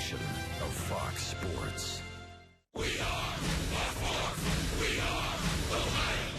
station of Fox Sports. We are Baltimore. We are Ohio.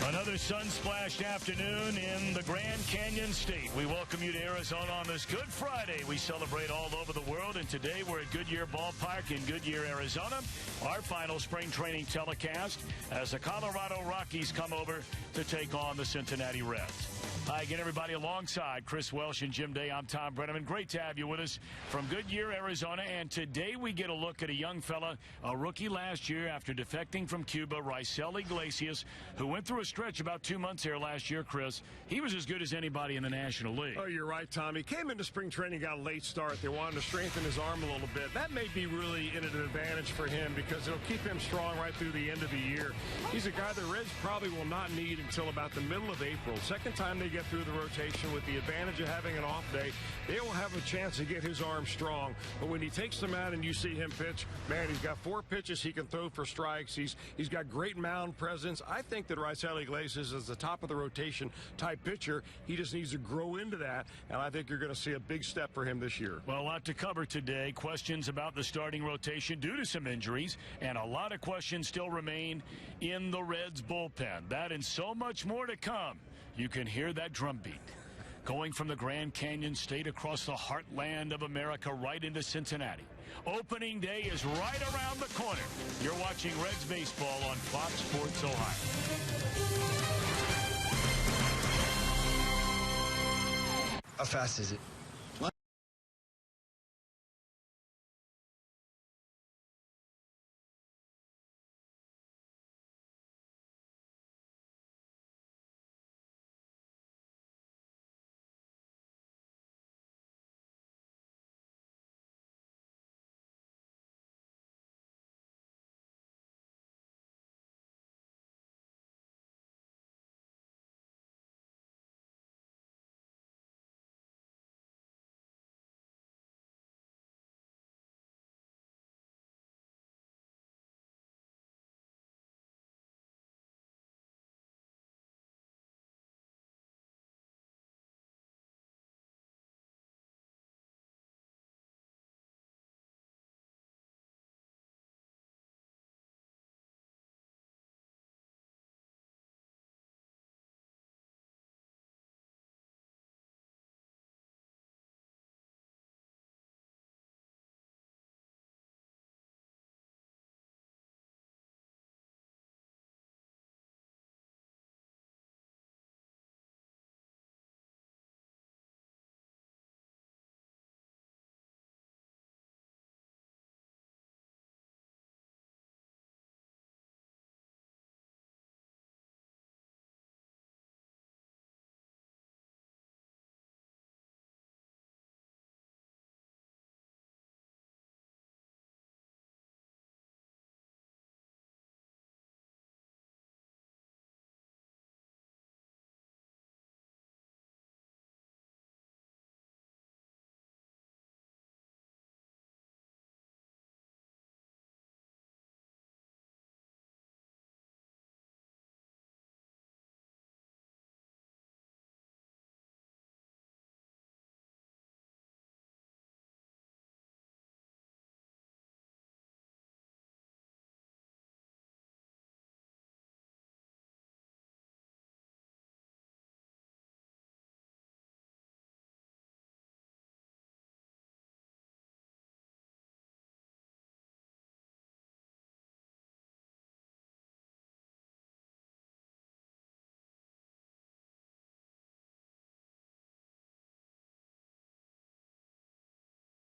Another sun-splashed afternoon in the Grand Canyon State. We welcome you to Arizona on this Good Friday. We celebrate all over the world, and today we're at Goodyear Ballpark in Goodyear, Arizona. Our final spring training telecast as the Colorado Rockies come over to take on the Cincinnati Reds. Hi again, everybody. Alongside Chris Welsh and Jim Day, I'm Tom Brenneman. Great to have you with us from Goodyear, Arizona. And today we get a look at a young fella, a rookie last year after defecting from Cuba, Raisel Iglesias, who went through a stretch about 2 months here last year, Chris. He was as good as anybody in the National League. Oh, you're right, Tom. He came into spring training, got a late start. They wanted to strengthen his arm a little bit. That may be really an advantage for him because it'll keep him strong right through the end of the year. He's a guy the Reds probably will not need until about the middle of April. Second time they get through the rotation with the advantage of having an off day, they will have a chance to get his arm strong. But when he takes them out and you see him pitch, man, he's got 4 pitches he can throw for strikes. He's got great mound presence. I think that Raisel Iglesias is the top of the rotation type pitcher. He just needs to grow into that, and I think you're going to see a big step for him this year. Well, a lot to cover today. Questions about the starting rotation due to some injuries, and a lot of questions still remain in the Reds bullpen. That and so much more to come. You can hear that drumbeat going from the Grand Canyon State across the heartland of America right into Cincinnati. Opening day is right around the corner. You're watching Reds baseball on Fox Sports Ohio. How fast is it?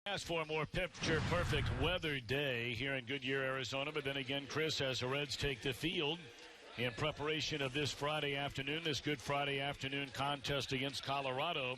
Ask for a more picture-perfect weather day here in Goodyear, Arizona. But then again, Chris, as the Reds take the field in preparation of this Friday afternoon, this Good Friday afternoon contest against Colorado,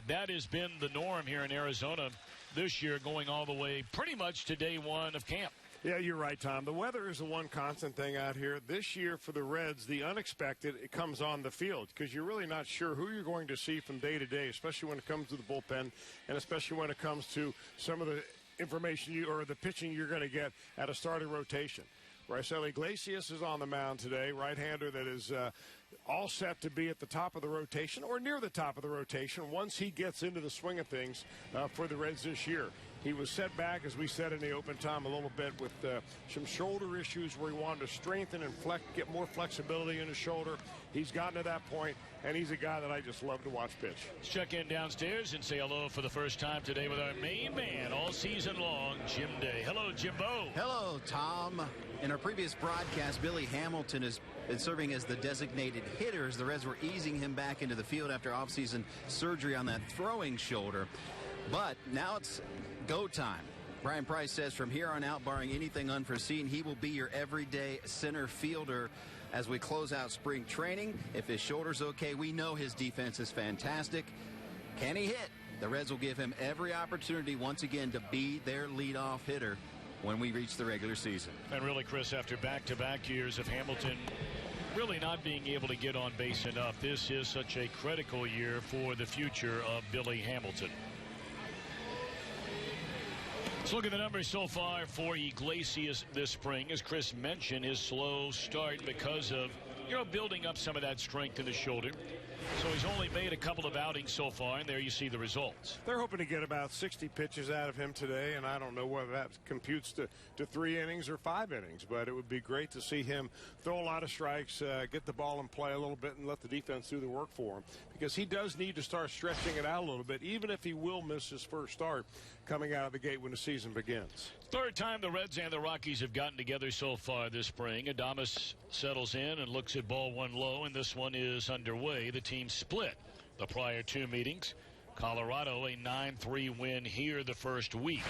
that has been the norm here in Arizona this year, going all the way pretty much to day one of camp. Yeah, you're right, Tom. The weather is the one constant thing out here. This year for the Reds, the unexpected, it comes on the field because you're really not sure who you're going to see from day to day, especially when it comes to the bullpen and especially when it comes to some of the information or the pitching you're going to get at a starting rotation. Raisel Iglesias is on the mound today, right-hander that is all set to be at the top of the rotation or near the top of the rotation once he gets into the swing of things for the Reds this year. He was set back, as we said in the open time, a little bit with some shoulder issues where he wanted to strengthen and get more flexibility in his shoulder. He's gotten to that point, and he's a guy that I just love to watch pitch. Let's check in downstairs and say hello for the first time today with our main man all season long, Jim Day. Hello, Jimbo. Hello, Tom. In our previous broadcast, Billy Hamilton has been serving as the designated hitter as the Reds were easing him back into the field after offseason surgery on that throwing shoulder. But now it's go time. Brian Price says from here on out, barring anything unforeseen, he will be your everyday center fielder as we close out spring training. If his shoulder's okay, we know his defense is fantastic. Can he hit? The Reds will give him every opportunity once again to be their leadoff hitter when we reach the regular season. And really, Chris, after back-to-back years of Hamilton really not being able to get on base enough, this is such a critical year for the future of Billy Hamilton. Let's look at the numbers so far for Iglesias this spring. As Chris mentioned, his slow start because of, building up some of that strength in the shoulder. So he's only made a couple of outings so far, and there you see the results. They're hoping to get about 60 pitches out of him today, and I don't know whether that computes to 3 innings or 5 innings, but it would be great to see him throw a lot of strikes, get the ball in play a little bit, and let the defense do the work for him, because he does need to start stretching it out a little bit, even if he will miss his first start coming out of the gate when the season begins. Third time the Reds and the Rockies have gotten together so far this spring. Adames settles in and looks at ball one low, and this one is underway. The team split the prior 2 meetings. Colorado a 9-3 win here the first week.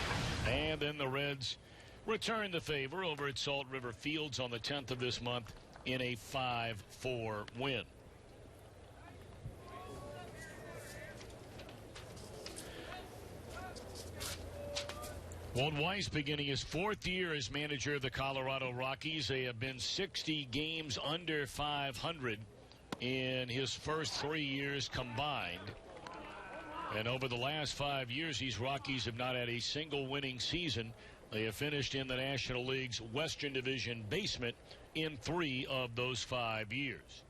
And then the Reds return the favor over at Salt River Fields on the 10th of this month in a 5-4 win. Walt Weiss beginning his 4th year as manager of the Colorado Rockies. They have been 60 games under 500 in his first 3 years combined. And over the last 5 years, these Rockies have not had a single winning season. They have finished in the National League's Western Division basement in 3 of those 5 years.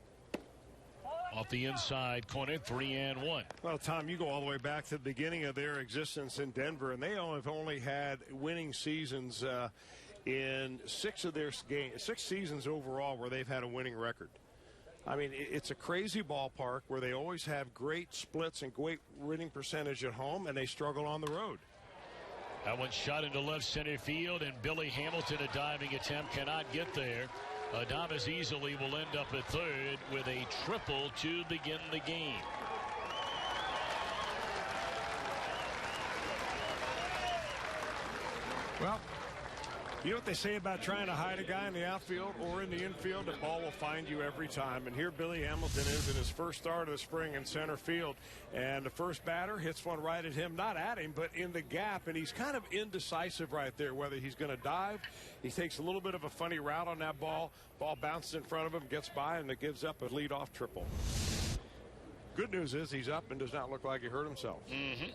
Off the inside corner, 3-1. Well, Tom, you go all the way back to the beginning of their existence in Denver, and they have only had winning seasons in 6 of their 6 seasons overall where they've had a winning record. I mean, it's a crazy ballpark where they always have great splits and great winning percentage at home, and they struggle on the road. That one shot into left center field, and Billy Hamilton, a diving attempt, cannot get there. Adames easily will end up at third with a triple to begin the game. Well, you know what they say about trying to hide a guy in the outfield or in the infield? The ball will find you every time. And here Billy Hamilton is in his first start of the spring in center field. And the first batter hits one right at him, not at him, but in the gap. And he's kind of indecisive right there, whether he's going to dive. He takes a little bit of a funny route on that ball. Ball bounces in front of him, gets by, and it gives up a leadoff triple. Good news is he's up and does not look like he hurt himself. Mm-hmm.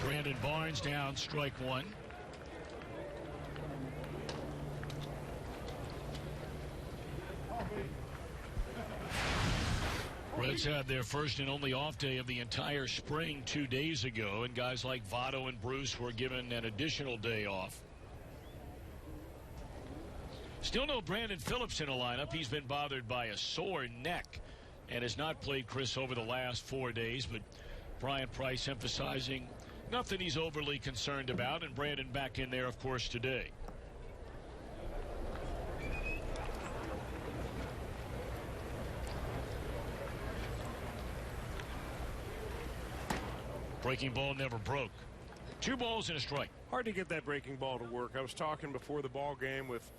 Brandon Barnes down, strike one. Reds had their first and only off day of the entire spring 2 days ago, and guys like Votto and Bruce were given an additional day off. Still no Brandon Phillips in the lineup. He's been bothered by a sore neck and has not played, Chris, over the last 4 days, but Brian Price emphasizing nothing he's overly concerned about, and Brandon back in there, of course, today. Breaking ball never broke. 2 balls and a strike. Hard to get that breaking ball to work. I was talking before the ball game with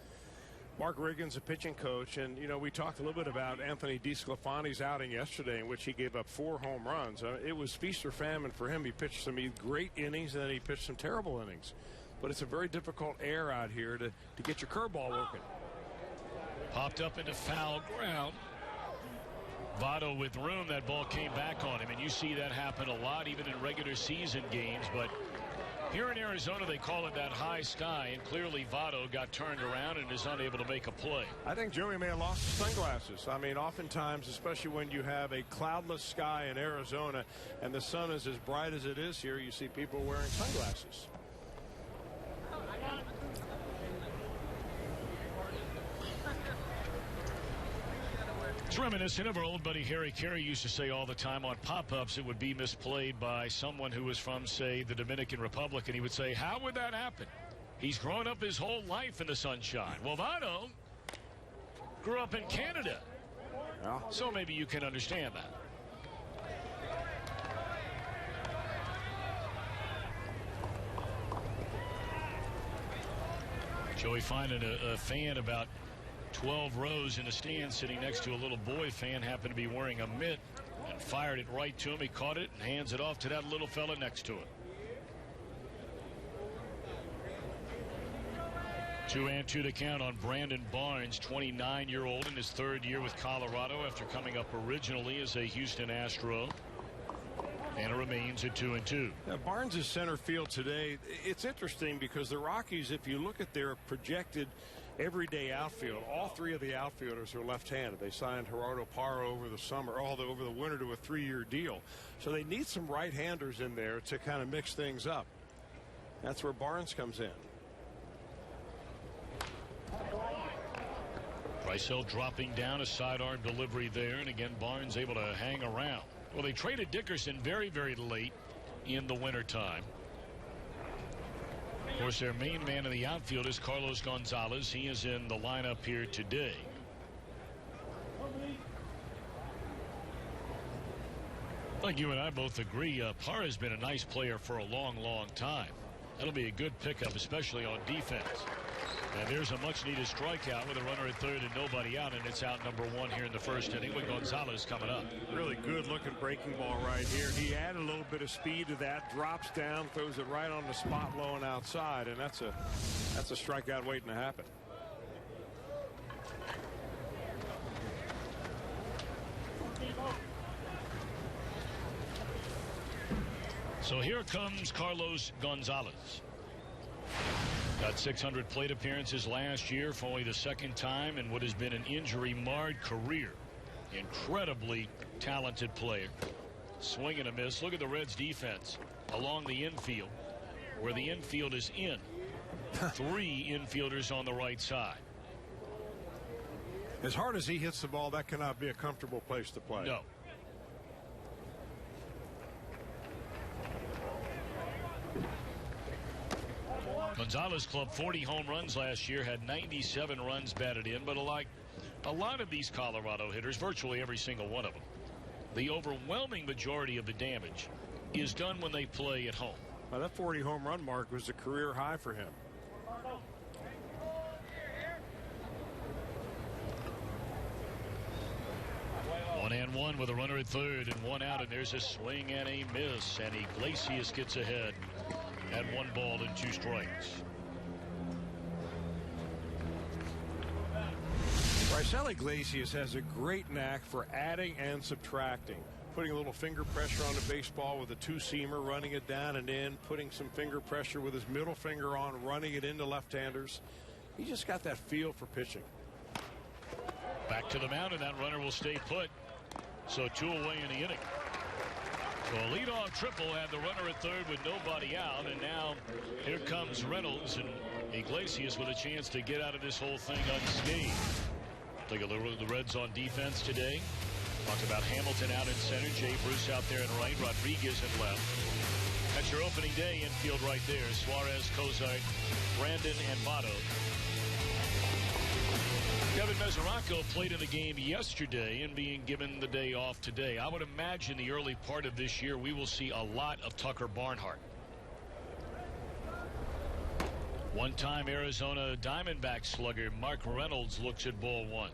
Mark Riggins, a pitching coach, and, we talked a little bit about Anthony DeSclafani's outing yesterday in which he gave up 4 home runs. It was feast or famine for him. He pitched some great innings, and then he pitched some terrible innings. But it's a very difficult air out here to get your curveball working. Popped up into foul ground. Votto with room, that ball came back on him, and you see that happen a lot even in regular season games. But here in Arizona, they call it that high sky, and clearly Votto got turned around and is unable to make a play. I think Joey may have lost his sunglasses. I mean, oftentimes, especially when you have a cloudless sky in Arizona and the sun is as bright as it is here, you see people wearing sunglasses. It's reminiscent of our old buddy Harry Carey used to say all the time on pop-ups it would be misplayed by someone who was from, say, the Dominican Republic, and he would say, how would that happen? He's grown up his whole life in the sunshine. Well, Votto grew up in Canada. Yeah. So maybe you can understand that. Joey finding a fan about 12 rows in the stand sitting next to a little boy fan, happened to be wearing a mitt, and fired it right to him. He caught it and hands it off to that little fella next to him. 2-2 to count on Brandon Barnes, 29-year-old in his third year with Colorado after coming up originally as a Houston Astro. And it remains at 2-2. Now, Barnes is center field today. It's interesting because the Rockies, if you look at their projected everyday outfield, all three of the outfielders are left-handed. They signed Gerardo Parra over the winter to a 3-year deal. So they need some right-handers in there to kind of mix things up. That's where Barnes comes in. Drysdale dropping down, a sidearm delivery there, and again Barnes able to hang around. Well, they traded Dickerson very, very late in the wintertime. Of course, their main man in the outfield is Carlos Gonzalez. He is in the lineup here today. Like you and I both agree, Parra has been a nice player for a long, long time. That'll be a good pickup, especially on defense. And there's a much-needed strikeout with a runner at third and nobody out, and it's out number one here in the first inning with Gonzalez coming up. Really good-looking breaking ball right here. He added a little bit of speed to that, drops down, throws it right on the spot low and outside, and that's a strikeout waiting to happen. So here comes Carlos Gonzalez. Got 600 plate appearances last year for only the second time in what has been an injury-marred career. Incredibly talented player. Swing and a miss. Look at the Reds' defense along the infield, where the infield is in. 3 infielders on the right side. As hard as he hits the ball, that cannot be a comfortable place to play. No. Gonzalez clubbed 40 home runs last year, had 97 runs batted in, but like a lot of these Colorado hitters, virtually every single one of them, the overwhelming majority of the damage is done when they play at home. Well, that 40 home run mark was a career high for him. One and one with a runner at third and one out, and there's a swing and a miss, and Iglesias gets ahead at 1 ball and 2 strikes. Raisel Iglesias has a great knack for adding and subtracting. Putting a little finger pressure on the baseball with a 2-seamer, running it down and in, putting some finger pressure with his middle finger on, running it into left-handers. He just got that feel for pitching. Back to the mound, and that runner will stay put. So 2 away in the inning. So a leadoff triple had the runner at third with nobody out, and now here comes Reynolds, and Iglesias with a chance to get out of this whole thing unscathed. Take a look at the Reds on defense today. Talked about Hamilton out in center, Jay Bruce out there in right, Rodriguez in left. That's your opening day infield right there. Suarez, Cozart, Brandon, and Votto. Kevin Mesoraco played in the game yesterday and being given the day off today. I would imagine the early part of this year we will see a lot of Tucker Barnhart. One-time Arizona Diamondbacks slugger Mark Reynolds looks at ball 1.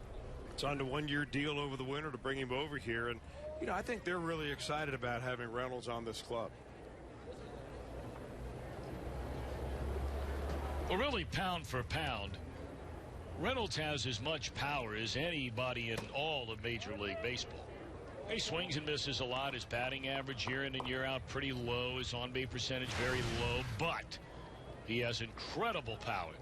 It's on a 1-year deal over the winter to bring him over here, and you know, I think they're really excited about having Reynolds on this club. Well, really, pound for pound, Reynolds has as much power as anybody in all of Major League Baseball. He swings and misses a lot. His batting average year in and year out pretty low. His on-base percentage very low, but he has incredible power.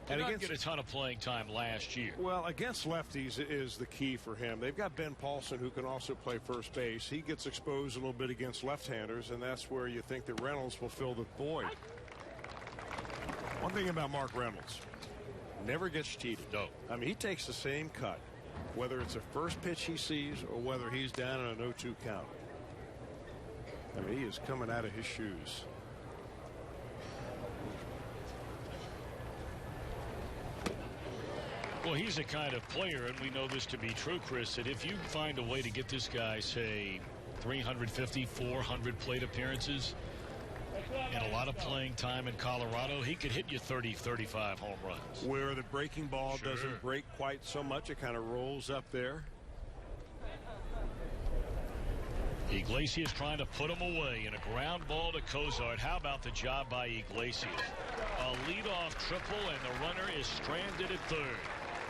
And he didn't get a ton of playing time last year. Well, against lefties is the key for him. They've got Ben Paulson, who can also play first base. He gets exposed a little bit against left-handers, and that's where you think that Reynolds will fill the void. One thing about Mark Reynolds, never gets cheated. No. I mean, he takes the same cut, whether it's a first pitch he sees or whether he's down in a 0-2 count. I mean, he is coming out of his shoes. Well, he's the kind of player, and we know this to be true, Chris, that if you find a way to get this guy, say, 350, 400 plate appearances and a lot of playing time in Colorado, he could hit you 30, 35 home runs. Where the breaking ball doesn't break quite so much, it kind of rolls up there. Iglesias trying to put him away in a ground ball to Cozart. How about the job by Iglesias? A leadoff triple, and the runner is stranded at third.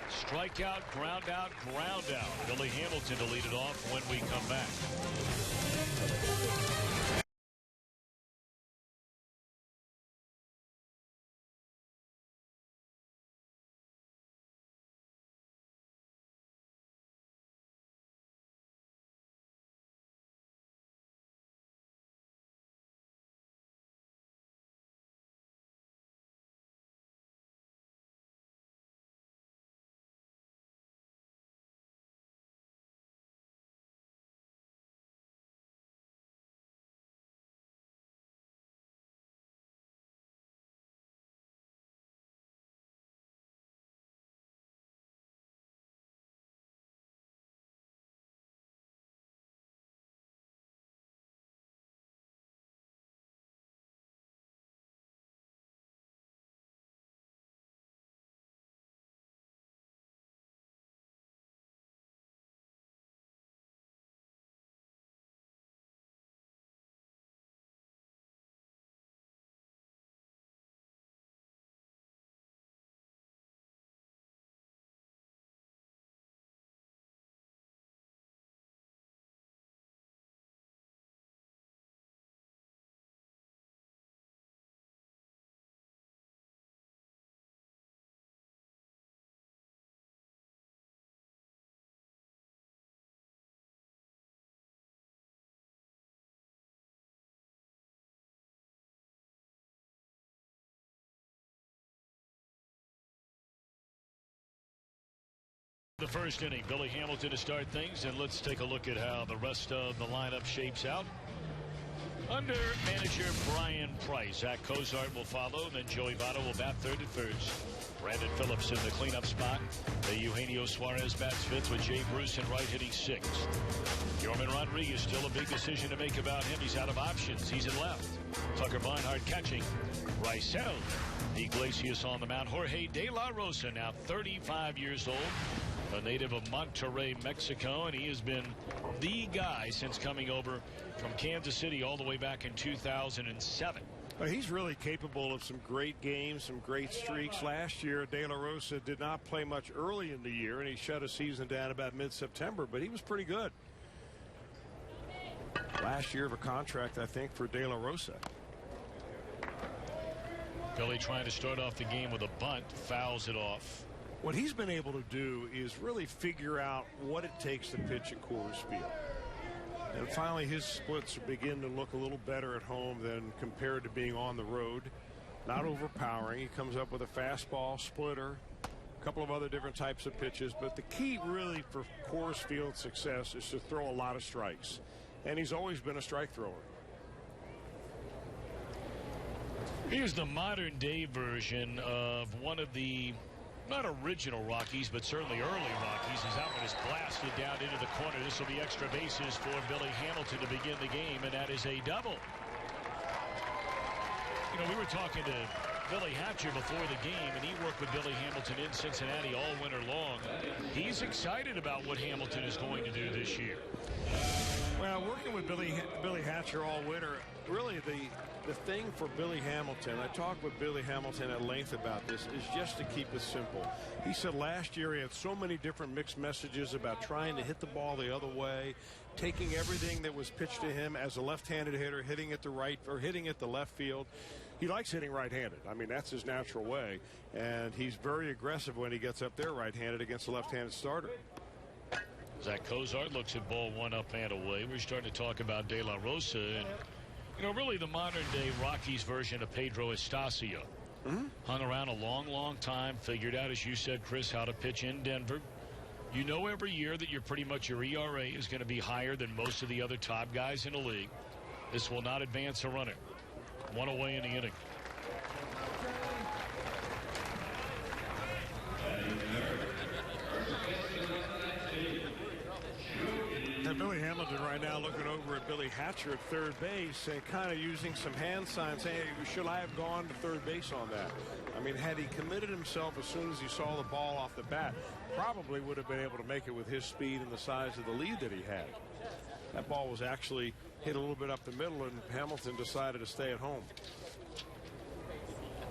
Strikeout, ground out, ground out. Billy Hamilton to lead it off when we come back. The first inning, Billy Hamilton to start things, and let's take a look at how the rest of the lineup shapes out. Under manager Brian Price, Zach Cozart will follow, then Joey Votto will bat third at first. Brandon Phillips in the cleanup spot. The Eugenio Suarez bats fifth with Jay Bruce in right hitting sixth. Yorman Rodriguez, still a big decision to make about him. He's out of options. He's in left. Tucker Barnhart catching. Rysel. Iglesias on the mound. Jorge De La Rosa, now 35 years old. A native of Monterrey, Mexico, and he has been the guy since coming over from Kansas City all the way back in 2007. Well, he's really capable of some great games, some great streaks. Last year, De La Rosa did not play much early in the year, and he shut his season down about mid-September, but he was pretty good. Last year of a contract, I think, for De La Rosa. Billy trying to start off the game with a bunt, fouls it off. What he's been able to do is really figure out what it takes to pitch at Coors Field. And finally, his splits begin to look a little better at home than compared to being on the road. Not overpowering. He comes up with a fastball, splitter, a couple of other different types of pitches. But the key really for Coors Field success is to throw a lot of strikes. And he's always been a strike thrower. Here's the modern day version of one of the not original Rockies, but certainly early Rockies, as that one is blasted down into the corner. This will be extra bases for Billy Hamilton to begin the game, and that is a double. You know, we were talking to Billy Hatcher before the game, and he worked with Billy Hamilton in Cincinnati all winter long. He's excited about what Hamilton is going to do this year. Well, working Working with Billy Hatcher all winter, really the thing for Billy Hamilton, I talked with Billy Hamilton at length about this, is just to keep it simple. He said last year he had so many different mixed messages about trying to hit the ball the other way, taking everything that was pitched to him as a left-handed hitter, hitting it the right or hitting it the left field. He likes hitting right-handed. I mean, that's his natural way, and he's very aggressive when he gets up there right-handed against a left-handed starter. Zach Cozart looks at ball one up and away. We're starting to talk about De La Rosa, and you know, really the modern-day Rockies version of Pedro Estacio. Hung around a long time, figured out, as you said, Chris, how to pitch in Denver. You know every year that you're pretty much your ERA is going to be higher than most of the other top guys in the league. This will not advance a runner. One away in the inning. And Billy Hamilton right now looking over at Billy Hatcher at third base and kind of using some hand signs saying, hey, should I have gone to third base on that? I mean, had he committed himself as soon as he saw the ball off the bat, probably would have been able to make it with his speed and the size of the lead that he had. That ball was actually hit a little bit up the middle, and Hamilton decided to stay at home.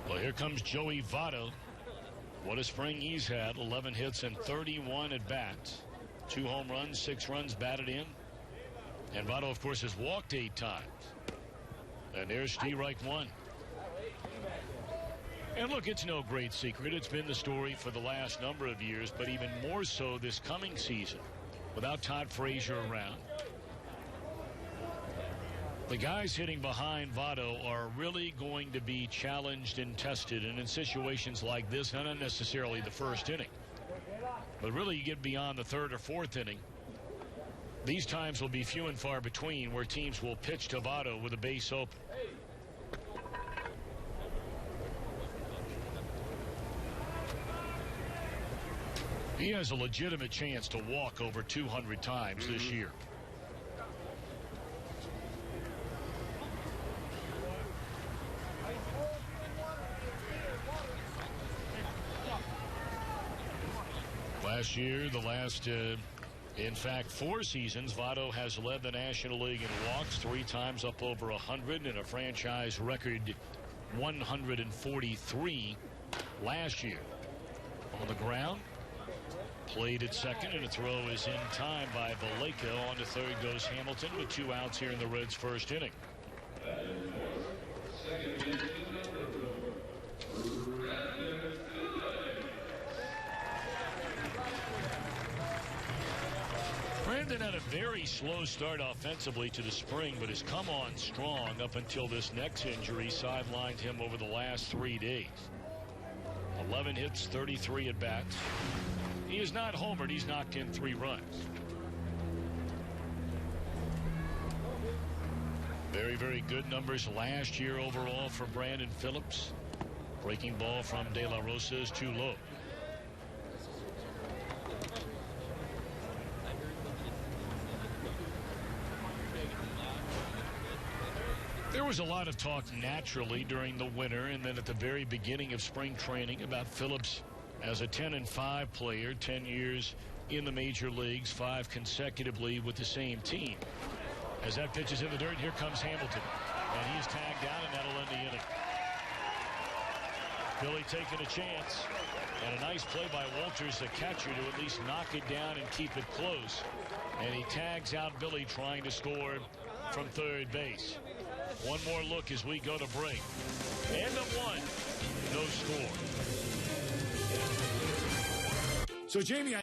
Well, here comes Joey Votto. What a spring he's had. 11 hits and 31 at bats. 2 home runs, 6 runs batted in. And Votto, of course, has walked 8 times. And there's strike one. And look, it's no great secret. It's been the story for the last number of years, but even more so this coming season. Without Todd Frazier around, the guys hitting behind Votto are really going to be challenged and tested. And in situations like this, not necessarily the first inning, but really you get beyond the third or fourth inning, these times will be few and far between where teams will pitch to Votto with a base open. He has a legitimate chance to walk over 200 times this year. Last year, the last, in fact, 4 seasons, Votto has led the National League in walks, 3 times up over 100, and a franchise record 143 last year. On the ground, played at second, and a throw is in time by Vallejo. On to third goes Hamilton with 2 outs here in the Reds' first inning. Brandon had a very slow start offensively to the spring, but has come on strong up until this next injury sidelined him over the last 3 days. 11 hits, 33 at bats. He is not homered. He's knocked in 3 runs. Very, very good numbers last year overall for Brandon Phillips. Breaking ball from De La Rosa is too low. There was a lot of talk naturally during the winter and then at the very beginning of spring training about Phillips as a 10-5 player, 10 years in the major leagues, 5 consecutively with the same team. As that pitch is in the dirt, here comes Hamilton. And he's tagged down, and that'll end the inning. Billy taking a chance. And a nice play by Walters, the catcher, to at least knock it down and keep it close. And he tags out Billy trying to score from third base. One more look as we go to break. End of 1. No score. So, Jamie,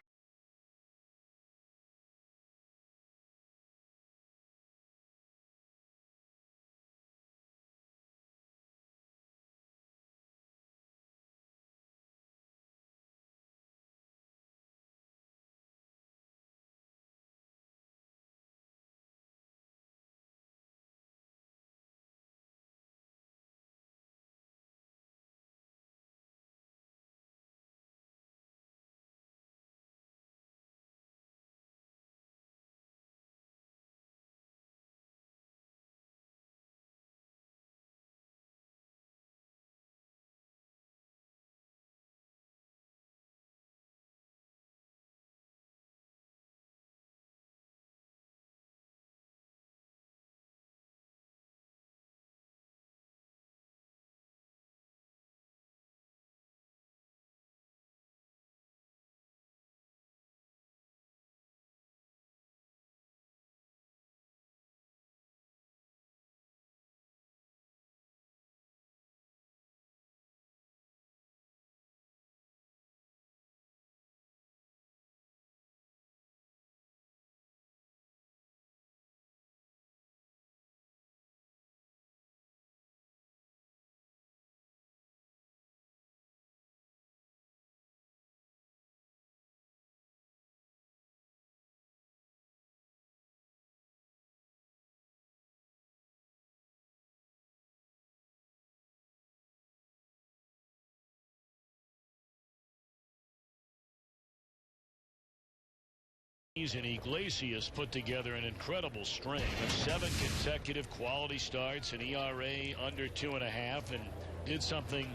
And Iglesias put together an incredible string of 7 consecutive quality starts, an ERA under 2.5, and did something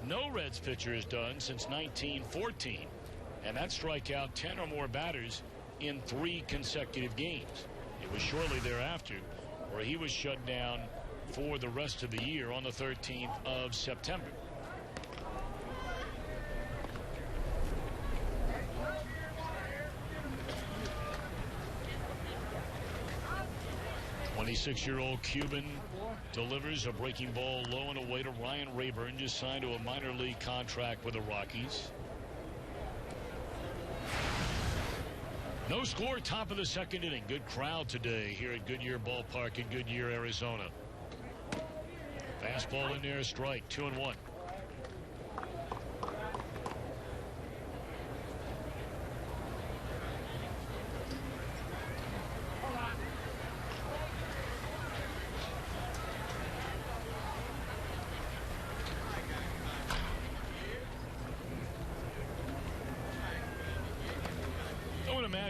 no Reds pitcher has done since 1914, and that strike out 10 or more batters in 3 consecutive games. It was shortly thereafter where he was shut down for the rest of the year on the 13th of September. Six-year-old Cuban delivers a breaking ball low and away to Ryan Rayburn, just signed to a minor league contract with the Rockies. No score, top of the 2nd inning. Good crowd today here at Goodyear Ballpark in Goodyear, Arizona. Fastball in there, strike, 2-1.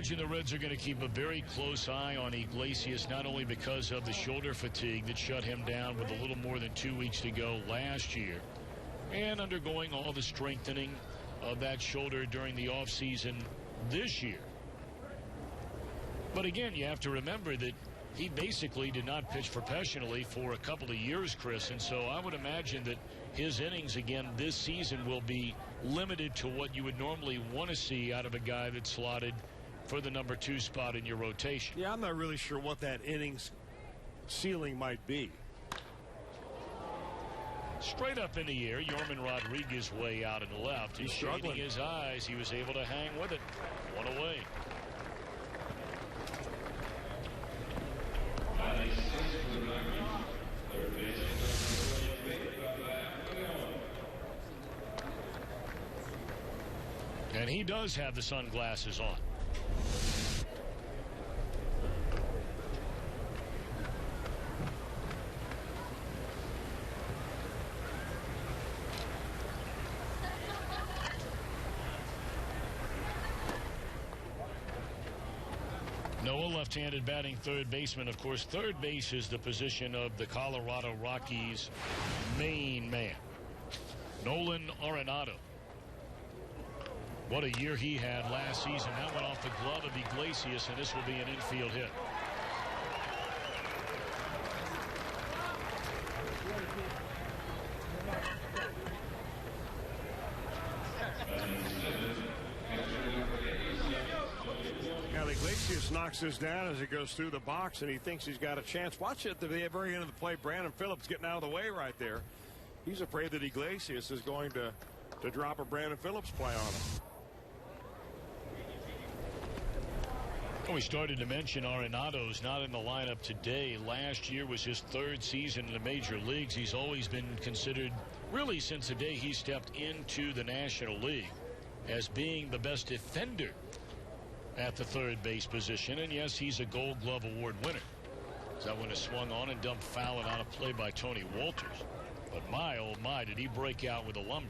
The Reds are going to keep a very close eye on Iglesias, not only because of the shoulder fatigue that shut him down with a little more than 2 weeks to go last year, and undergoing all the strengthening of that shoulder during the offseason this year. But again, you have to remember that he basically did not pitch professionally for a couple of years, Chris, and so I would imagine that his innings again this season will be limited to what you would normally want to see out of a guy that's slotted for the number 2 spot in your rotation. Yeah, I'm not really sure what that innings ceiling might be. Straight up in the air, Yorman Rodriguez way out and left. He's shading his eyes. He was able to hang with it. 1 away. And he does have the sunglasses on. Noah, left-handed batting third baseman. Of course, third base is the position of the Colorado Rockies' main man, Nolan Arenado. What a year he had last season. That went off the glove of Iglesias, and this will be an infield hit. Now Iglesias knocks this down as it goes through the box, and he thinks he's got a chance. Watch it at the very end of the play. Brandon Phillips getting out of the way right there. He's afraid that Iglesias is going to drop a Brandon Phillips play on him. We started to mention Arenado's not in the lineup today. Last year was his 3rd season in the major leagues. He's always been considered, really since the day he stepped into the National League, as being the best defender at the third base position. And yes, he's a Gold Glove Award winner. That one is swung on and dumped foul and on a play by Tony Walters. But my, oh my, did he break out with a lumber.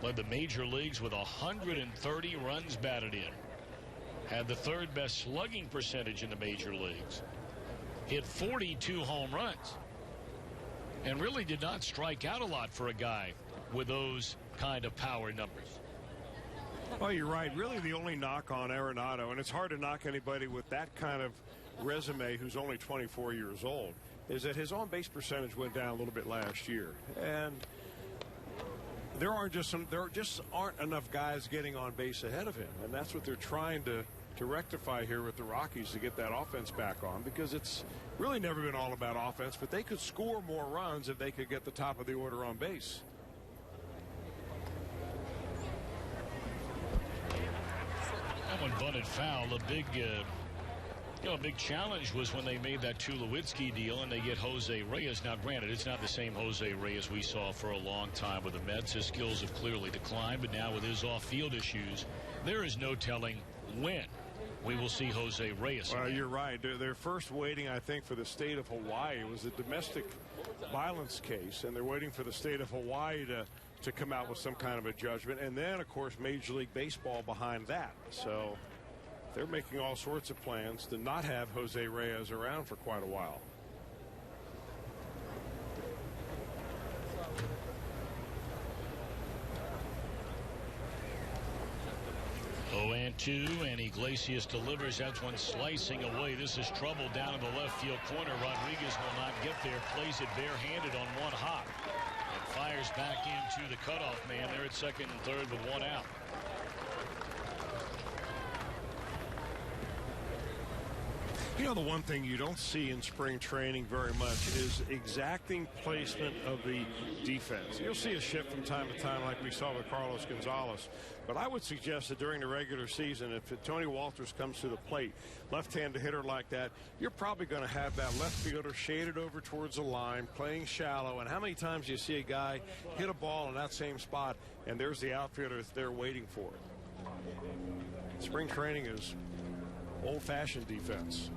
Led the major leagues with 130 runs batted in. Had the 3rd best slugging percentage in the major leagues. Hit 42 home runs. And really did not strike out a lot for a guy with those kind of power numbers. Well, you're right. Really the only knock on Arenado, and it's hard to knock anybody with that kind of resume who's only 24 years old, is that his on-base percentage went down a little bit last year. And there just aren't enough guys getting on base ahead of him, and that's what they're trying to rectify here with the Rockies, to get that offense back on, because it's really never been all about offense, but they could score more runs if they could get the top of the order on base. That one bunted foul. A big big challenge was when they made that Tulowitzki deal and they get Jose Reyes. Now, granted, it's not the same Jose Reyes we saw for a long time with the Mets. His skills have clearly declined, but now with his off-field issues, there is no telling when we will see Jose Reyes. Well, you're right. They're first waiting, I think, for the state of Hawaii. It was a domestic violence case, and they're waiting for the state of Hawaii to come out with some kind of a judgment. And then, of course, Major League Baseball behind that. So they're making all sorts of plans to not have Jose Reyes around for quite a while. 0-2, and Iglesias delivers. That's one slicing away. This is trouble down in the left field corner. Rodriguez will not get there. Plays it barehanded on one hop and fires back into the cutoff man. They're at second and third with one out. You know, the one thing you don't see in spring training very much is exacting placement of the defense. You'll see a shift from time to time like we saw with Carlos Gonzalez. But I would suggest that during the regular season, if Tony Walters comes to the plate, left-handed hitter like that, you're probably going to have that left fielder shaded over towards the line, playing shallow. And how many times do you see a guy hit a ball in that same spot, and there's the outfielder there waiting for it? Spring training is old-fashioned defense.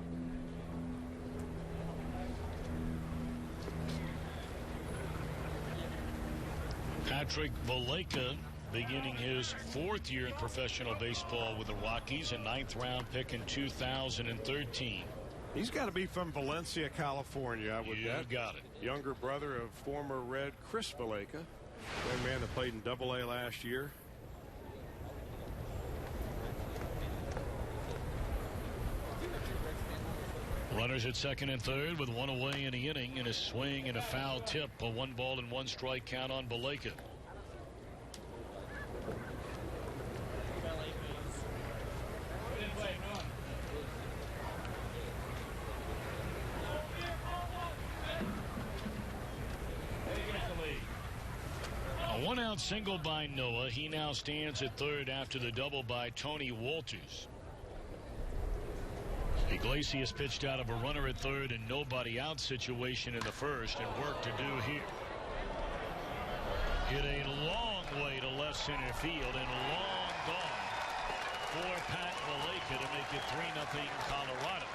Patrick Valleca beginning his fourth year in professional baseball with the Rockies, a 9th-round pick in 2013. He's got to be from Valencia, California, I would bet. You got it. Younger brother of former Red Chris Valleca, young man that played in Double-A last year. Runners at second and third with one away in the inning, and a swing and a foul tip. A 1-1 strike count on Valleca. A 1-out single by Noah. He now stands at third after the double by Tony Walters. Iglesias pitched out of a runner at third and nobody out situation in the first, and work to do here. Hit a long way to left center field and long gone for Pat Valleca to make it 3-0 Colorado.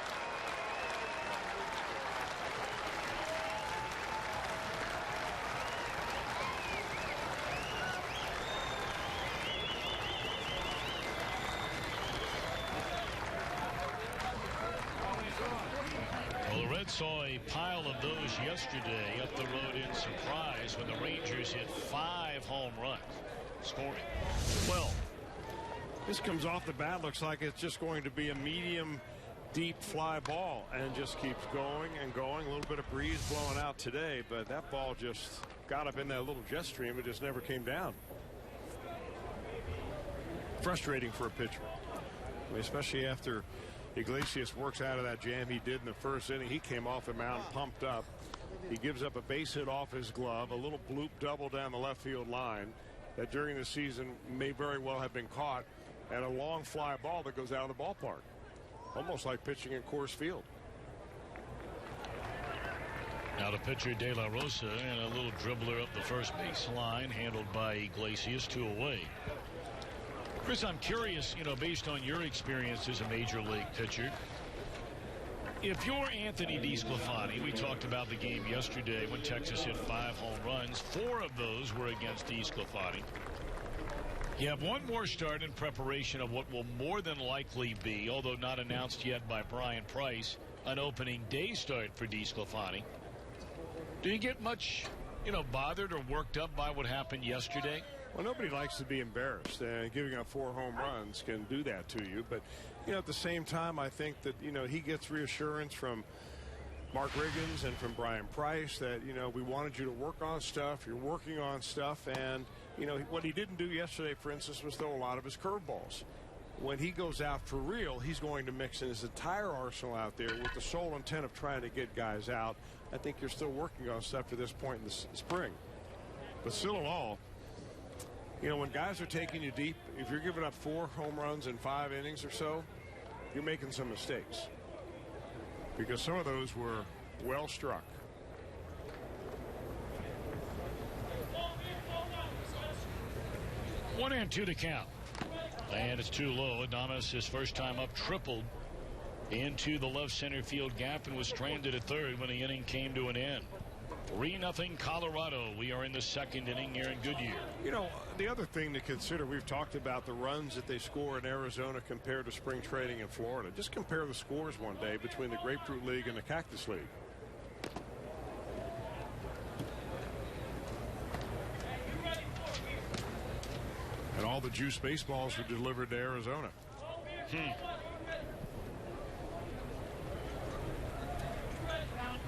Saw a pile of those yesterday up the road in Surprise when the Rangers hit 5 home runs, scoring 12. This comes off the bat, looks like it's just going to be a medium deep fly ball, and just keeps going and going. A little bit of breeze blowing out today, but that ball just got up in that little jet stream. It just never came down. Frustrating for a pitcher, I mean, especially after Iglesias works out of that jam he did in the first inning. He came off the mound pumped up. He gives up a base hit off his glove, a little bloop double down the left field line that during the season may very well have been caught, and a long fly ball that goes out of the ballpark. Almost like pitching in Coors Field. Now the pitcher De La Rosa, and a little dribbler up the first base line, handled by Iglesias, 2 away. Chris, I'm curious, you know, based on your experience as a major league pitcher, if you're Anthony DeSclafani, we talked about the game yesterday when Texas hit 5 home runs. 4 of those were against DeSclafani. You have one more start in preparation of what will more than likely be, although not announced yet by Brian Price, an opening day start for DeSclafani. Do you get much, you know, bothered or worked up by what happened yesterday? Well, nobody likes to be embarrassed, and giving up 4 home runs can do that to you. But, you know, at the same time, I think that, you know, he gets reassurance from Mark Riggins and from Brian Price that, you know, we wanted you to work on stuff. You're working on stuff. And, you know, what he didn't do yesterday, for instance, was throw a lot of his curveballs. When he goes out for real, he's going to mix in his entire arsenal out there with the sole intent of trying to get guys out. I think you're still working on stuff to this point in the spring. But still in all, you know, when guys are taking you deep, if you're giving up 4 home runs in 5 innings or so, you're making some mistakes. Because some of those were well struck. One and 2 to count. And it's too low. Adames, his first time up, tripled into the left center field gap and was stranded at third when the inning came to an end. 3-0 Colorado. We are in the second inning here in Goodyear. You know, the other thing to consider, we've talked about the runs that they score in Arizona compared to spring training in Florida. Just compare the scores one day between the Grapefruit League and the Cactus League. And all the juice baseballs were delivered to Arizona.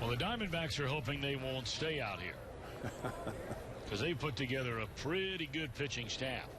Well, the Diamondbacks are hoping they won't stay out here because they put together a pretty good pitching staff.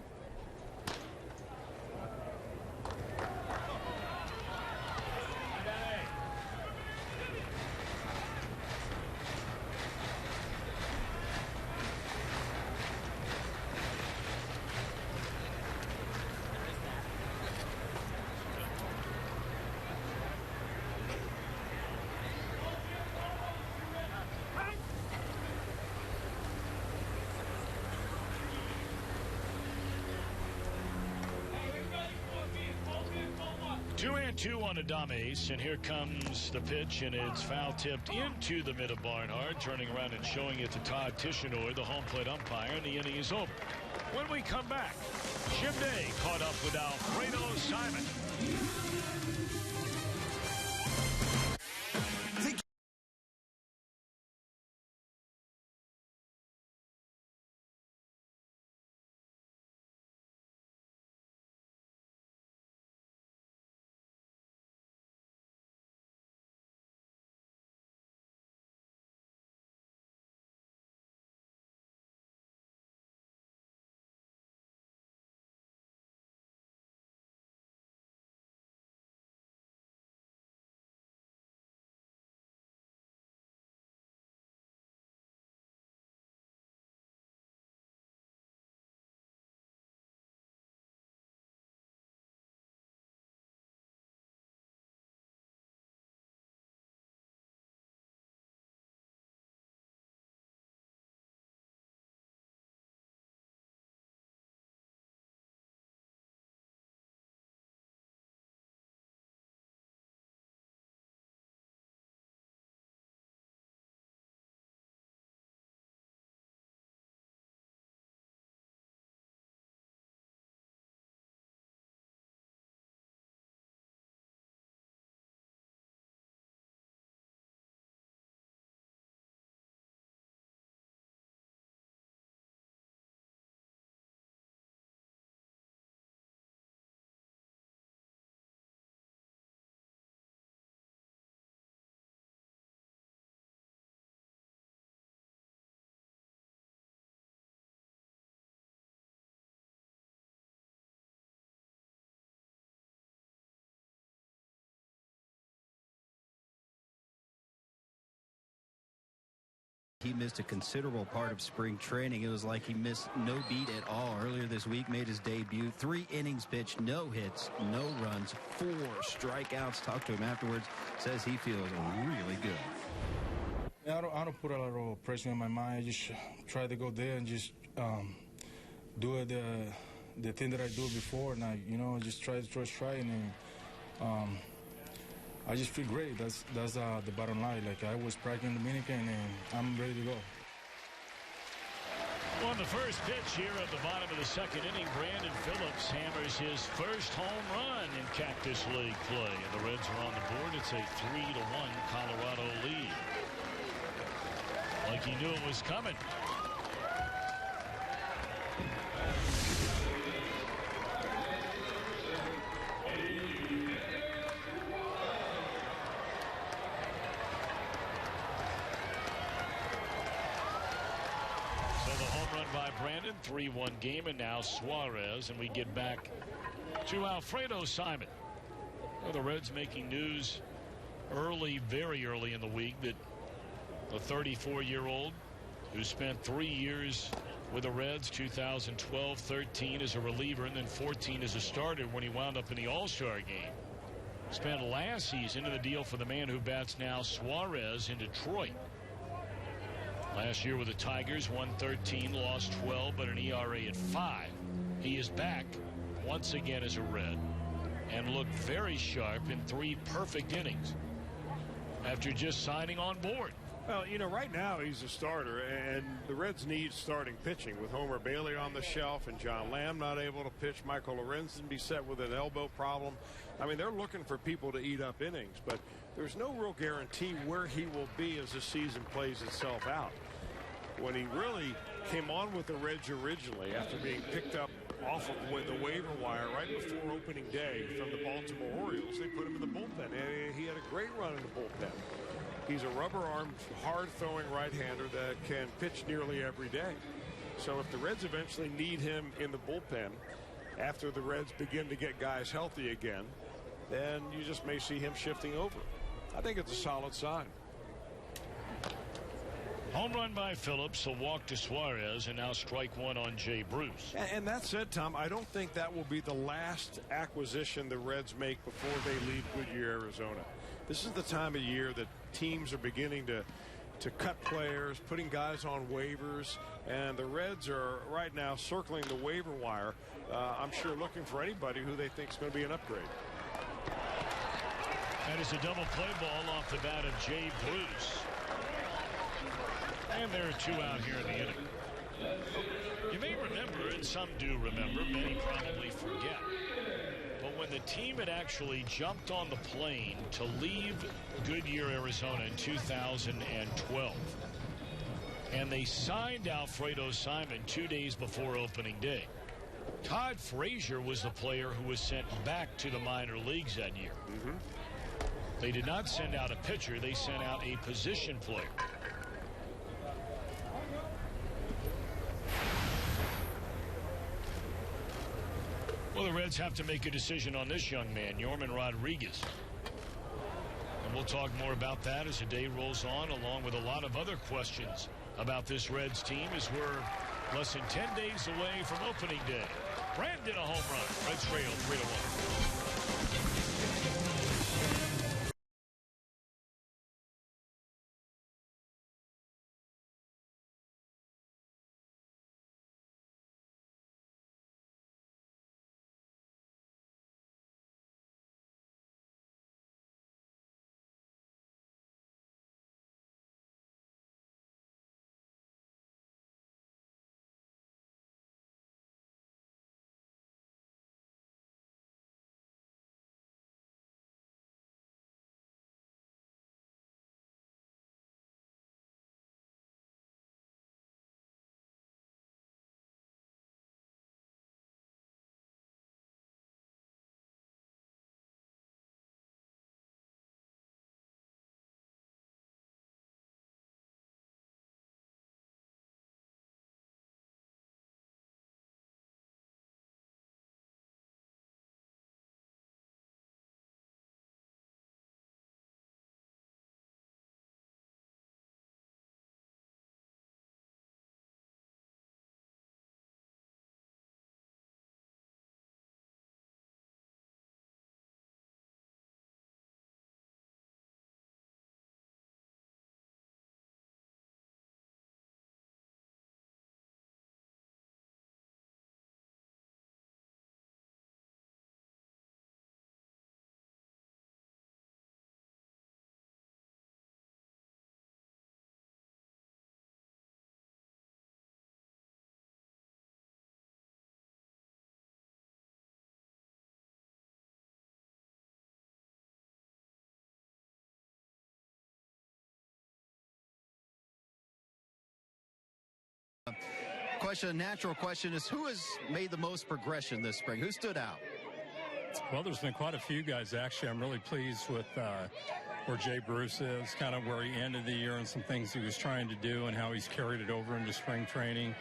Two on Adames, and here comes the pitch, and it's foul tipped into the mid of Barnhart, turning around and showing it to Todd Tichenor, the home plate umpire, and the inning is over. When we come back, Jim Day caught up with Alfredo Simon. He missed a considerable part of spring training. It was like he missed no beat at all. Earlier this week, made his debut. 3 innings pitched, no hits, no runs, 4 strikeouts. Talked to him afterwards. Says he feels really good. I don't put a lot of pressure on my mind. I just try to go there and just do the thing that I do before, and I just try to throw strike, and I just feel great. That's the bottom line. Like, I was practicing Dominican, and I'm ready to go. On the first pitch here at the bottom of the second inning, Brandon Phillips hammers his first home run in Cactus League play. And the Reds are on the board. It's a 3-1 Colorado lead. Like he knew it was coming. By Brandon, 3-1 game, and now Suarez, and we get back to Alfredo Simon. Well, the Reds making news early, very early in the week, that the 34-year-old who spent 3 years with the Reds, 2012-13 as a reliever, and then 14 as a starter when he wound up in the All-Star game, spent last season in the deal for the man who bats now, Suarez, in Detroit. Last year with the Tigers, won 13, lost 12, but an ERA at 5. He is back once again as a Red and looked very sharp in 3 perfect innings after just signing on board. Well, you know, right now he's a starter, and the Reds need starting pitching with Homer Bailey on the shelf and John Lamb not able to pitch. Michael Lorenzen beset with an elbow problem. I mean, they're looking for people to eat up innings, but there's no real guarantee where he will be as the season plays itself out. When he really came on with the Reds originally after being picked up off of the waiver wire right before opening day from the Baltimore Orioles, they put him in the bullpen, and he had a great run in the bullpen. He's a rubber-armed, hard-throwing right-hander that can pitch nearly every day. So if the Reds eventually need him in the bullpen after the Reds begin to get guys healthy again, then you just may see him shifting over. I think it's a solid sign. Home run by Phillips, a walk to Suarez, and now strike one on Jay Bruce. And that said, Tom, I don't think that will be the last acquisition the Reds make before they leave Goodyear, Arizona. This is the time of year that teams are beginning to cut players, putting guys on waivers, and the Reds are right now circling the waiver wire. I'm sure looking for anybody who they think is going to be an upgrade. That is a double play ball off the bat of Jay Bruce. And there are two out here in the inning. You may remember, and some do remember, many probably forget, but when the team had actually jumped on the plane to leave Goodyear, Arizona in 2012, and they signed Alfredo Simon 2 days before opening day, Todd Frazier was the player who was sent back to the minor leagues that year. They did not send out a pitcher, they sent out a position player. Well, the Reds have to make a decision on this young man, Yorman Rodriguez. And we'll talk more about that as the day rolls on, along with a lot of other questions about this Reds team, as we're less than 10 days away from opening day. Brandon, a home run. Reds trail 3-1. Natural question is, who has made the most progression this spring? Who stood out? Well, there's been quite a few guys, actually. I'm really pleased with where Jay Bruce is, kind of where he ended the year and some things he was trying to do and how he's carried it over into spring training.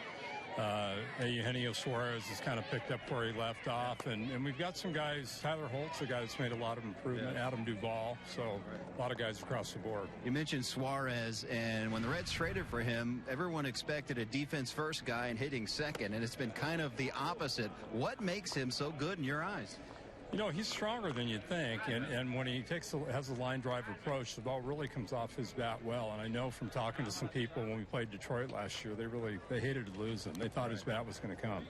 Eugenio Suarez has kind of picked up where he left off, and we've got some guys. Tyler Holt's a guy that's made a lot of improvement. Yeah. Adam Duvall, so a lot of guys across the board. You mentioned Suarez, and when the Reds traded for him, everyone expected a defense-first guy and hitting second, and it's been kind of the opposite. What makes him so good in your eyes? You know, he's stronger than you'd think, and when he has a line drive approach, the ball really comes off his bat well. And I know from talking to some people when we played Detroit last year, they hated to lose him. They thought his bat was going to come.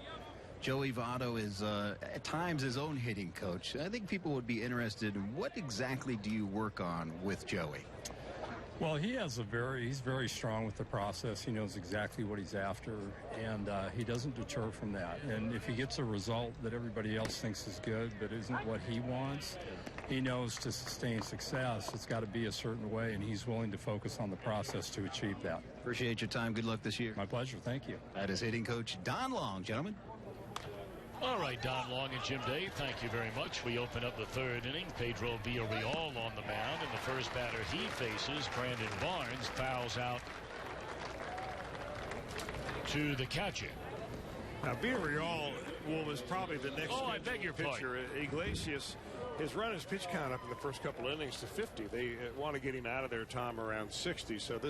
Joey Votto is at times his own hitting coach. I think people would be interested in what exactly do you work on with Joey? Well, he's very strong with the process. He knows exactly what he's after, and he doesn't deter from that. And if he gets a result that everybody else thinks is good but isn't what he wants, he knows to sustain success, it's got to be a certain way, and he's willing to focus on the process to achieve that. Appreciate your time. Good luck this year. My pleasure. Thank you. That is hitting coach Don Long, gentlemen. All right, Don Long and Jim Day, thank you very much. We open up the third inning. Pedro Villarreal on the mound, and the first batter he faces, Brandon Barnes, fouls out to the catcher. Now, Villarreal is probably the next I beg your pitcher. pardon. Iglesias has run his pitch count up in the first couple innings to 50. They want to get him out of there, Tom, around 60. So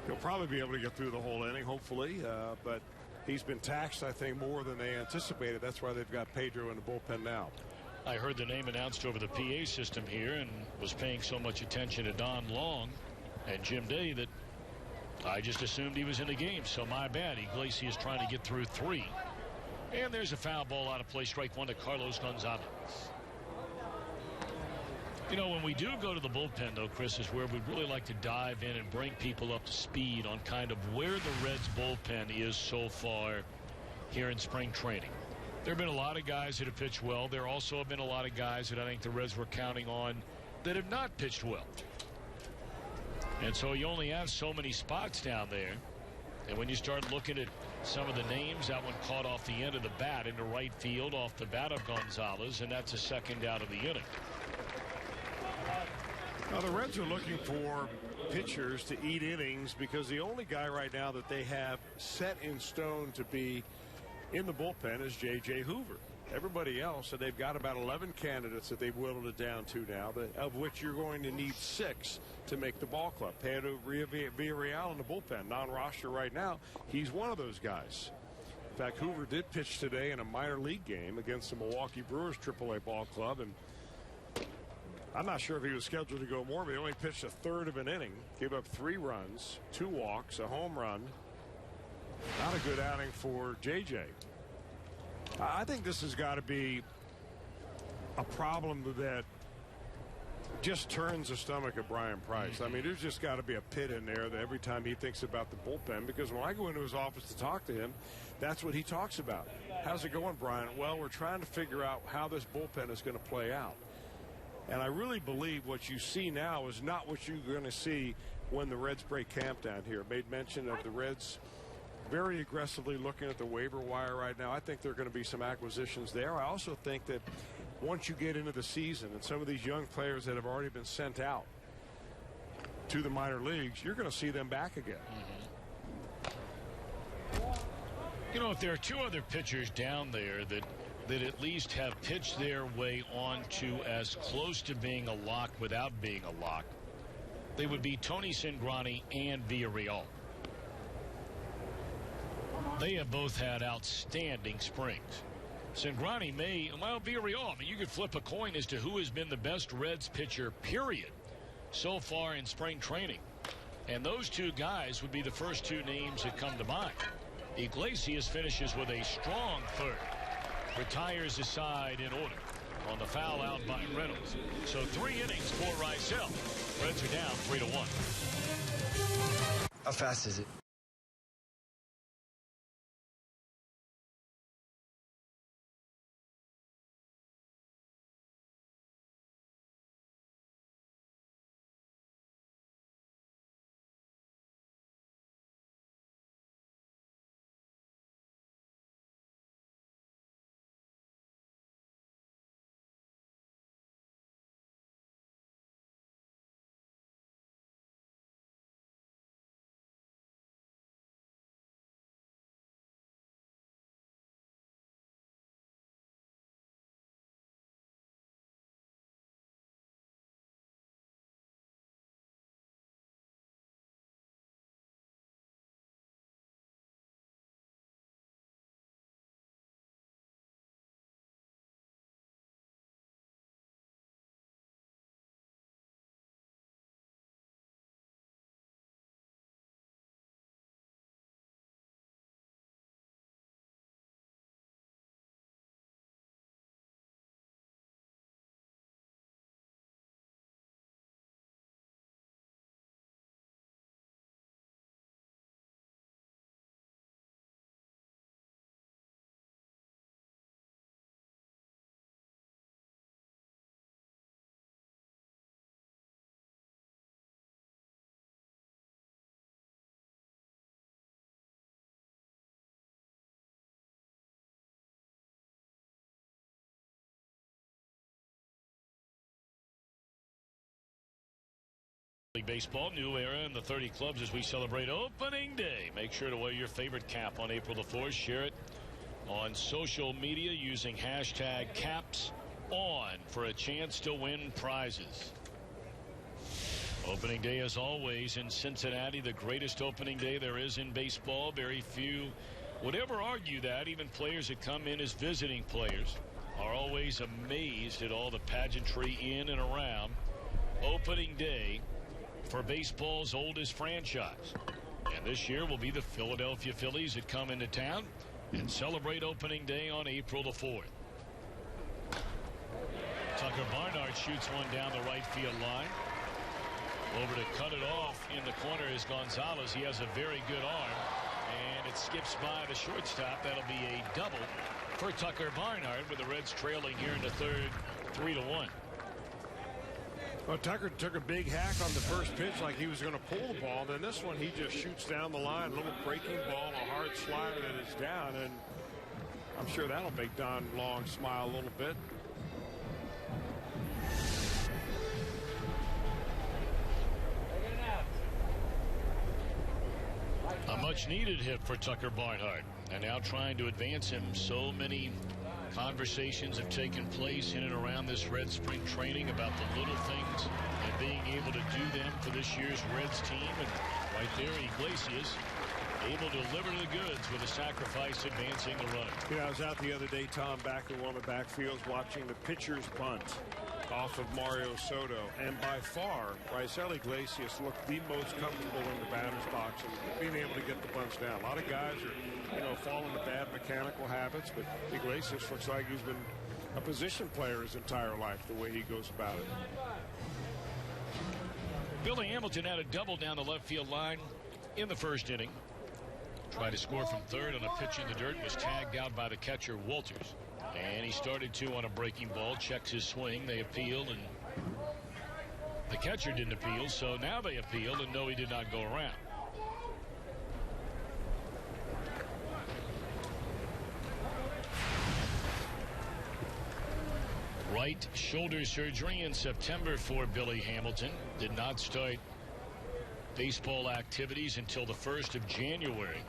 he'll probably be able to get through the whole inning, hopefully. But he's been taxed, I think, more than they anticipated. That's why they've got Pedro in the bullpen now. I heard the name announced over the PA system here and was paying so much attention to Don Long and Jim Day that I just assumed he was in the game. So my bad. Iglesias trying to get through 3. And there's a foul ball out of play. Strike 1 to Carlos Gonzalez. You know, when we do go to the bullpen, though, Chris, is where we'd really like to dive in and bring people up to speed on kind of where the Reds bullpen is so far here in spring training. There have been a lot of guys that have pitched well. There also have been a lot of guys that I think the Reds were counting on that have not pitched well. And so you only have so many spots down there. And when you start looking at some of the names, that one caught off the end of the bat into right field off the bat of Gonzalez, and that's a second out of the inning. Now, the Reds are looking for pitchers to eat innings because the only guy right now that they have set in stone to be in the bullpen is J.J. Hoover. Everybody else, and they've got about 11 candidates that they've whittled it down to now, of which you're going to need 6 to make the ball club. Pedro Villarreal in the bullpen, non-roster right now. He's one of those guys. In fact, Hoover did pitch today in a minor league game against the Milwaukee Brewers AAA ball club, and I'm not sure if he was scheduled to go more, but he only pitched a third of an inning, gave up 3 runs, 2 walks, a home run. Not a good outing for J.J. I think this has got to be a problem that just turns the stomach of Brian Price. I mean, there's just got to be a pit in there that every time he thinks about the bullpen, because when I go into his office to talk to him, that's what he talks about. How's it going, Brian? Well, we're trying to figure out how this bullpen is going to play out. And I really believe what you see now is not what you're going to see when the Reds break camp down here. Made mention of the Reds very aggressively looking at the waiver wire right now. I think there are going to be some acquisitions there. I also think that once you get into the season and some of these young players that have already been sent out to the minor leagues, you're going to see them back again. You know, if there are 2 other pitchers down there that at least have pitched their way on to as close to being a lock without being a lock, they would be Tony Cingrani and Villarreal. They have both had outstanding springs. Cingrani Villarreal, I mean, you could flip a coin as to who has been the best Reds pitcher, period, so far in spring training. And those 2 guys would be the first 2 names that come to mind. Iglesias finishes with a strong third. Retires his side in order on the foul out by Reynolds. So 3 innings for Rysel. Reds are down 3-1. How fast is it? League Baseball, new era in the 30 clubs as we celebrate opening day. Make sure to wear your favorite cap on April the 4th. Share it on social media using hashtag #CapsOn for a chance to win prizes. Opening day, as always, in Cincinnati, the greatest opening day there is in baseball. Very few would ever argue that. Even players that come in as visiting players are always amazed at all the pageantry in and around opening day for baseball's oldest franchise. And this year will be the Philadelphia Phillies that come into town and celebrate opening day on April the 4th. Tucker Barnhart shoots one down the right field line. Over to cut it off in the corner is Gonzalez. He has a very good arm, and it skips by the shortstop. That'll be a double for Tucker Barnhart, with the Reds trailing here in the third, 3-1. Well, Tucker took a big hack on the first pitch like he was going to pull the ball. Then this one, he just shoots down the line. A little breaking ball, a hard slider that is down. And I'm sure that'll make Don Long smile a little bit. A much-needed hit for Tucker Barnhart. And now trying to advance him. So many conversations have taken place in and around this Red spring training about the little things and being able to do them for this year's Reds team. And right there, Iglesias able to deliver the goods with a sacrifice advancing the run. I was out the other day, Tom, back in one of the backfields watching the pitcher's bunt off of Mario Soto, and by far, Raisel Iglesias looked the most comfortable in the batter's box and being able to get the bunts down. A lot of guys are, falling into bad mechanical habits, but Iglesias looks like he's been a position player his entire life, the way he goes about it. Billy Hamilton had a double down the left field line in the first inning. Tried to score from third on a pitch in the dirt, was tagged out by the catcher, Walters. And he started to on a breaking ball, checks his swing. They appealed, and the catcher didn't appeal, so now they appealed, and no, he did not go around. Right shoulder surgery in September for Billy Hamilton. Did not start baseball activities until the 1st of January.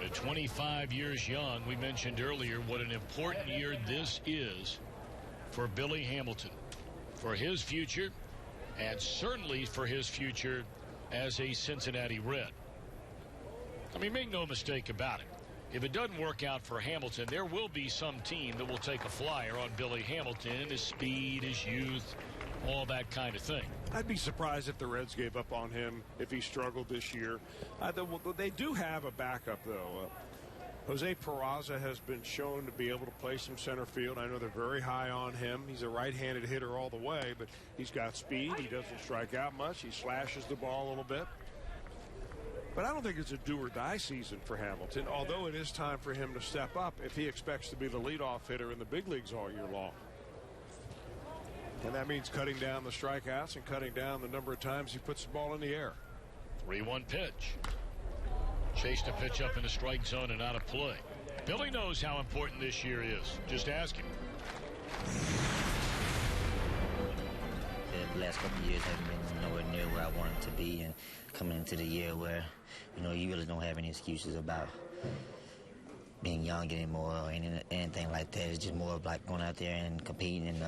At 25 years young, we mentioned earlier what an important year this is for Billy Hamilton, for his future, and certainly for his future as a Cincinnati Red. I mean, make no mistake about it. If it doesn't work out for Hamilton, there will be some team that will take a flyer on Billy Hamilton, his speed, his youth, all that kind of thing. I'd be surprised if the Reds gave up on him if he struggled this year. They do have a backup, though. Jose Peraza has been shown to be able to play some center field. I know they're very high on him. He's a right-handed hitter all the way, but he's got speed. He doesn't strike out much. He slashes the ball a little bit. But I don't think it's a do-or-die season for Hamilton, although it is time for him to step up if he expects to be the leadoff hitter in the big leagues all year long. And that means cutting down the strikeouts and cutting down the number of times he puts the ball in the air. 3-1 pitch. Chased a pitch up in the strike zone and out of play. Billy knows how important this year is. Just ask him. The last couple of years haven't been nowhere near where I wanted to be, and coming into the year where, you really don't have any excuses about being young anymore or anything like that. It's just more of like going out there and competing and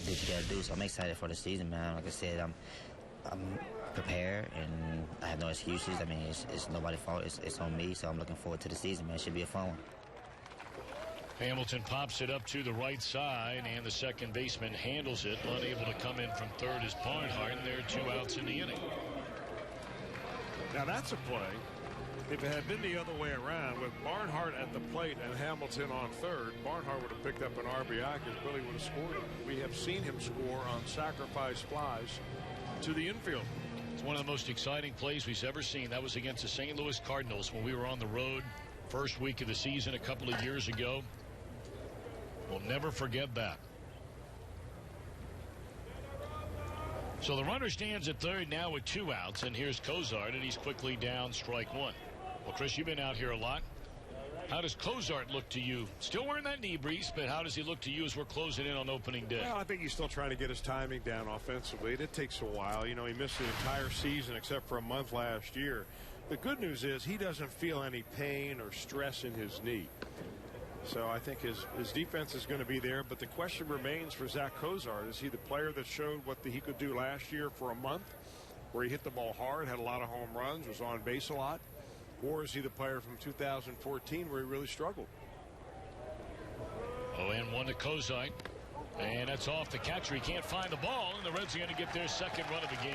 do what you got to do. So I'm excited for the season, man. Like I said, I'm prepared and I have no excuses. I mean, it's nobody's fault. It's on me. So I'm looking forward to the season, man. It should be a fun one. Hamilton pops it up to the right side, and the second baseman handles it. Unable to come in from third is Barnhart, and there are 2 outs in the inning. Now that's a play. If it had been the other way around, with Barnhart at the plate and Hamilton on third, Barnhart would have picked up an RBI because Billy would have scored it. We have seen him score on sacrifice flies to the infield. It's one of the most exciting plays we've ever seen. That was against the St. Louis Cardinals when we were on the road first week of the season a couple of years ago. We'll never forget that. So the runner stands at third now with 2 outs, and here's Cozart, and he's quickly down strike 1. Well, Chris, you've been out here a lot. How does Cozart look to you? Still wearing that knee brace, but how does he look to you as we're closing in on opening day? Well, I think he's still trying to get his timing down offensively. It takes a while. You know, he missed the entire season except for a month last year. The good news is he doesn't feel any pain or stress in his knee. So I think his defense is going to be there. But the question remains for Zach Cozart. Is he the player that showed what he could do last year for a month, where he hit the ball hard, had a lot of home runs, was on base a lot? Or is he the player from 2014 where he really struggled? 0-1 to Cozart. And that's off the catcher. He can't find the ball, and the Reds are going to get their second run of the game.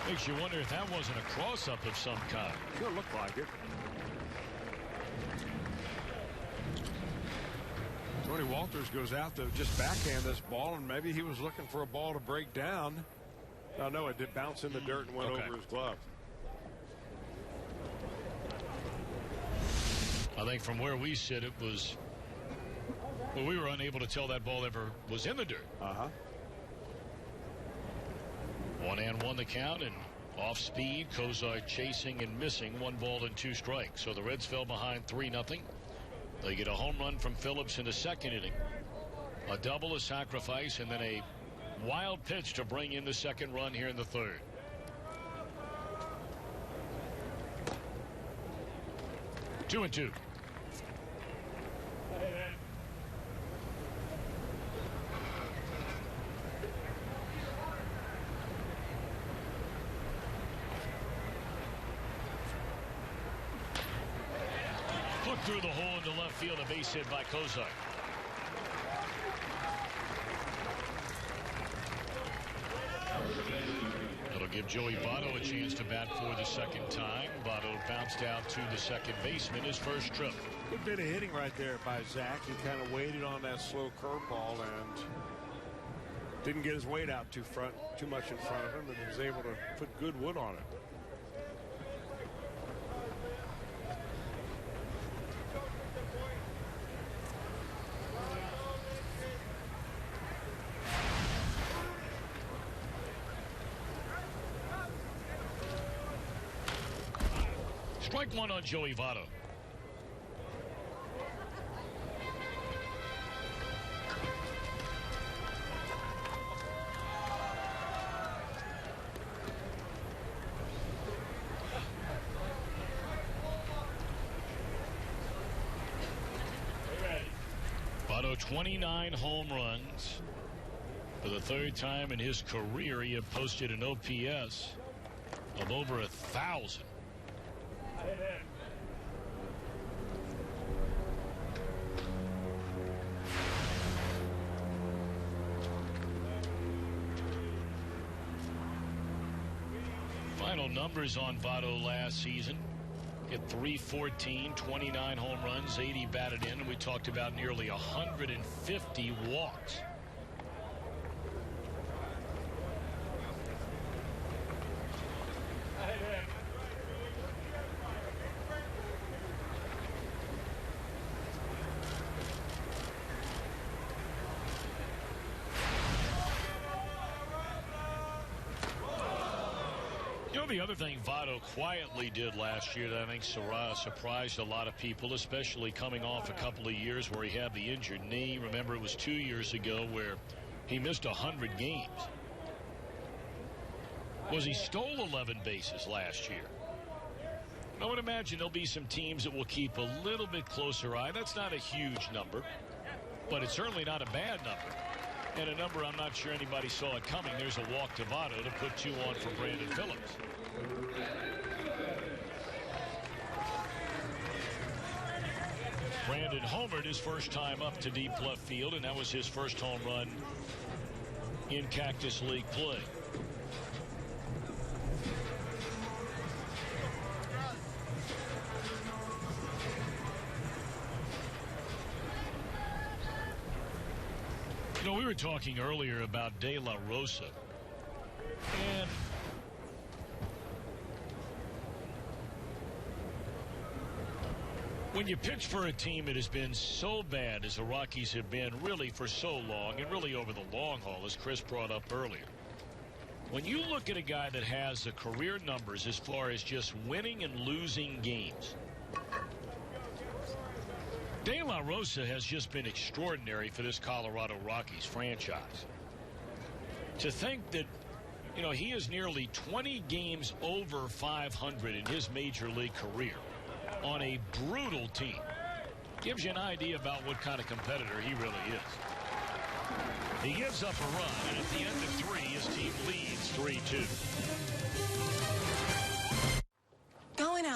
Makes you wonder if that wasn't a cross-up of some kind. Sure looked like it. Tony Walters goes out to just backhand this ball, and maybe he was looking for a ball to break down. No, it did bounce in the dirt and went over his glove. I think from where we sit, it was, well, we were unable to tell that ball ever was in the dirt. 1-1 the count, and off speed, Cozart chasing and missing, 1 ball and 2 strikes. So the Reds fell behind 3-0. They get a home run from Phillips in the second inning, a double, a sacrifice, and then a wild pitch to bring in the second run here in the third. Two and two. Hook through the hole into left field, a base hit by Cozart. That'll give Joey Votto a chance to bat for the second time. Votto bounced out to the second baseman his first trip. Good bit of hitting right there by Zach. He kind of waited on that slow curveball and didn't get his weight out too much in front of him, and was able to put good wood on it. Strike one on Joey Votto. Votto 29 home runs. For the third time in his career, he had posted an OPS of over 1,000. Final numbers on Votto last season: hit .314, 29 home runs, 80 batted in, and we talked about nearly 150 walks. The other thing Votto quietly did last year that I think surprised a lot of people, especially coming off a couple of years where he had the injured knee. Remember, it was 2 years ago where he missed 100 games. Was he stole 11 bases last year? I would imagine there'll be some teams that will keep a little bit closer eye. That's not a huge number, but it's certainly not a bad number. And a number I'm not sure anybody saw it coming. There's a walk to Votto to put 2 on for Brandon Phillips. Brandon homered his first time up to deep left field, and that was his first home run in Cactus League play. You know, we were talking earlier about De La Rosa, and when you pitch for a team that has been so bad as the Rockies have been really for so long, and really over the long haul, as Chris brought up earlier, when you look at a guy that has the career numbers as far as just winning and losing games, De La Rosa has just been extraordinary for this Colorado Rockies franchise. To think that, you know, he is nearly 20 games over 500 in his major league career on a brutal team gives you an idea about what kind of competitor he really is. He gives up a run, and at the end of 3, his team leads 3-2. Going out.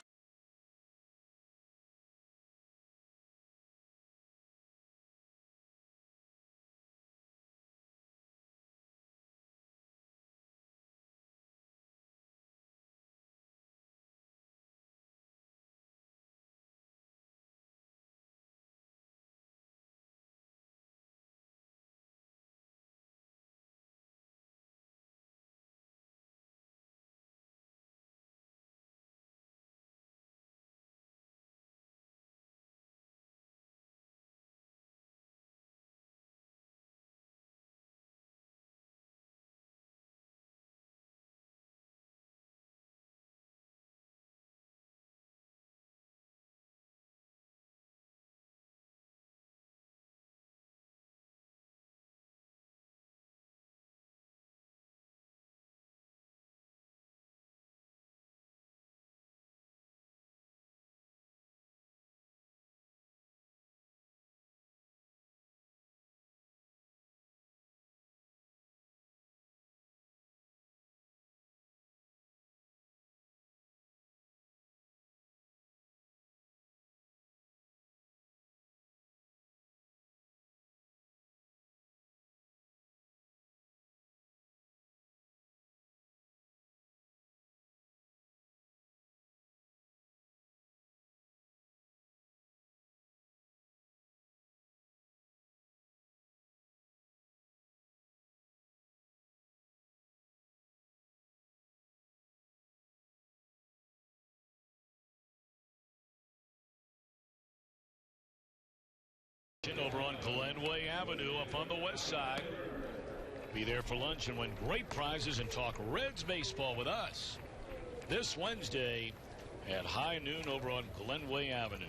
Over on Glenway Avenue up on the west side. Be there for lunch and win great prizes and talk Reds baseball with us this Wednesday at high noon over on Glenway Avenue.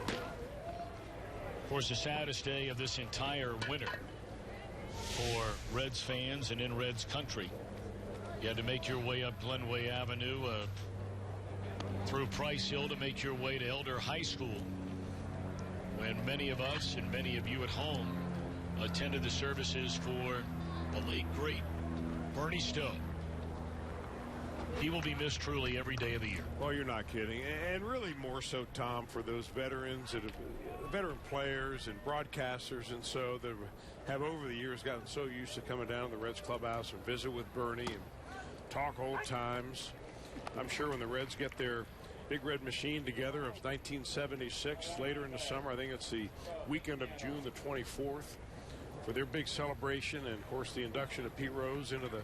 Of course, the saddest day of this entire winter for Reds fans and in Reds country. You had to make your way up Glenway Avenue through Price Hill to make your way to Elder High School, when many of us and many of you at home attended the services for the late, great Bernie Stowe. He will be missed truly every day of the year. Well, you're not kidding. And really more so, Tom, for those veterans, veteran players and broadcasters and so that have over the years gotten so used to coming down to the Reds clubhouse and visit with Bernie and talk old times. I'm sure when the Reds get their Big Red Machine together of 1976 later in the summer, I think it's the weekend of June the 24th, for their big celebration and, of course, the induction of Pete Rose into the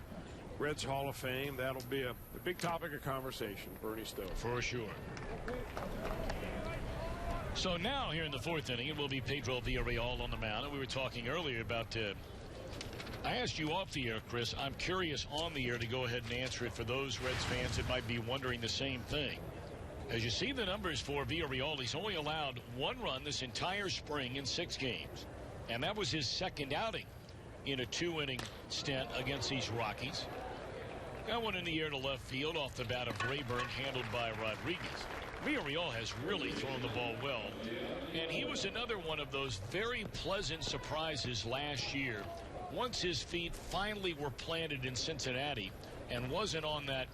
Reds Hall of Fame. That'll be a big topic of conversation, Bernie Stowe. For sure. So now here in the 4th inning, it will be Pedro Villarreal on the mound. And we were talking earlier about I asked you off the air, Chris. I'm curious on the air to go ahead and answer it for those Reds fans that might be wondering the same thing. As you see the numbers for Villarreal, he's only allowed 1 run this entire spring in 6 games. And that was his second outing in a 2-inning stint against these Rockies. Got one in the air to left field off the bat of Rayburn, handled by Rodriguez. Villarreal has really thrown the ball well. And he was another one of those very pleasant surprises last year once his feet finally were planted in Cincinnati and wasn't on that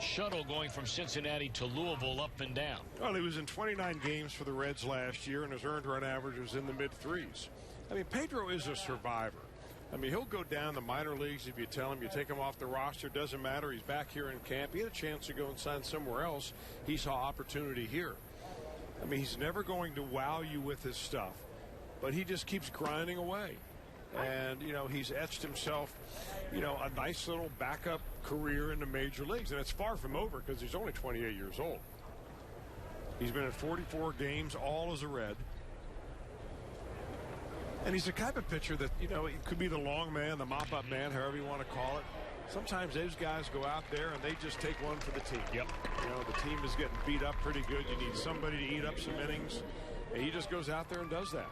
shuttle going from Cincinnati to Louisville up and down. Well, he was in 29 games for the Reds last year, and his earned run average was in the mid-3s. I mean, Pedro is a survivor. I mean, he'll go down the minor leagues if you tell him you take him off the roster. Doesn't matter. He's back here in camp. He had a chance to go and sign somewhere else. He saw opportunity here. I mean, he's never going to wow you with his stuff, but he just keeps grinding away. And, you know, he's etched himself, you know, a nice little backup career in the major leagues. And it's far from over because he's only 28 years old. He's been in 44 games, all as a Red. And he's the type of pitcher that, you know, it could be the long man, the mop-up man, however you want to call it. sometimes those guys go out there and they just take one for the team. Yep. You know, the team is getting beat up pretty good. You need somebody to eat up some innings. And he just goes out there and does that.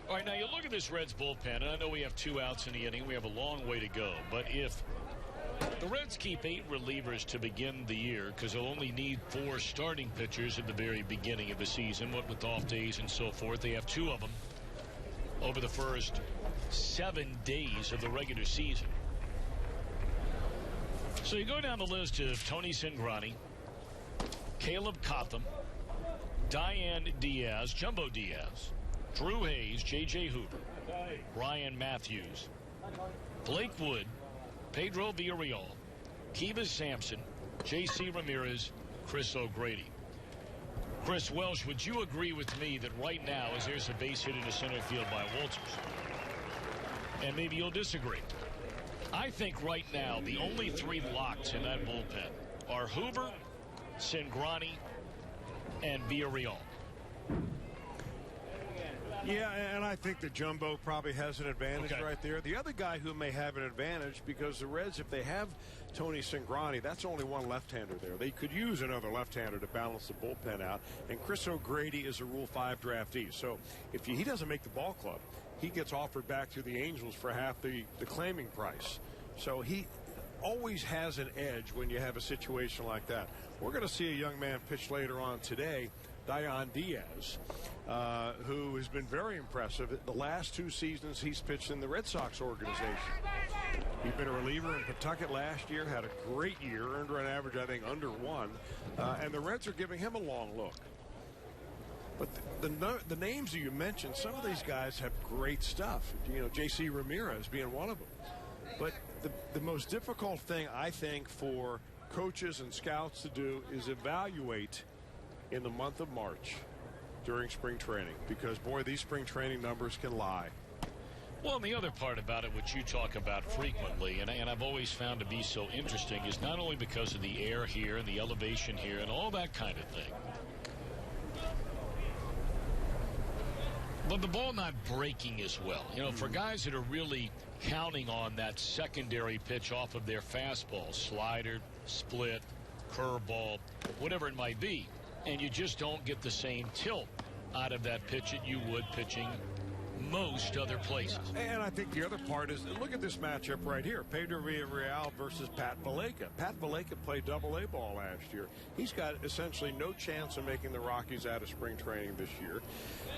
All right, now you look at this Reds bullpen, and I know we have 2 outs in the inning. We have a long way to go. But if the Reds keep 8 relievers to begin the year, because they'll only need 4 starting pitchers at the very beginning of the season, what with off days and so forth, they have 2 of them over the first 7 days of the regular season. So you go down the list of Tony Cingrani, Caleb Cotham, Diane Diaz, Jumbo Diaz, Drew Hayes, J.J. Hoover, Ryan Matthews, Blake Wood, Pedro Villarreal, Kivas Sampson, J.C. Ramirez, Chris O'Grady. Chris Welsh, would you agree with me that right now, as there's a base hit into center field by Walters, and maybe you'll disagree, I think right now the only 3 locks in that bullpen are Hoover, Cingrani, and Villarreal. Yeah, and I think the Jumbo probably has an advantage right there. The other guy who may have an advantage, because the Reds, if they have Tony Cingrani, that's only one left-hander there. They could use another left-hander to balance the bullpen out. And Chris O'Grady is a Rule 5 draftee. So if he doesn't make the ball club, he gets offered back to the Angels for half the claiming price. So he always has an edge when you have a situation like that. We're going to see a young man pitch later on today, Diane Diaz, who has been very impressive. The last 2 seasons he's pitched in the Red Sox organization. He's been a reliever in Pawtucket last year, had a great year, earned run average, I think, under 1. And the Reds are giving him a long look. But the names that you mentioned, some of these guys have great stuff. You know, J.C. Ramirez being one of them. But the most difficult thing, I think, for coaches and scouts to do is evaluate in the month of March during spring training, because boy, these spring training numbers can lie. Well, and the other part about it, which you talk about frequently, and I've always found to be so interesting, is not only because of the air here and the elevation here and all that kind of thing, but the ball not breaking as well. You know, for guys that are really counting on that secondary pitch off of their fastball, slider, split, curveball, whatever it might be, and you just don't get the same tilt out of that pitch that you would pitching most other places. And I think the other part is, look at this matchup right here. Pedro Villarreal versus Pat Valaika. Pat Valaika played Double-A ball last year. He's got essentially no chance of making the Rockies out of spring training this year.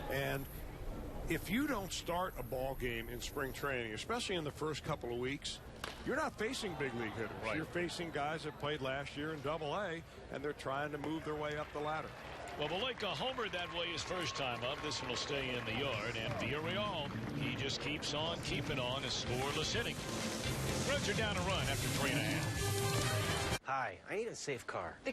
And if you don't start a ball game in spring training, especially in the first couple of weeks, you're not facing big league hitters. Right. You're facing guys that played last year in Double-A, and they're trying to move their way up the ladder. Well, Valaika homered that way his first time up. This one will stay in the yard. And Villarreal, he just keeps on keeping on a scoreless inning. Reds are down a run after 3.5. Hi, I need a safe car. The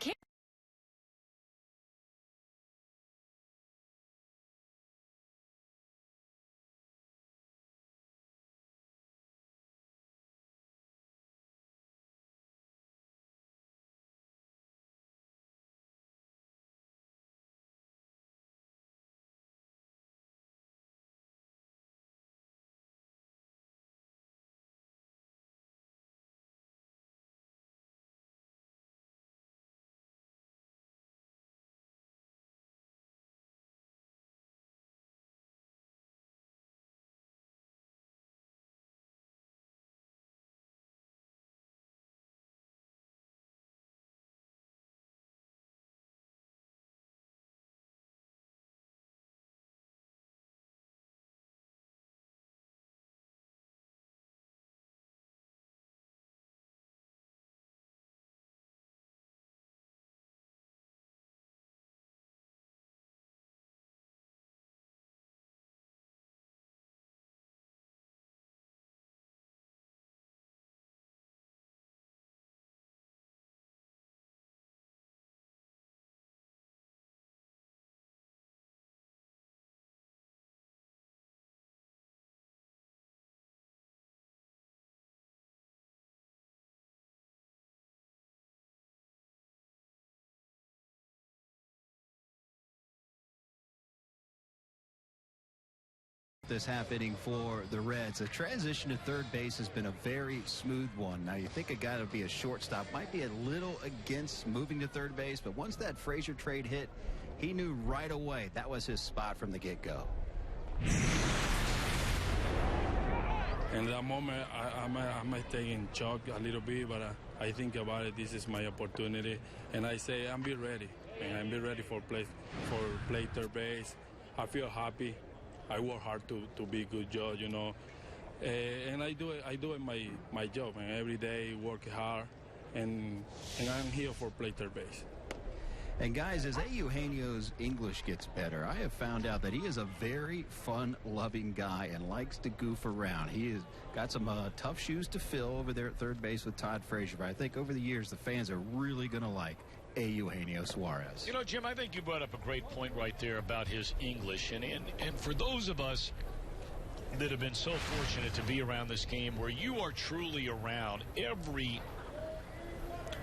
This happening for the Reds. The transition to third base has been a very smooth one. Now you think a guy to be a shortstop might be a little against moving to third base, but once that Frazier trade hit, he knew right away that was his spot from the get-go. In that moment, I might take in shock a little bit, but I think about it. This is my opportunity, and I say I'm be ready, and I'm be ready for play third base. I feel happy. I work hard to be a good judge, you know, and I do it my job, and every day work hard, and I'm here for play third base. And guys, as Eugenio's English gets better, I have found out that he is a very fun-loving guy and likes to goof around. He has got some tough shoes to fill over there at third base with Todd Frazier, but I think over the years the fans are really going to like Eugenio Suarez. You know, Jim, I think you brought up a great point right there about his English. And for those of us that have been so fortunate to be around this game where you are truly around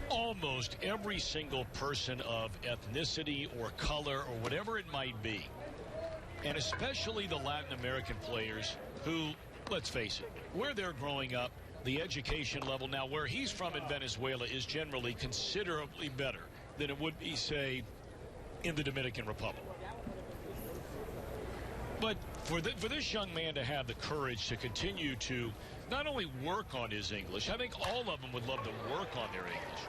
almost every single person of ethnicity or color or whatever it might be, and especially the Latin American players who, let's face it, where they're growing up, the education level now where he's from in Venezuela is generally considerably better than it would be, say, in the Dominican Republic. But for this young man to have the courage to continue to not only work on his English, I think all of them would love to work on their English.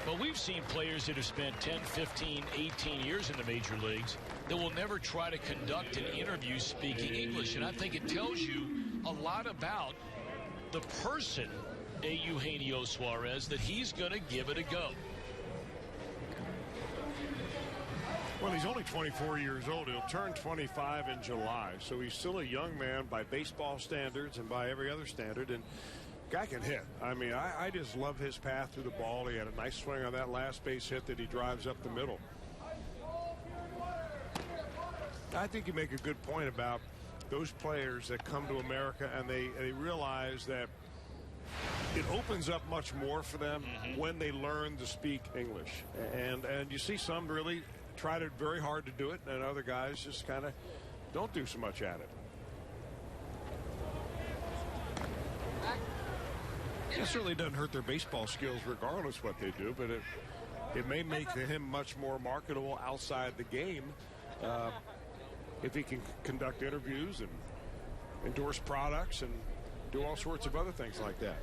But we've seen players that have spent 10, 15, 18 years in the major leagues that will never try to conduct an interview speaking English. And I think it tells you a lot about the person, Eugenio Suarez, that he's going to give it a go. Well, he's only 24 years old. He'll turn 25 in July. So he's still a young man by baseball standards and by every other standard. And guy can hit. I mean, I just love his path through the ball. He had a nice swing on that last base hit that he drives up the middle. I think you make a good point about those players that come to America and they realize that it opens up much more for them when they learn to speak English. And you see some really try very hard to do it, and other guys just kind of don't do so much at it. It certainly doesn't hurt their baseball skills regardless what they do, but it may make him much more marketable outside the game if he can conduct interviews and endorse products and do all sorts of other things like that.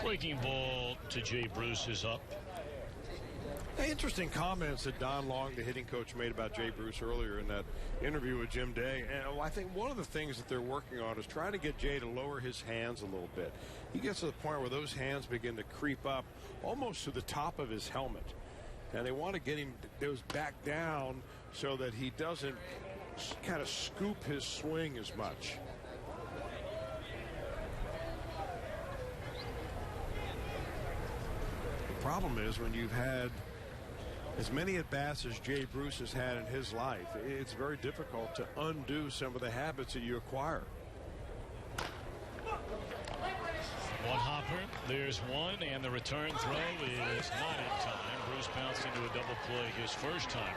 Breaking ball to Jay Bruce is up. Interesting comments that Don Long, the hitting coach, made about Jay Bruce earlier in that interview with Jim Day. And I think one of the things that they're working on is trying to get Jay to lower his hands a little bit. He gets to the point where those hands begin to creep up almost to the top of his helmet. And they want to get him those back down so that he doesn't kind of scoop his swing as much. The problem is when you've had as many at-bats as Jay Bruce has had in his life, it's very difficult to undo some of the habits that you acquire. One hopper, there's one, and the return throw is not in time. Bruce bounced into a double play his first time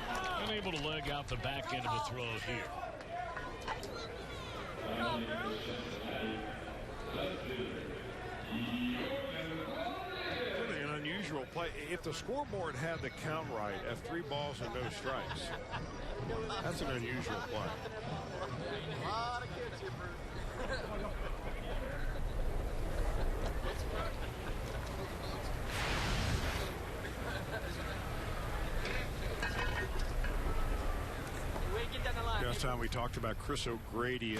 up. Unable to leg out the back end of the throw here. Really an unusual play. If the scoreboard had the count right at 3 balls and no strikes, that's an unusual play. Last time we talked about Chris O'Grady,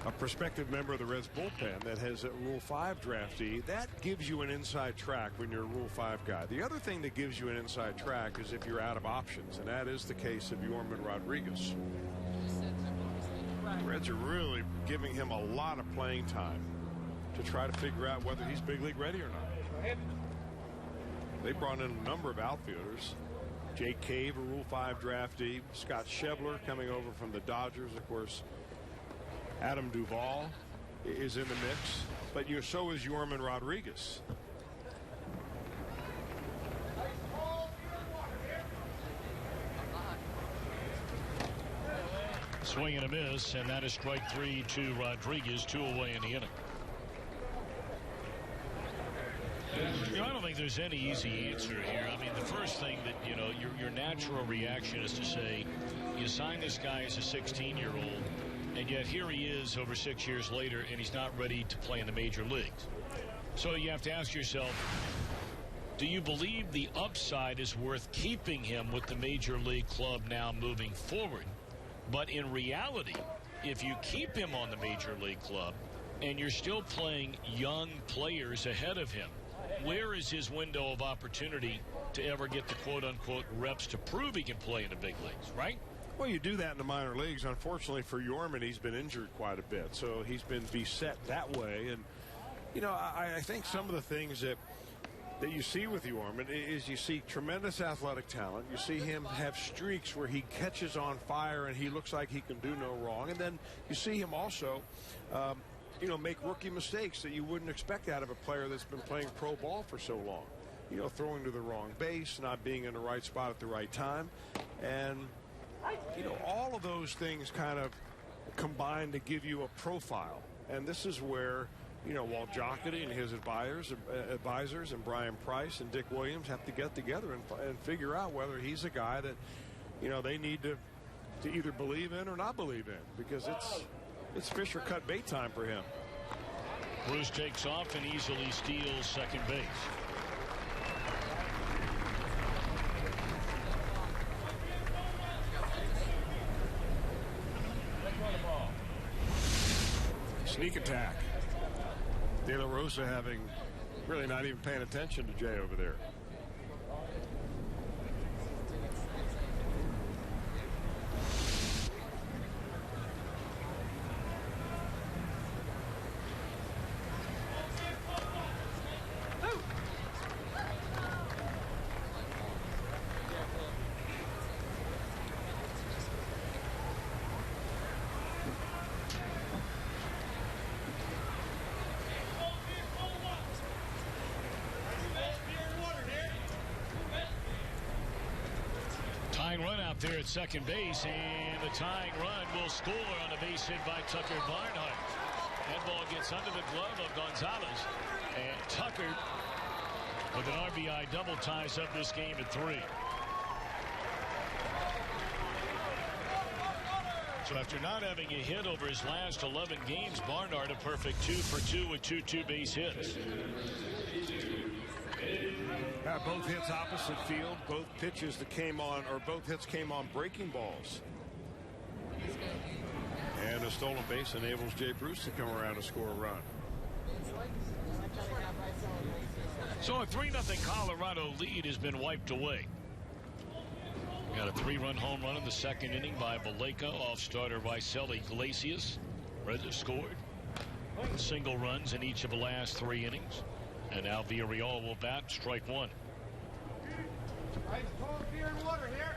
a prospective member of the Reds bullpen that has a Rule 5 draftee. That gives you an inside track when you're a Rule 5 guy. The other thing that gives you an inside track is if you're out of options, and that is the case of Yorman Rodriguez. The Reds are really giving him a lot of playing time to try to figure out whether he's big league ready or not. They brought in a number of outfielders. Jake Cave, a Rule 5 draftee. Scott Schebler coming over from the Dodgers, of course. Adam Duvall is in the mix, but so is Yorman Rodriguez. Swing and a miss, and that is strike 3 to Rodriguez, 2 away in the inning. I don't think there's any easy answer here. I mean, the first thing that, your natural reaction is to say, you sign this guy as a 16-year-old, and yet here he is over 6 years later, and he's not ready to play in the major leagues. So you have to ask yourself, do you believe the upside is worth keeping him with the major league club now moving forward? But in reality, if you keep him on the major league club and you're still playing young players ahead of him, where is his window of opportunity to ever get the quote-unquote reps to prove he can play in the big leagues, right? Well, you do that in the minor leagues. Unfortunately for Yorman, he's been injured quite a bit, so he's been beset that way. And, I think some of the things that you see with Yorman is you see tremendous athletic talent. You see him have streaks where he catches on fire and he looks like he can do no wrong. And then you see him also, make rookie mistakes that you wouldn't expect out of a player that's been playing pro ball for so long. Throwing to the wrong base, not being in the right spot at the right time. And, all of those things kind of combine to give you a profile. And this is where, Walt Jocketty and his advisors and Brian Price and Dick Williams have to get together and figure out whether he's a guy that, they need to either believe in or not believe in, because it's fish or cut bait time for him. Bruce takes off and easily steals second base. Sneak attack. De La Rosa having really not even paying attention to Jay over there. Run out there at second base, and the tying run will score on a base hit by Tucker Barnhart. That ball gets under the glove of Gonzalez, and Tucker with an RBI double ties up this game at 3. So after not having a hit over his last 11 games, Barnhart a perfect 2 for 2 with 2 base hits. Both hits opposite field, both pitches that came on, or both hits came on breaking balls. And a stolen base enables Jay Bruce to come around and score a run. So a 3-0 Colorado lead has been wiped away. Got a 3-run home run in the second inning by Valleca off starter Raisel Iglesias. Reds have scored single runs in each of the last 3 innings. And now Villarreal will bat, strike 1. Ice cold beer and water here.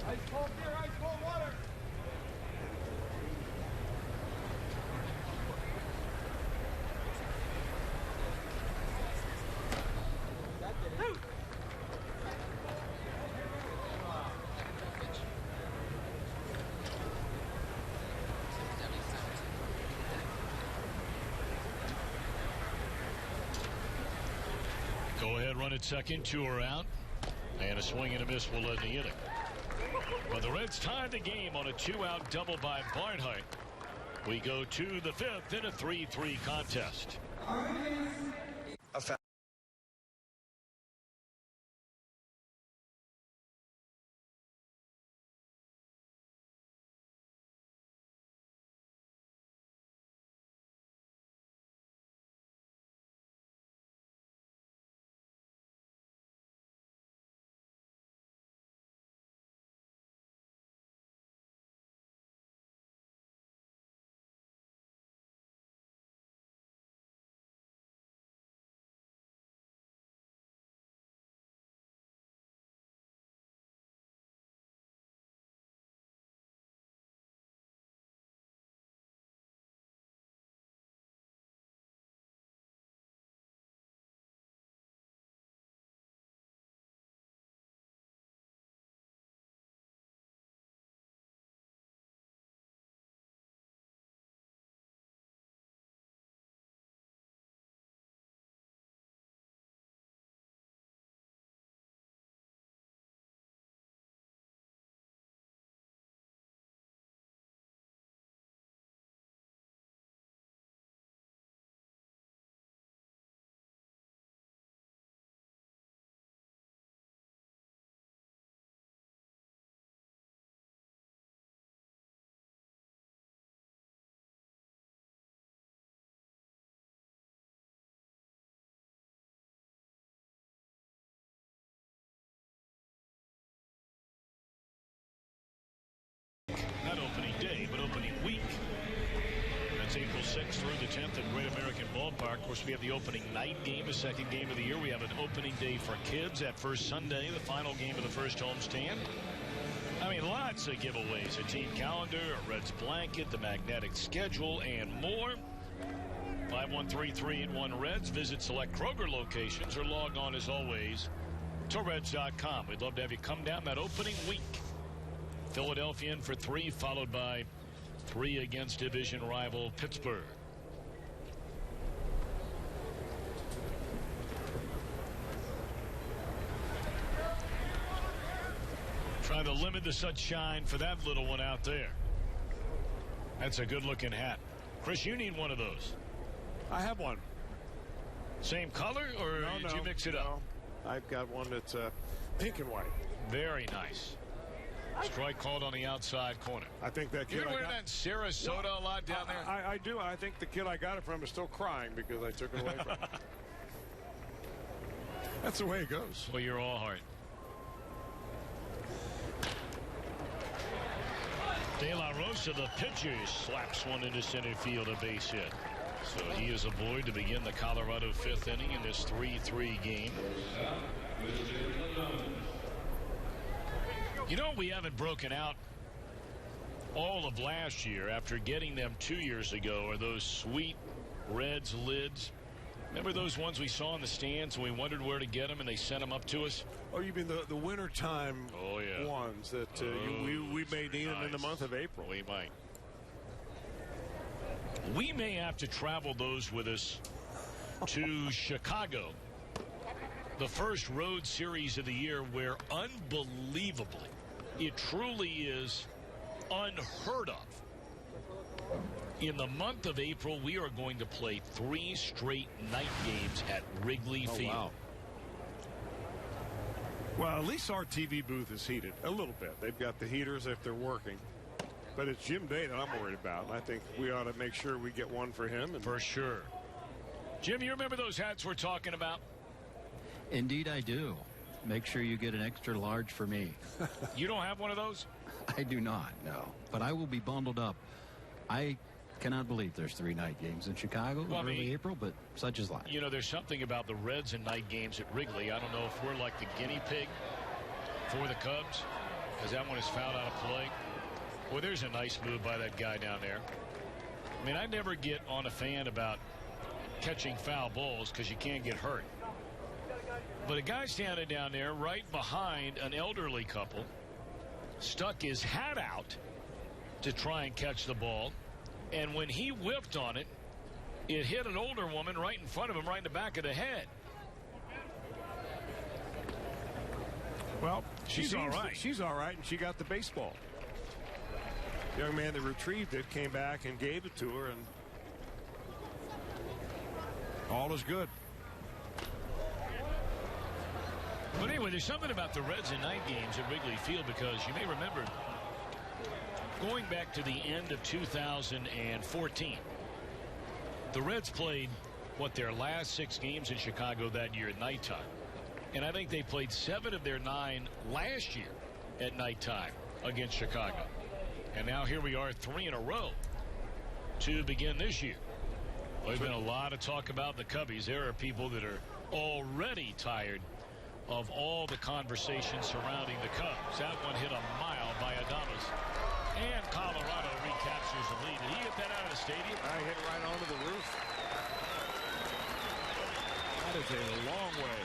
Ice cold beer, ice cold water. Go ahead, run at second, 2 are out, and a swing and a miss will end the inning. But the Reds tied the game on a 2-out double by Barnhart. We go to the 5th in a 3-3 contest. course, we have the opening night game, the second game of the year. We have an opening day for kids that first Sunday, the final game of the first homestand. I mean, lots of giveaways. A team calendar, a Reds blanket, the magnetic schedule, and more. 513-381-REDS. Visit select Kroger locations or log on, as always, to Reds.com. We'd love to have you come down that opening week. Philadelphia in for 3, followed by 3 against division rival Pittsburgh. Trying to limit the sunshine for that little one out there. That's a good-looking hat. Chris, you need one of those. I have one. Same color, or did you mix it up? I've got one that's pink and white. Very nice. Strike called on the outside corner. I think that kid. You wear that in Sarasota a lot down there? I do. I think the kid I got it from is still crying because I took it away from him. That's the way it goes. Well, you're all heart. De La Rosa, the pitcher, slaps one into center field, a base hit. So he is aboard to begin the Colorado 5th inning in this 3-3 game. You know, we haven't broken out all of last year after getting them 2 years ago, are those sweet Reds lids. Remember those ones we saw in the stands and we wondered where to get them and they sent them up to us? Oh, you mean the wintertime ones that we may need them in the month of April? We might. We may have to travel those with us to Chicago. The first road series of the year where unbelievably, it truly is unheard of. In the month of April, we are going to play 3 straight night games at Wrigley Field. Wow. Well, at least our TV booth is heated a little bit. They've got the heaters if they're working. But it's Jim Day that I'm worried about. I think we ought to make sure we get one for him. For sure. Jim, you remember those hats we're talking about? Indeed, I do. Make sure you get an extra large for me. You don't have one of those? I do not, no. But I will be bundled up. I cannot believe there's 3 night games in Chicago in early April, but such is life. You know, there's something about the Reds and night games at Wrigley. I don't know if we're like the guinea pig for the Cubs, because that one is fouled out of play. Well, there's a nice move by that guy down there. I mean, I never get on a fan about catching foul balls because you can't get hurt. But a guy standing down there right behind an elderly couple stuck his hat out to try and catch the ball. And when he whipped on it, it hit an older woman right in front of him, right in the back of the head. Well, she's all right. She's all right, and she got the baseball. The young man that retrieved it came back and gave it to her, and all is good. But anyway, there's something about the Reds and night games at Wrigley Field, because you may remember going back to the end of 2014, the Reds played, their last 6 games in Chicago that year at nighttime. And I think they played 7 of their 9 last year at nighttime against Chicago. And now here we are, 3 in a row to begin this year. Well, there's been a lot of talk about the Cubbies. There are people that are already tired of all the conversation surrounding the Cubs. That one hit a mile by Adames. And Colorado recaptures the lead. Did he hit that out of the stadium? I hit it right onto the roof. That is a long way.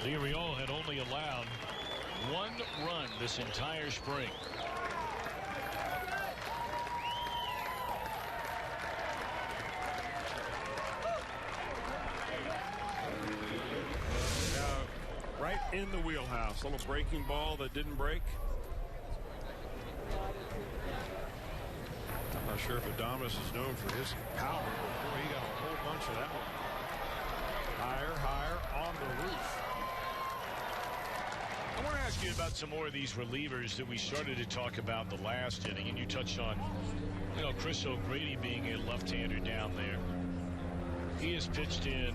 The Orioles had only allowed 1 run this entire spring. Right in the wheelhouse. A little breaking ball that didn't break. I'm not sure if Adames is known for his power, but boy, he got a whole bunch of that one. Higher, higher on the roof. I want to ask you about some more of these relievers that we started to talk about the last inning, and you touched on, Chris O'Grady being a left-hander down there. He has pitched in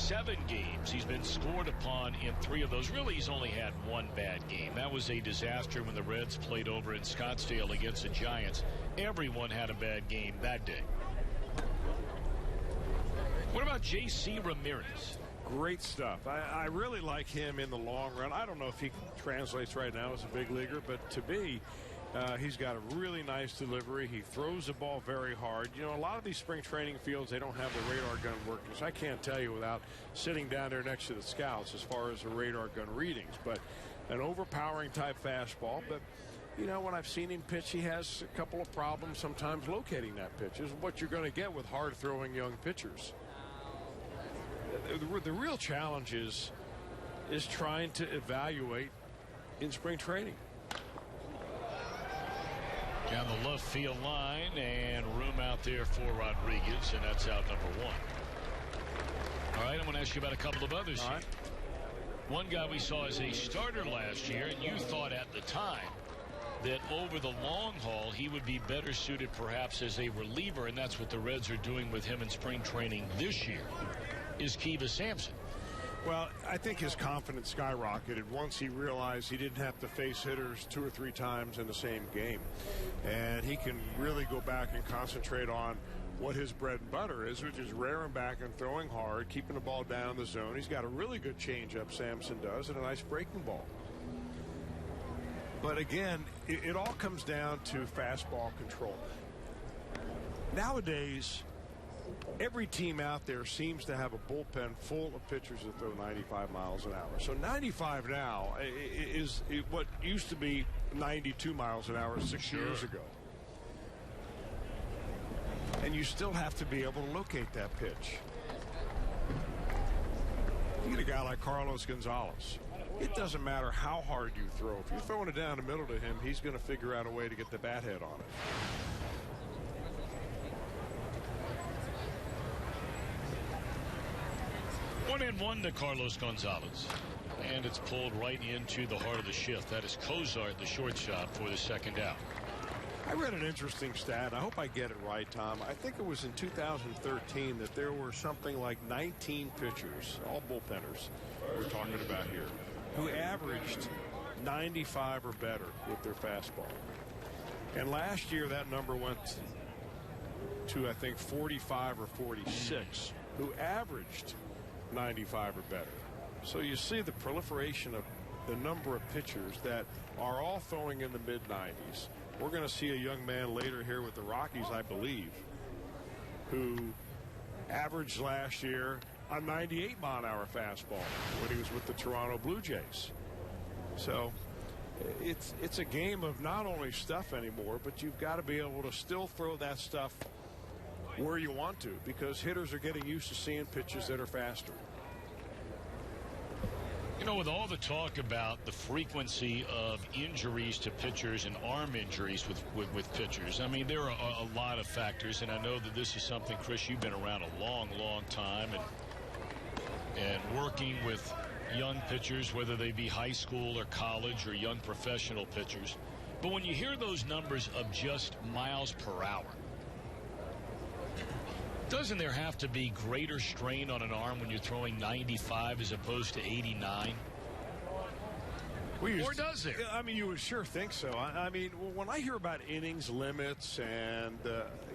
7 games. He's been scored upon in 3 of those. Really, he's only had 1 bad game. That was a disaster when the Reds played over in Scottsdale against the Giants. Everyone had a bad game that day. What about J.C. Ramirez? Great stuff. I really like him in the long run. I don't know if he translates right now as a big leaguer, but to me, he's got a really nice delivery. He throws the ball very hard. You know, a lot of these spring training fields, they don't have the radar gun working. So I can't tell you without sitting down there next to the scouts as far as the radar gun readings. But an overpowering type fastball. But, you know, when I've seen him pitch, he has a couple of problems sometimes locating that pitch. Is what you're going to get with hard-throwing young pitchers. The real challenge is trying to evaluate in spring training. Down the left field line, and room out there for Rodriguez, and that's out number 1. All right, I'm going to ask you about a couple of others here. One guy we saw as a starter last year, and you thought at the time that over the long haul he would be better suited perhaps as a reliever, and that's what the Reds are doing with him in spring training this year, is Kiva Sampson. Well, I think his confidence skyrocketed once he realized he didn't have to face hitters 2 or 3 times in the same game. And he can really go back and concentrate on what his bread and butter is, which is rearing back and throwing hard, keeping the ball down in the zone. He's got a really good changeup, Sampson does, and a nice breaking ball. But again, it all comes down to fastball control. Nowadays, every team out there seems to have a bullpen full of pitchers that throw 95 miles an hour. So 95 now is what used to be 92 miles an hour 6 years ago. And you still have to be able to locate that pitch. You get a guy like Carlos Gonzalez. It doesn't matter how hard you throw. If you're throwing it down the middle to him, he's going to figure out a way to get the bat head on it. 1-1 to Carlos Gonzalez, and it's pulled right into the heart of the shift. That is Cozart, the shortstop, for the second out. I read an interesting stat. I hope I get it right, Tom. I think it was in 2013 that there were something like 19 pitchers, all bullpenners we're talking about here, who averaged 95 or better with their fastball. And last year that number went to, I think, 45 or 46 who averaged 95 or better. So you see the proliferation of the number of pitchers that are all throwing in the mid-90s. We're going to see a young man later here with the Rockies, I believe, who averaged last year a 98-mile-an-hour fastball when he was with the Toronto Blue Jays. So it's a game of not only stuff anymore, but you've got to be able to still throw that stuff where you want to, because hitters are getting used to seeing pitches that are faster. You know, with all the talk about the frequency of injuries to pitchers and arm injuries with pitchers, I mean, there are a lot of factors, and I know that this is something, Chris, you've been around a long, long time and working with young pitchers, whether they be high school or college or young professional pitchers. But when you hear those numbers of just miles per hour, doesn't there have to be greater strain on an arm when you're throwing 95 as opposed to 89? Or does there? I mean, you would sure think so. I mean, when I hear about innings limits and,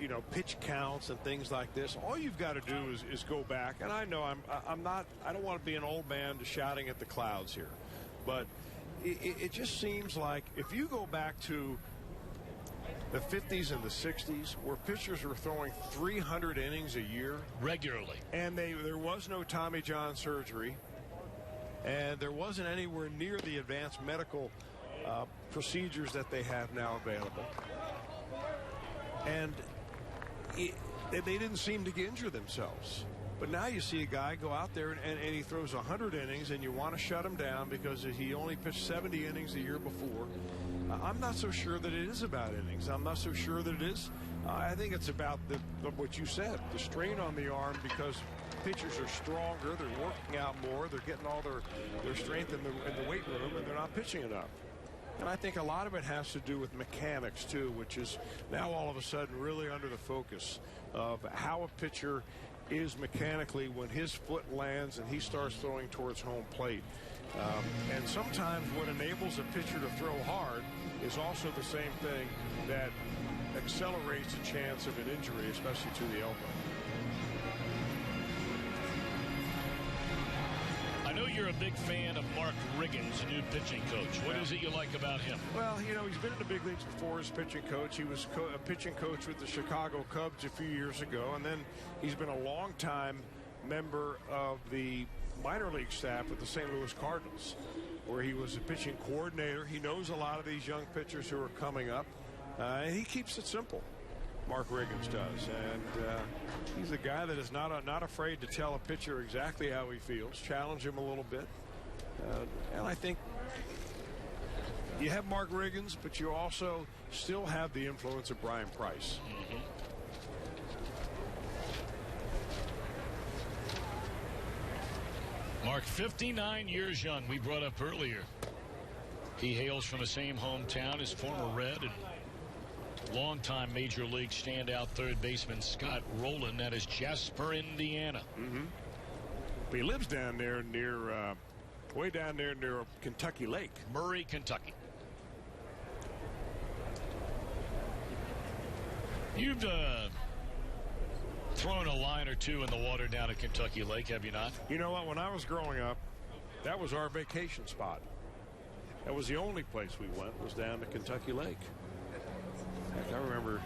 you know, pitch counts and things like this, all you've got to do is go back. And I know I don't want to be an old man just shouting at the clouds here. But it just seems like if you go back to the 50s and the 60s, where pitchers were throwing 300 innings a year regularly, and there was no Tommy John surgery, and there wasn't anywhere near the advanced medical procedures that they have now available, and they didn't seem to injure themselves. But now you see a guy go out there and he throws 100 innings, and you want to shut him down because he only pitched 70 innings the year before. I'm not so sure that it is about innings. I'm not so sure that it is. I think it's about what you said, the strain on the arm, because pitchers are stronger, they're working out more, they're getting all their strength in the weight room, and they're not pitching enough. And I think a lot of it has to do with mechanics, too, which is now all of a sudden really under the focus of how a pitcher is mechanically when his foot lands and he starts throwing towards home plate. And sometimes what enables a pitcher to throw hard is also the same thing that accelerates the chance of an injury, especially to the elbow. I know you're a big fan of Mark Riggins, new pitching coach. What is it you like about him? Well, you know, he's been in the big leagues before as pitching coach. He was a pitching coach with the Chicago Cubs a few years ago, and then he's been a long-time member of the minor league staff with the St. Louis Cardinals, where he was a pitching coordinator. He knows a lot of these young pitchers who are coming up, and he keeps it simple. Mark Riggins does, and he's a guy that is not afraid to tell a pitcher exactly how he feels, challenge him a little bit, and I think you have Mark Riggins, but you also still have the influence of Brian Price. Mark, 59 years young, we brought up earlier. He hails from the same hometown as former Red and longtime Major League standout third baseman Scott Rowland. That is Jasper, Indiana. But he lives down there near, way down there near Kentucky Lake. Murray, Kentucky. You've thrown a line or two in the water down at Kentucky Lake, have you not? You know what? When I was growing up, that was our vacation spot. That was the only place we went, was down to Kentucky Lake. I remember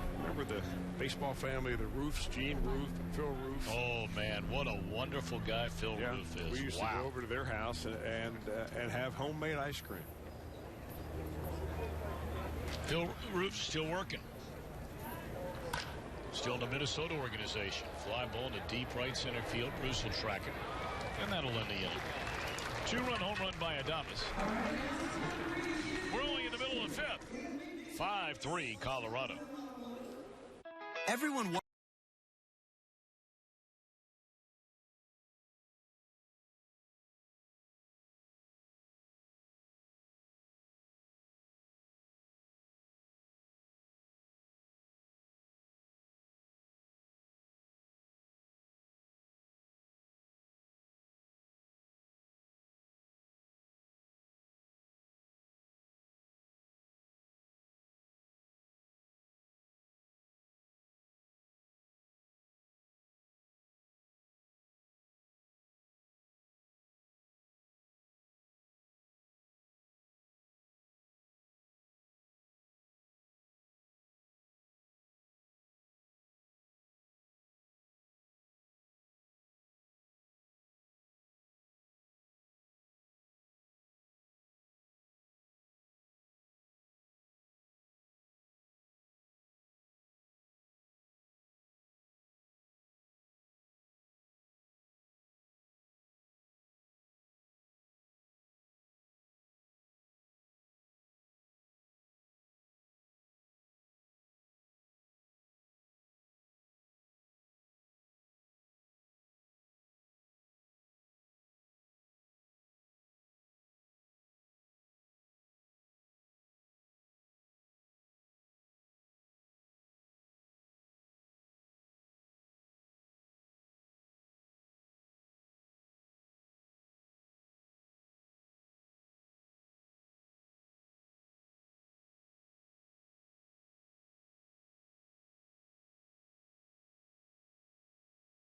the baseball family of the Roofs, Gene Roof and Phil Roof. Oh, man, what a wonderful guy Phil Roof is. We used to go over to their house and have homemade ice cream. Phil Roof's still working. Still in the Minnesota organization. Fly ball to deep right center field. Bruce will track it. And that'll end the inning. 2-run home run by Adames. We're only in the middle of the fifth. 5-3 Colorado. Everyone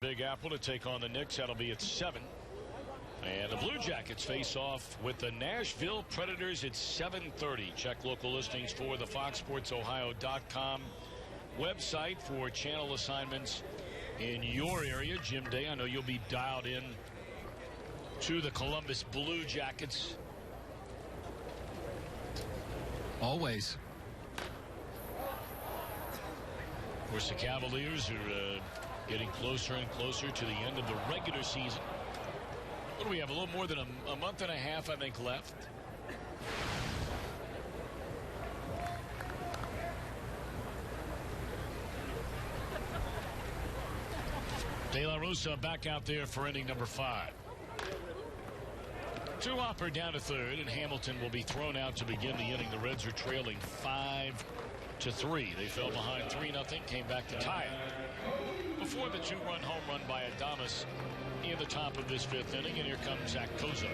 Big Apple to take on the Knicks. That'll be at 7. And the Blue Jackets face off with the Nashville Predators at 7:30. Check local listings for the FoxSportsOhio.com website for channel assignments in your area. Jim Day, I know you'll be dialed in to the Columbus Blue Jackets. Always. Of course, the Cavaliers are getting closer and closer to the end of the regular season. What do we have? A little more than a month and a half, I think, left. De La Rosa back out there for inning number 5. Two-hopper down to third, and Hamilton will be thrown out to begin the inning. The Reds are trailing 5-3. They fell behind 3-0, came back to tie it before the 2-run home run by Adames in the top of this 5th inning. And here comes Zach Kozar.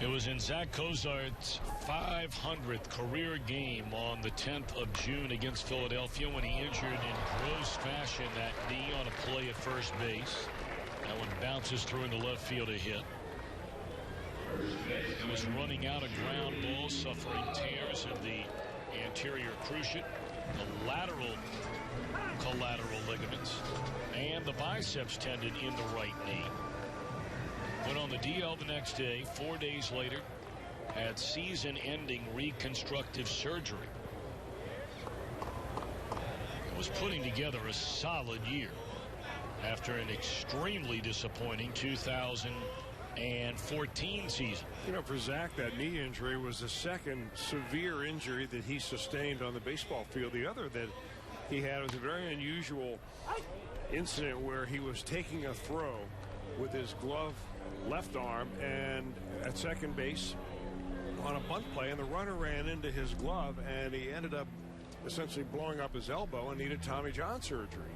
It was in Zach Kozar's 500th career game on the 10th of June against Philadelphia when he injured in gross fashion that knee on a play at first base. That one bounces through in the left field a hit. He was running out of ground balls, suffering tears of the anterior cruciate, the lateral collateral ligaments, and the biceps tendon in the right knee. Went on the DL the next day. 4 days later, had season-ending reconstructive surgery. Was putting together a solid year after an extremely disappointing 2014 season. You know, for Zach, that knee injury was the second severe injury that he sustained on the baseball field. The other that he had was a very unusual incident where he was taking a throw with his glove left arm and at second base on a bunt play, and the runner ran into his glove, and he ended up essentially blowing up his elbow and needed Tommy John surgery.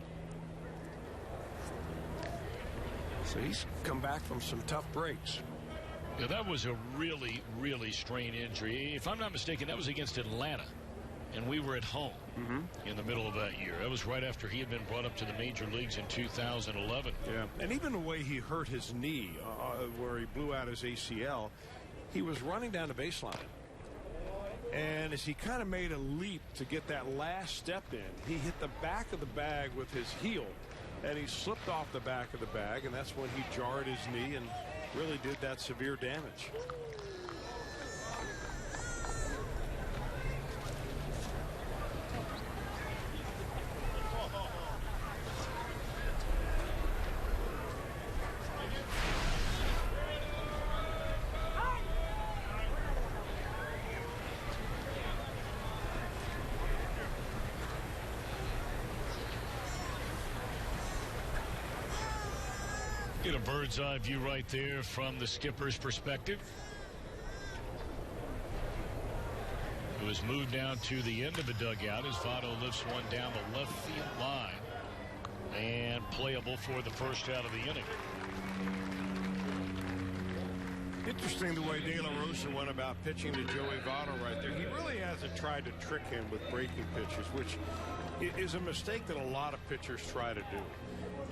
So he's come back from some tough breaks. Yeah, that was a really, really strained injury. If I'm not mistaken, that was against Atlanta, and we were at home in the middle of that year. That was right after he had been brought up to the major leagues in 2011. Yeah, and even the way he hurt his knee, where he blew out his ACL, he was running down the baseline. And as he kind of made a leap to get that last step in, he hit the back of the bag with his heel, and he slipped off the back of the bag, and that's when he jarred his knee and really did that severe damage. Get a bird's eye view right there from the skipper's perspective. It was moved down to the end of the dugout as Votto lifts one down the left field line and playable for the first out of the inning. Interesting the way De La Rosa went about pitching to Joey Votto right there. He really hasn't tried to trick him with breaking pitches, which is a mistake that a lot of pitchers try to do.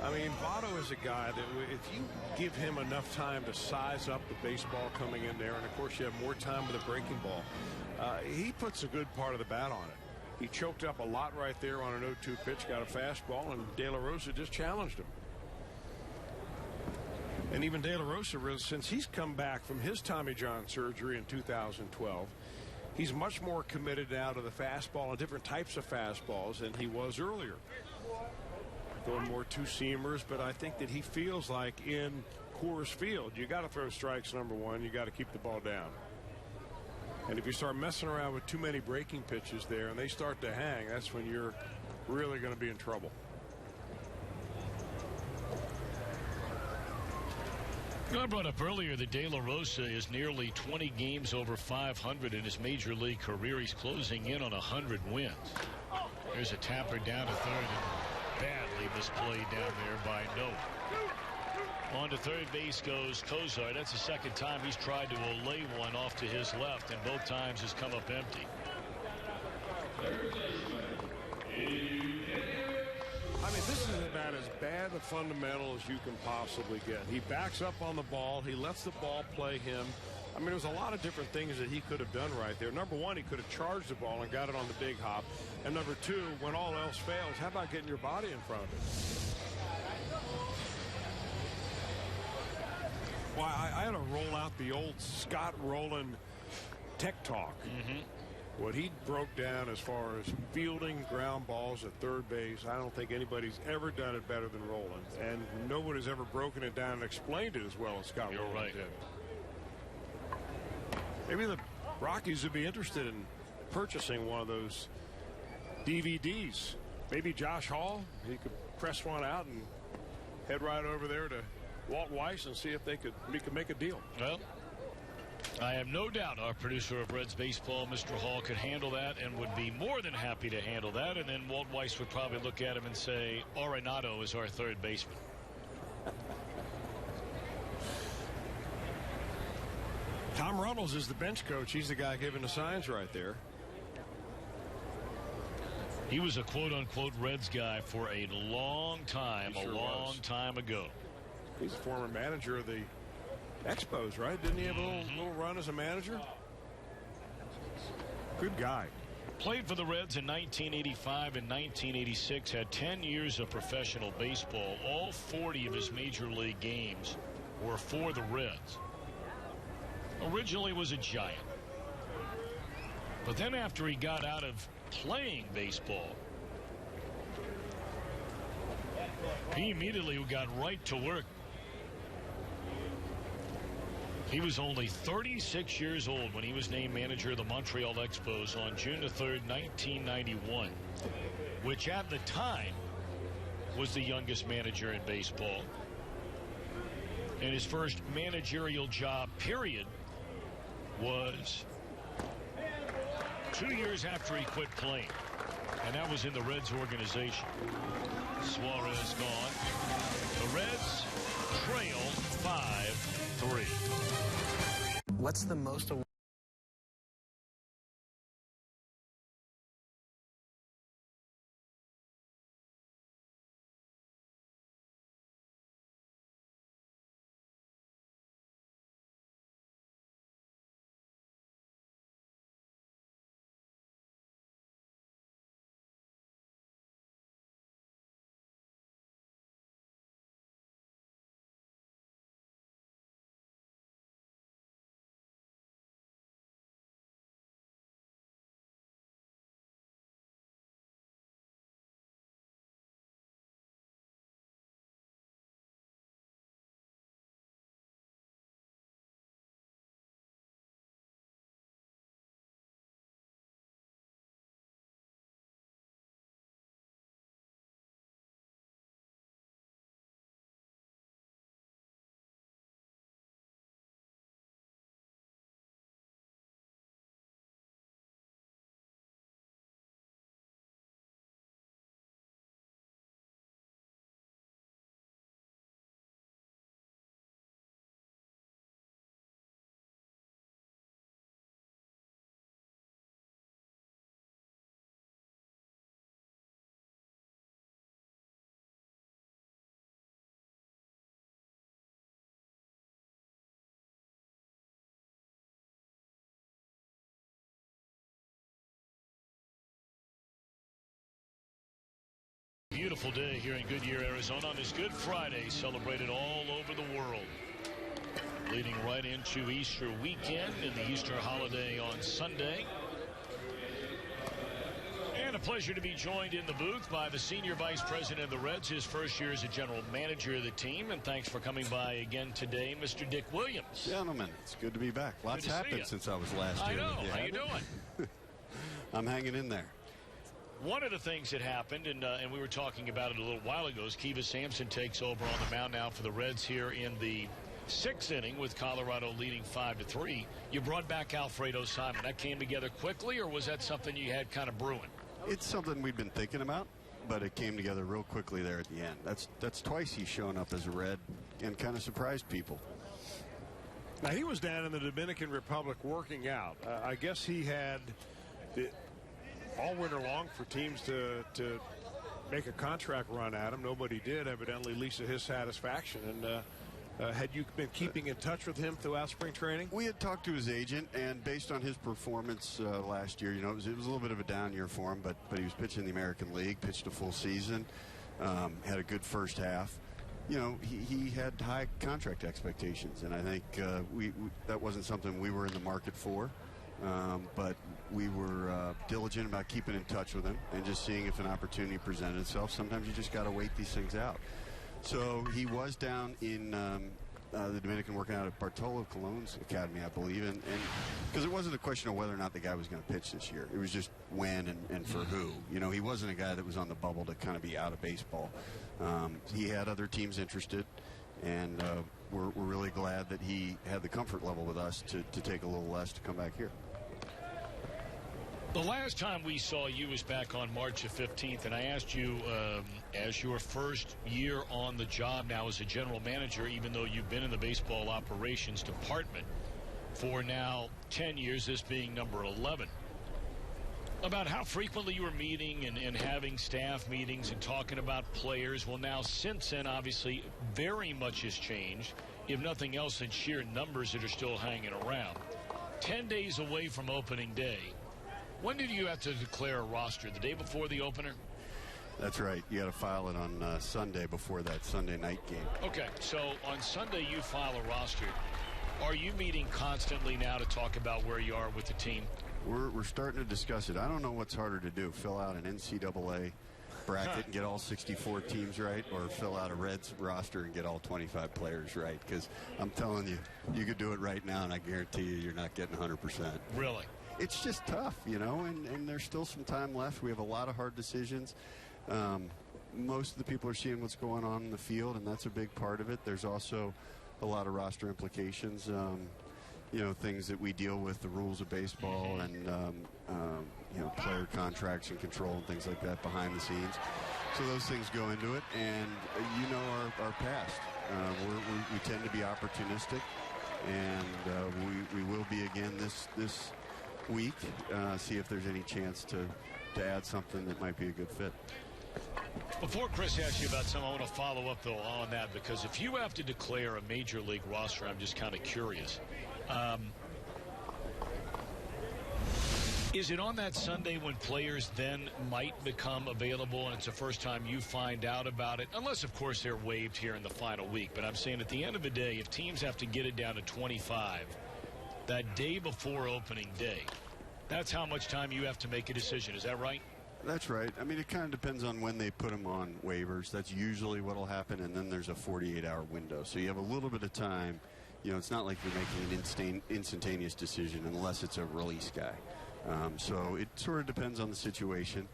I mean, Votto is a guy that if you give him enough time to size up the baseball coming in there, and of course you have more time with a breaking ball, he puts a good part of the bat on it. He choked up a lot right there on an 0-2 pitch, got a fastball, and De La Rosa just challenged him. And even De La Rosa, since he's come back from his Tommy John surgery in 2012, he's much more committed now to the fastball and different types of fastballs than he was earlier. Going more two-seamers, but I think that he feels like in Coors Field, you got to throw strikes, number one. You got to keep the ball down. And if you start messing around with too many breaking pitches there and they start to hang, that's when you're really going to be in trouble. I brought up earlier that De La Rosa is nearly 20 games over 500 in his major league career. He's closing in on 100 wins. There's a tapper down to third. Badly misplayed down there by Noah. On to third base goes Kozar. That's the second time he's tried to lay one off to his left, and both times has come up empty. I mean, this is about as bad a fundamental as you can possibly get. He backs up on the ball. He lets the ball play him. I mean, there's a lot of different things that he could have done right there. Number one, he could have charged the ball and got it on the big hop. And number two, when all else fails, how about getting your body in front of it? Well, I had to roll out the old Scott Rowland tech talk. What he broke down as far as fielding ground balls at third base, I don't think anybody's ever done it better than Roland. And nobody's ever broken it down and explained it as well as Scott Rowland did. Maybe the Rockies would be interested in purchasing one of those DVDs. Maybe Josh Hall, he could press one out and head right over there to Walt Weiss and see if we could make a deal. Well, I have no doubt our producer of Reds baseball, Mr. Hall, could handle that and would be more than happy to handle that. And then Walt Weiss would probably look at him and say, Arenado is our third baseman. Tom Runnels is the bench coach. He's the guy giving the signs right there. He was a quote-unquote Reds guy for a long time, a long time ago. He's a former manager of the Expos, right? Didn't he have a little run as a manager? Good guy. Played for the Reds in 1985 and 1986. Had 10 years of professional baseball. All 40 of his major league games were for the Reds. Originally was a Giant. But then after he got out of playing baseball, he immediately got right to work. He was only 36 years old when he was named manager of the Montreal Expos on June the 3rd, 1991, which at the time was the youngest manager in baseball. And his first managerial job, period, was 2 years after he quit playing. And that was in the Reds organization. Suarez gone. The Reds trail 5-3. What's the most Beautiful day here in Goodyear, Arizona on this Good Friday, celebrated all over the world. Leading right into Easter weekend and the Easter holiday on Sunday. And a pleasure to be joined in the booth by the Senior Vice President of the Reds, his first year as a general manager of the team. And thanks for coming by again today, Mr. Dick Williams. Gentlemen, it's good to be back. Lots happened since I was last year. I know. How you doing? I'm hanging in there. One of the things that happened, and we were talking about it a little while ago, is Kiva Sampson takes over on the mound now for the Reds here in the 6th inning with Colorado leading 5-3. You brought back Alfredo Simon. That came together quickly, or was that something you had kind of brewing? It's something we've been thinking about, but it came together real quickly there at the end. That's twice he's shown up as a Red and kind of surprised people. Now, he was down in the Dominican Republic working out. I guess he had all winter long for teams to make a contract run at him. Nobody did, evidently, at least to his satisfaction. And had you been keeping in touch with him throughout spring training? We had talked to his agent, and based on his performance last year, you know, it was a little bit of a down year for him, but he was pitching in the American League, pitched a full season, had a good first half. You know, he had high contract expectations, and I think that wasn't something we were in the market for. but we were diligent about keeping in touch with him and just seeing if an opportunity presented itself. Sometimes you just got to wait these things out. So he was down in the Dominican working out at Bartolo Colon's academy, I believe, and because it wasn't a question of whether or not the guy was going to pitch this year. It was just when and for who. You know, he wasn't a guy that was on the bubble to kind of be out of baseball. He had other teams interested, and we're really glad that he had the comfort level with us to take a little less to come back here. The last time we saw you was back on March the 15th, and I asked you, as your first year on the job now as a general manager, even though you've been in the baseball operations department for now 10 years, this being number 11, about how frequently you were meeting and having staff meetings and talking about players. Well, now since then, obviously, very much has changed, if nothing else than sheer numbers that are still hanging around. 10 days away from opening day. When did you have to declare a roster? The day before the opener? That's right. You got to file it on Sunday before that Sunday night game. Okay, so on Sunday you file a roster. Are you meeting constantly now to talk about where you are with the team? We're starting to discuss it. I don't know what's harder to do, fill out an NCAA bracket and get all 64 teams right, or fill out a Reds roster and get all 25 players right, because I'm telling you, you could do it right now, and I guarantee you're not getting 100%. Really? It's just tough, you know, and there's still some time left. We have a lot of hard decisions. Most of the people are seeing what's going on in the field, and that's a big part of it. There's also a lot of roster implications, you know, things that we deal with, the rules of baseball and, you know, player contracts and control and things like that behind the scenes. So those things go into it, and you know our past. We tend to be opportunistic, and we will be again this week, see if there's any chance to add something that might be a good fit. Before Chris asks you about something, I want to follow up, though, on that, because if you have to declare a major league roster, I'm just kind of curious. Is it on that Sunday when players then might become available and it's the first time you find out about it? Unless, of course, they're waived here in the final week. But I'm saying at the end of the day, if teams have to get it down to 25, that day before opening day, that's how much time you have to make a decision. Is that right? That's right. I mean, it kind of depends on when they put them on waivers. That's usually what will happen, and then there's a 48-hour window. So you have a little bit of time. You know, it's not like you're making an instantaneous decision unless it's a release guy. So it sort of depends on the situation.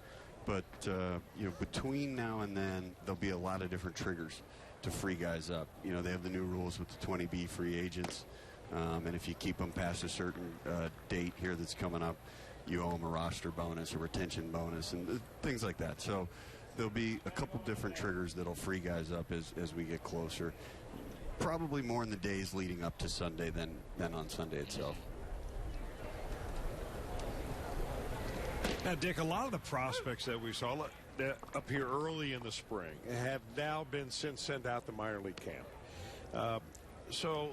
But, you know, between now and then, there'll be a lot of different triggers to free guys up. You know, they have the new rules with the 20B free agents. And if you keep them past a certain date here that's coming up, you owe them a roster bonus, a retention bonus, and things like that. So there'll be a couple different triggers that'll free guys up as we get closer. Probably more in the days leading up to Sunday than on Sunday itself. Now, Dick, a lot of the prospects that we saw up here early in the spring have now been since sent out to minor league camp. So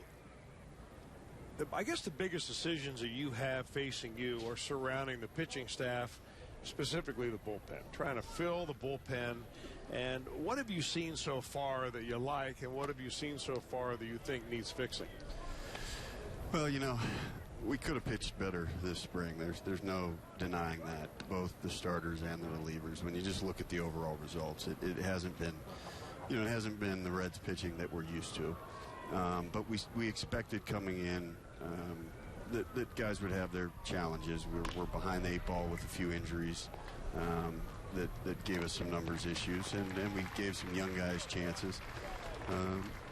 I guess the biggest decisions that you have facing you are surrounding the pitching staff, specifically the bullpen, trying to fill the bullpen. And what have you seen so far that you like, and what have you seen so far that you think needs fixing? Well, you know, we could have pitched better this spring. There's no denying that, both the starters and the relievers. When you just look at the overall results, it hasn't been, you know, it hasn't been the Reds pitching that we're used to. But we expected coming in that guys would have their challenges. We're behind the 8 ball with a few injuries that gave us some numbers issues, and we gave some young guys chances.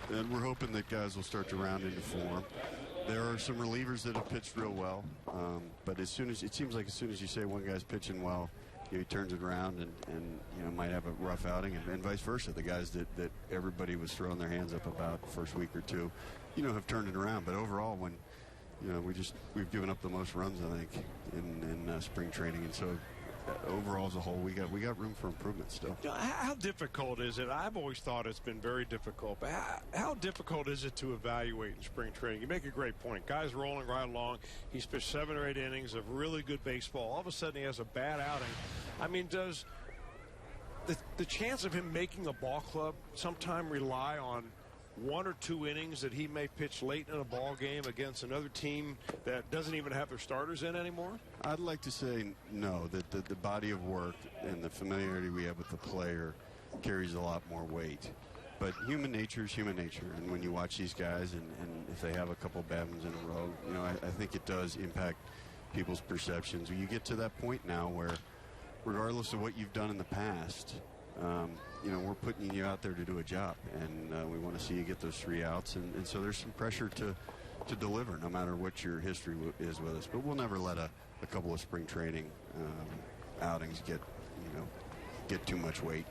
And we're hoping that guys will start to round into form. There are some relievers that have pitched real well, but it seems like as soon as you say one guy's pitching well, you know, he turns it around and you know, might have a rough outing, and vice versa. The guys that everybody was throwing their hands up about the first week or two, you know, have turned it around. But overall, when you know, we've given up the most runs, I think, in spring training, and so overall as a whole, we got room for improvement still. You know, how difficult is it? I've always thought it's been very difficult, but how difficult is it to evaluate in spring training? You make a great point. Guy's rolling right along. He's pitched 7 or 8 innings of really good baseball. All of a sudden he has a bad outing. I mean, does the chance of him making a ball club sometime rely on 1 or 2 innings that he may pitch late in a ball game against another team that doesn't even have their starters in anymore? I'd like to say no, that the body of work and the familiarity we have with the player carries a lot more weight. But human nature is human nature, and when you watch these guys and if they have a couple bad ones in a row, you know, I think it does impact people's perceptions. You get to that point now where regardless of what you've done in the past, you know, we're putting you out there to do a job, and we want to see you get those 3 outs, and so there's some pressure to deliver no matter what your history is with us. But we'll never let a couple of spring training outings get too much weight.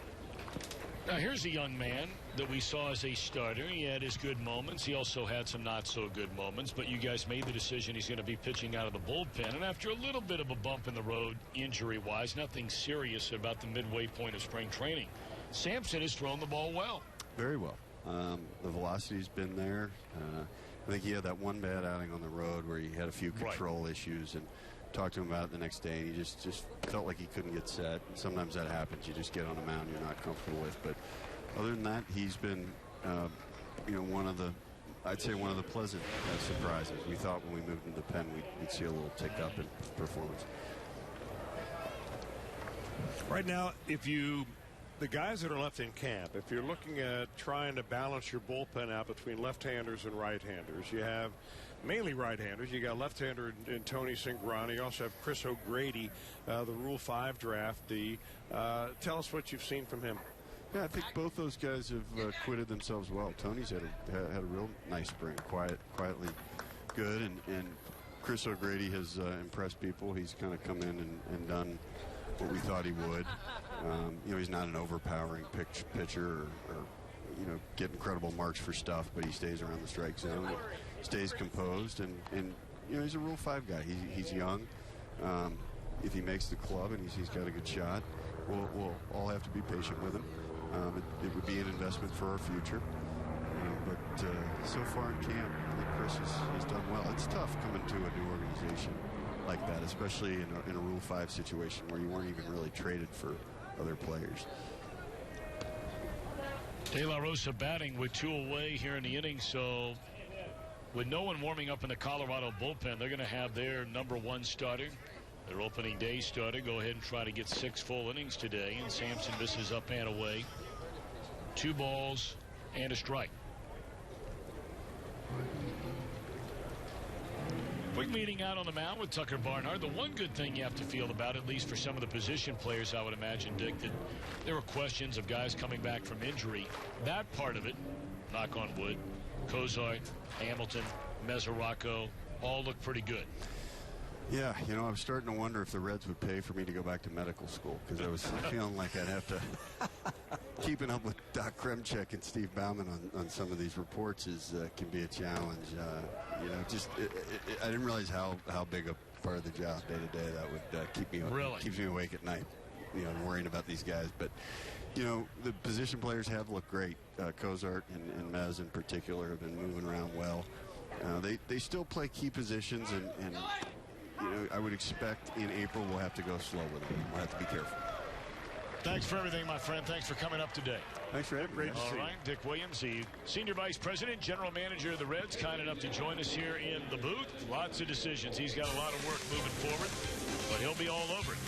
Now, here's a young man that we saw as a starter. He had his good moments. He also had some not-so-good moments. But you guys made the decision he's going to be pitching out of the bullpen. And after a little bit of a bump in the road, injury-wise, nothing serious about the midway point of spring training, Sampson has thrown the ball well. Very well. The velocity's been there. I think he had that one bad outing on the road where he had a few control issues, and talked to him about it the next day. He just felt like he couldn't get set. And sometimes that happens. You just get on a mound you're not comfortable with. But other than that, he's been, you know, I'd say one of the pleasant surprises. We thought when we moved into the pen we'd see a little tick up in performance. Right now, the guys that are left in camp, if you're looking at trying to balance your bullpen out between left-handers and right-handers, you have mainly right-handers. You got left-hander in Tony Cingrani. You also have Chris O'Grady, the Rule 5 draftee. Tell us what you've seen from him. Yeah, I think both those guys have acquitted themselves well. Tony's had a real nice spring, quietly good, and Chris O'Grady has impressed people. He's kind of come in and done what we thought he would. You know, he's not an overpowering pitcher or you know, get incredible marks for stuff, but he stays around the strike zone, stays composed, and you know, he's a Rule 5 guy. He's young. If he makes the club and he's got a good shot, we'll all have to be patient with him. It would be an investment for our future. But so far in camp, I think Chris has done well. It's tough coming to a new organization like that, especially in a Rule 5 situation where you weren't even really traded for other players. De La Rosa batting with 2 away here in the inning, so with no one warming up in the Colorado bullpen, they're going to have their #1 starter, their opening day starter, go ahead and try to get 6 full innings today, and Sampson misses up and away. 2 balls and a strike. Quick meeting out on the mound with Tucker Barnhart. The one good thing you have to feel about, at least for some of the position players, I would imagine, Dick, that there were questions of guys coming back from injury. That part of it, knock on wood, Cozart, Hamilton, Mesoraco, all look pretty good. Yeah, you know, I was starting to wonder if the Reds would pay for me to go back to medical school, because I was feeling like I'd have to keeping up with Doc Kremchek and Steve Bauman on some of these reports can be a challenge. You know, just I didn't realize how big a part of the job day to day that would keep me keeps me awake at night. You know, worrying about these guys, but you know, the position players have looked great. Cozart and Mez in particular have been moving around well. They still play key positions, and you know, I would expect in April we'll have to go slow with them. We'll have to be careful. Thanks for everything, my friend. Thanks for coming up today. Thanks for having me. All right, Dick Williams, the Senior Vice President, General Manager of the Reds, kind enough to join us here in the booth. Lots of decisions. He's got a lot of work moving forward, but he'll be all over it.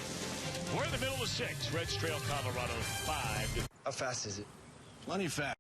We're in the middle of 6. Reds trail Colorado 5. How fast is it? Plenty fast.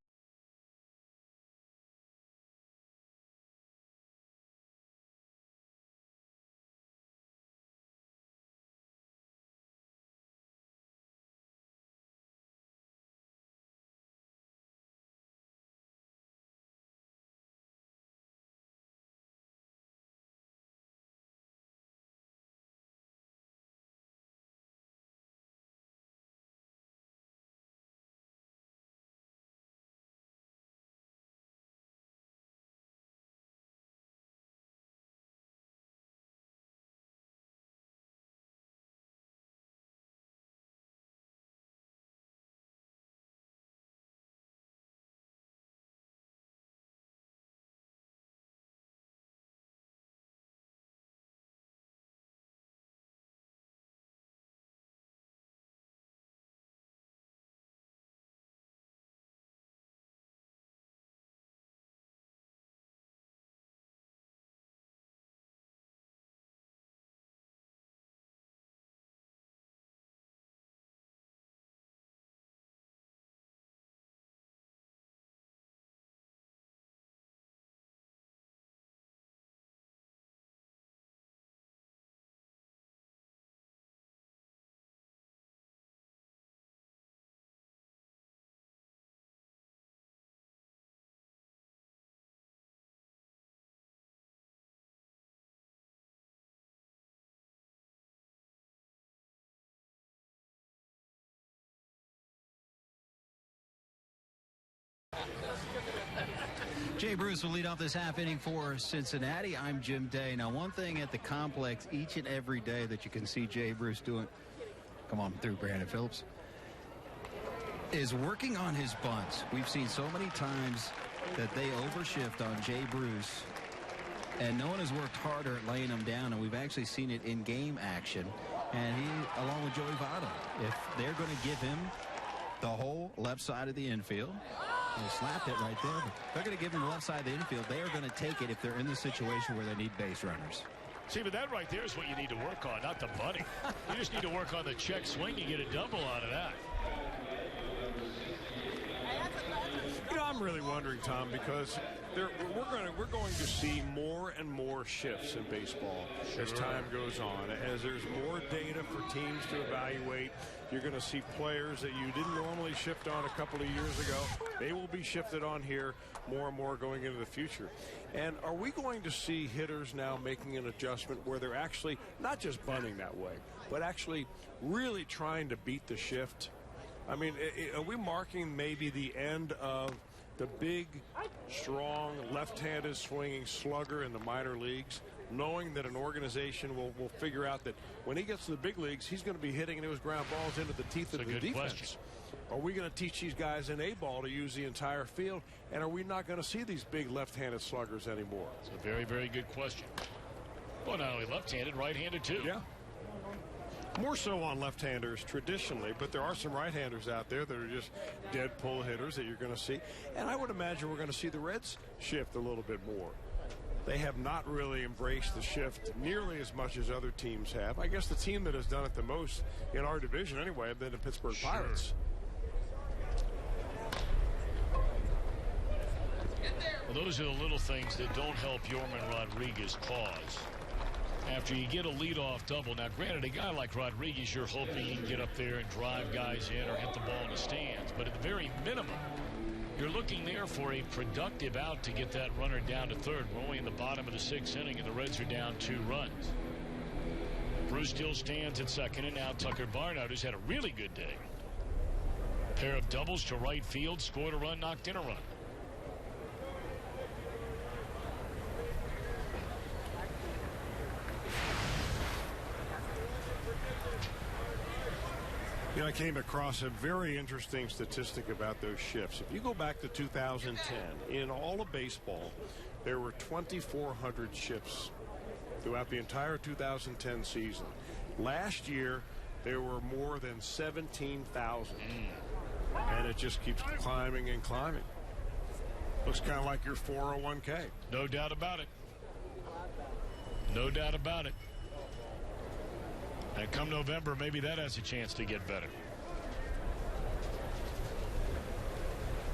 Jay Bruce will lead off this half inning for Cincinnati. I'm Jim Day. Now, one thing at the complex each and every day that you can see Jay Bruce doing, come on through, Brandon Phillips, is working on his bunts. We've seen so many times that they overshift on Jay Bruce, and no one has worked harder at laying them down, and we've actually seen it in game action. And he, along with Joey Votto, if they're going to give him the whole left side of the infield, they slapped it right there, but they're going to give him the left side of the infield. They are going to take it if they're in the situation where they need base runners. See, but that right there is what you need to work on, not the bunting. You just need to work on the check swing. You get a double out of that. You know, I'm really wondering, Tom, because we're going to see more and more shifts in baseball as time goes on. As there's more data for teams to evaluate, you're going to see players that you didn't normally shift on a couple of years ago. They will be shifted on here more and more going into the future. And are we going to see hitters now making an adjustment where they're actually not just bunting that way, but actually really trying to beat the shift? I mean, are we marking maybe the end of the big, strong, left-handed swinging slugger in the minor leagues, knowing that an organization will figure out that when he gets to the big leagues, he's going to be hitting those ground balls into the teeth of the defense? Question. Are we going to teach these guys in A-ball to use the entire field, and are we not going to see these big left-handed sluggers anymore? It's a very, very good question. Well, not only left-handed, right-handed too. Yeah. More so on left-handers traditionally, but there are some right-handers out there that are just dead pull hitters that you're going to see. And I would imagine we're going to see the Reds shift a little bit more. They have not really embraced the shift nearly as much as other teams have. I guess the team that has done it the most in our division anyway have been the Pittsburgh Pirates. Well, those are the little things that don't help Yorman Rodriguez's cause. After you get a leadoff double, now granted, a guy like Rodriguez, you're hoping he can get up there and drive guys in or hit the ball in the stands. But at the very minimum, you're looking there for a productive out to get that runner down to third. We're only in the bottom of the sixth inning, and the Reds are down 2 runs. Bruce still stands at second, and now Tucker Barnhart, who's had a really good day. Pair of doubles to right field, scored a run, knocked in a run. You know, I came across a very interesting statistic about those shifts. If you go back to 2010, in all of baseball, there were 2,400 shifts throughout the entire 2010 season. Last year, there were more than 17,000. And it just keeps climbing and climbing. Looks kind of like your 401k. No doubt about it. No doubt about it. And come November, maybe that has a chance to get better.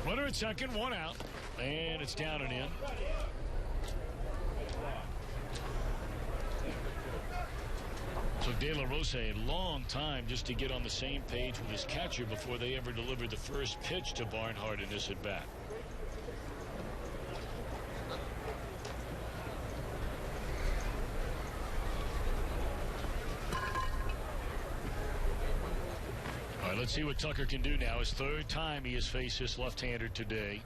Runner at second, 1 out. And it's down and in. Took De La Rosa a long time just to get on the same page with his catcher before they ever delivered the first pitch to Barnhart in this at bat. Let's see what Tucker can do now. His 3rd time he has faced this left-hander today.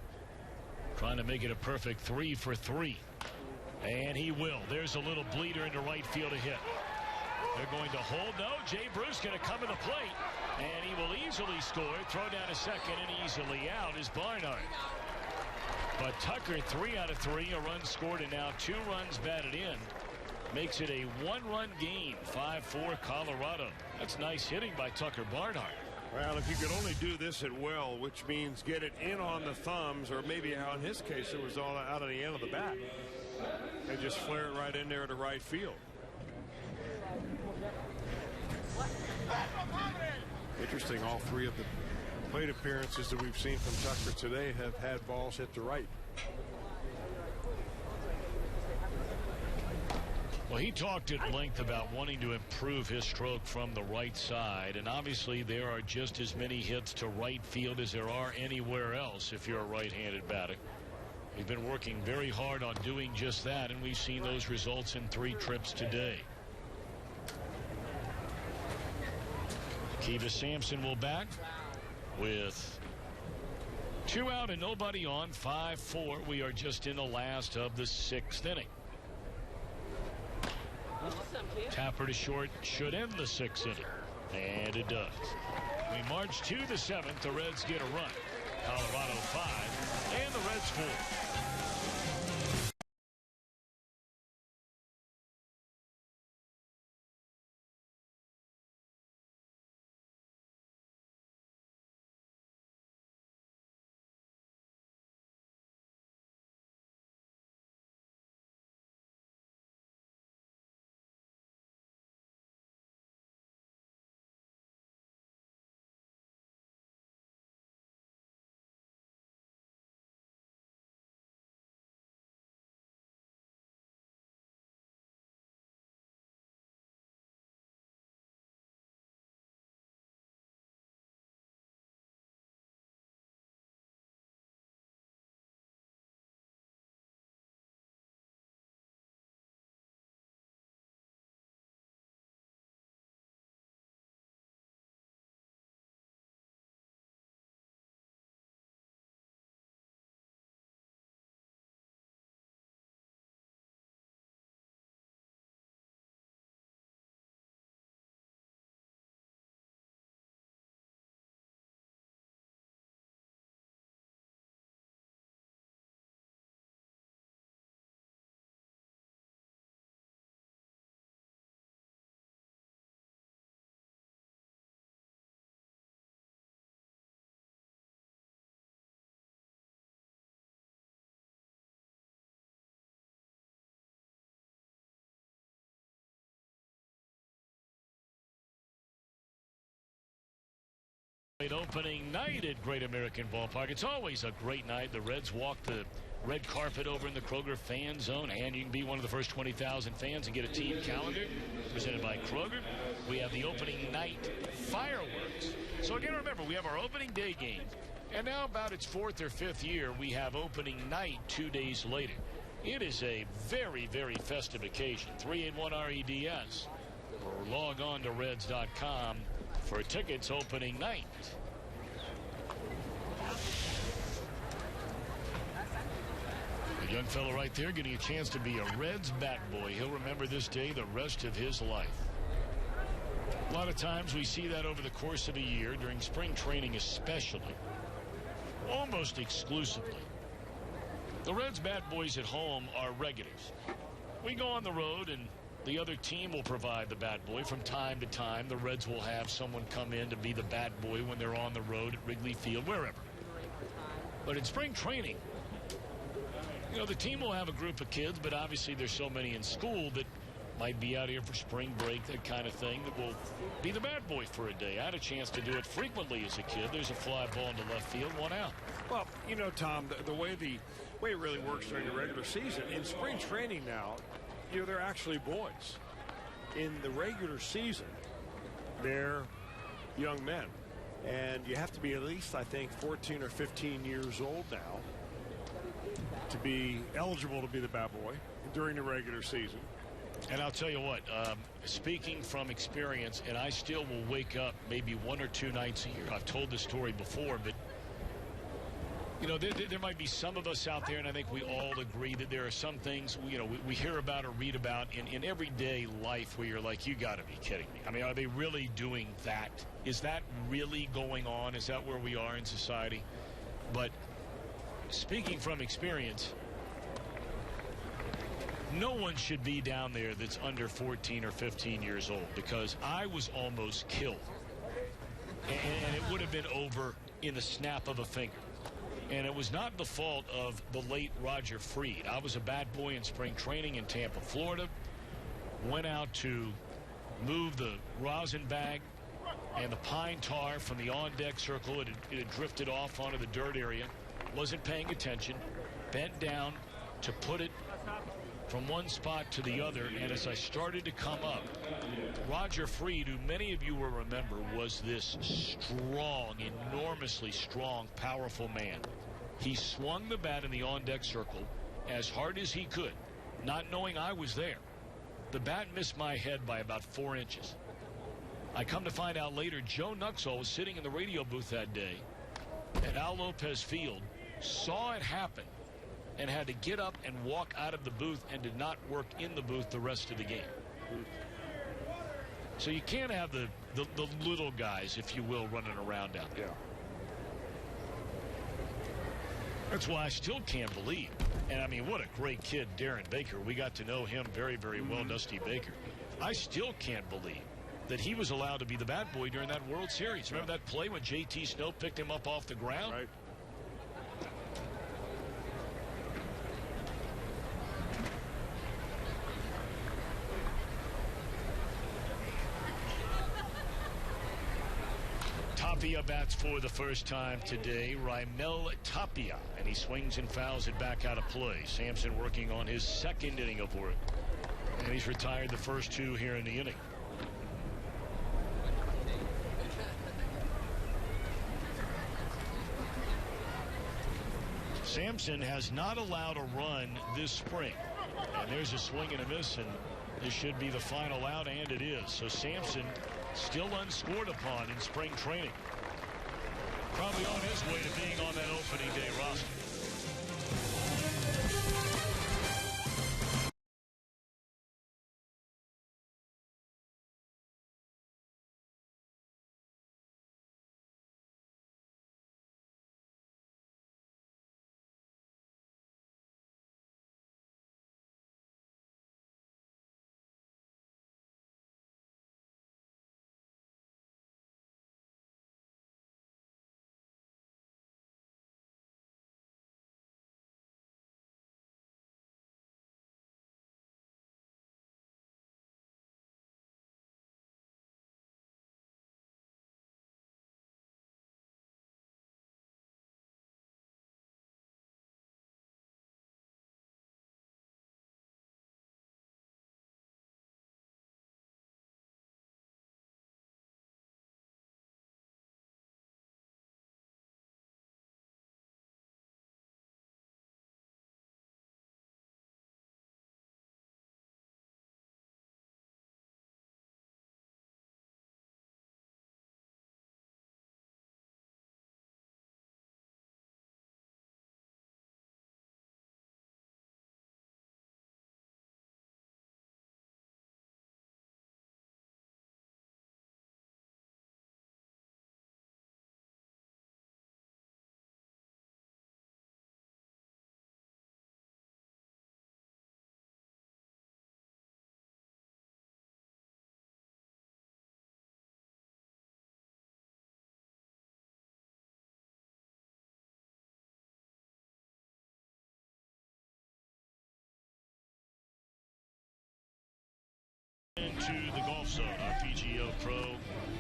Trying to make it a perfect 3 for 3. And he will. There's a little bleeder into right field to hit. They're going to hold. No, Jay Bruce going to come to the plate. And he will easily score. Throw down to second and easily out is Barnhart. But Tucker, 3 out of 3. A run scored and now 2 runs batted in. Makes it a 1-run game. 5-4 Colorado. That's nice hitting by Tucker Barnhart. Well, if you could only do this at will, which means get it in on the thumbs, or maybe in his case it was all out of the end of the bat, and just flare it right in there to right field. Interesting, all 3 of the plate appearances that we've seen from Tucker today have had balls hit to right. Well, he talked at length about wanting to improve his stroke from the right side, and obviously there are just as many hits to right field as there are anywhere else if you're a right-handed batter. He's been working very hard on doing just that, and we've seen those results in 3 trips today. Kiva Sampson will bat with 2 out and nobody on, 5-4. We are just in the last of the 6th inning. Tapper to short should end the 6th inning. And it does. We march to the 7th. The Reds get a run. Colorado 5 and the Reds 4. Opening night at Great American Ballpark. It's always a great night. The Reds walk the red carpet over in the Kroger fan zone, and you can be one of the first 20,000 fans and get a team calendar presented by Kroger. We have the opening night fireworks. So again, remember, we have our opening day game, and now about its 4th or 5th year, we have opening night 2 days later. It is a very, very festive occasion. 381-REDS. Or log on to Reds.com for tickets opening night. The young fellow right there getting a chance to be a Reds bat boy. He'll remember this day the rest of his life. A lot of times we see that over the course of a year, during spring training especially, almost exclusively. The Reds bat boys at home are regulars. We go on the road and the other team will provide the bat boy from time to time. The Reds will have someone come in to be the bat boy when they're on the road at Wrigley Field, wherever. But in spring training, you know, the team will have a group of kids, but obviously there's so many in school that might be out here for spring break, that kind of thing, that will be the bat boy for a day. I had a chance to do it frequently as a kid. There's a fly ball into left field, 1 out. Well, you know, Tom, the way it really works during the regular season, in spring training now, you know, they're actually boys. In the regular season, they're young men. And you have to be at least, I think, 14 or 15 years old now to be eligible to be the bat boy during the regular season. And I'll tell you what, speaking from experience, and I still will wake up maybe 1 or 2 nights a year. I've told this story before, but you know, there might be some of us out there, and I think we all agree that there are some things, you know, we hear about or read about in everyday life where you're like, you got to be kidding me. I mean, are they really doing that? Is that really going on? Is that where we are in society? But speaking from experience, no one should be down there that's under 14 or 15 years old, because I was almost killed. And it would have been over in the snap of a finger. And it was not the fault of the late Roger Freed. I was a bat boy in spring training in Tampa, Florida. Went out to move the rosin bag and the pine tar from the on-deck circle. It had drifted off onto the dirt area. Wasn't paying attention. Bent down to put it from one spot to the other, and as I started to come up, Roger Freed, who many of you will remember, was this strong, enormously strong, powerful man. He swung the bat in the on-deck circle as hard as he could, not knowing I was there. The bat missed my head by about 4 inches. I come to find out later, Joe Nuxall was sitting in the radio booth that day, at Al Lopez Field, saw it happen, and had to get up and walk out of the booth and did not work in the booth the rest of the game. So you can't have the little guys, if you will, running around out there. That's why I still can't believe. And, I mean, what a great kid, Darren Baker. We got to know him very, very well, Dusty Baker. I still can't believe that he was allowed to be the bat boy during that World Series. Remember that play when J.T. Snow picked him up off the ground? Right. Tapia bats for the first time today. Raimel Tapia, and he swings and fouls it back out of play. Sampson working on his second inning of work, and he's retired the first two here in the inning. Sampson has not allowed a run this spring, and there's a swing and a miss, and this should be the final out, and it is. So Sampson still unscored upon in spring training. Probably on his way to being on that opening day roster. Into the golf zone, our PGO Pro.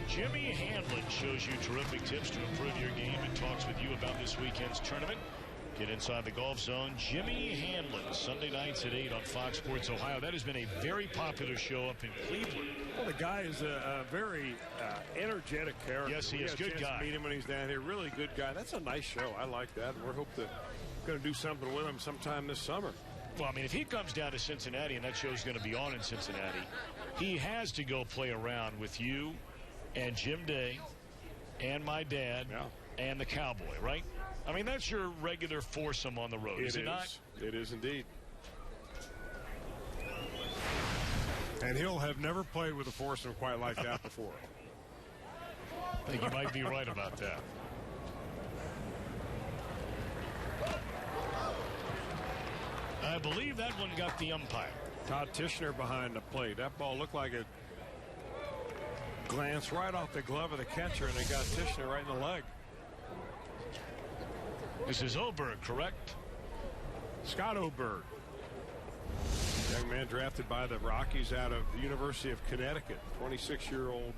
Jimmy Hanlon shows you terrific tips to improve your game and talks with you about this weekend's tournament. Get inside the golf zone. Jimmy Hanlon, Sunday nights at 8 on Fox Sports Ohio. That has been a very popular show up in Cleveland. Well, the guy is a very energetic character. Yes, he is. Good guy. Meet him when he's down here. Really good guy. That's a nice show. I like that. We're going to do something with him sometime this summer. Well, I mean, if he comes down to Cincinnati and that show's going to be on in Cincinnati, he has to go play around with you and Jim Day and my dad and the Cowboy, right? I mean, that's your regular foursome on the road, is it not? It is indeed. And he'll have never played with a foursome quite like that before. I think you might be right about that. I believe that one got the umpire. Todd Tishner behind the plate. That ball looked like it glanced right off the glove of the catcher, and it got Tishner right in the leg. This is Oberg, correct? Scott Oberg. Young man drafted by the Rockies out of the University of Connecticut. 26-year-old,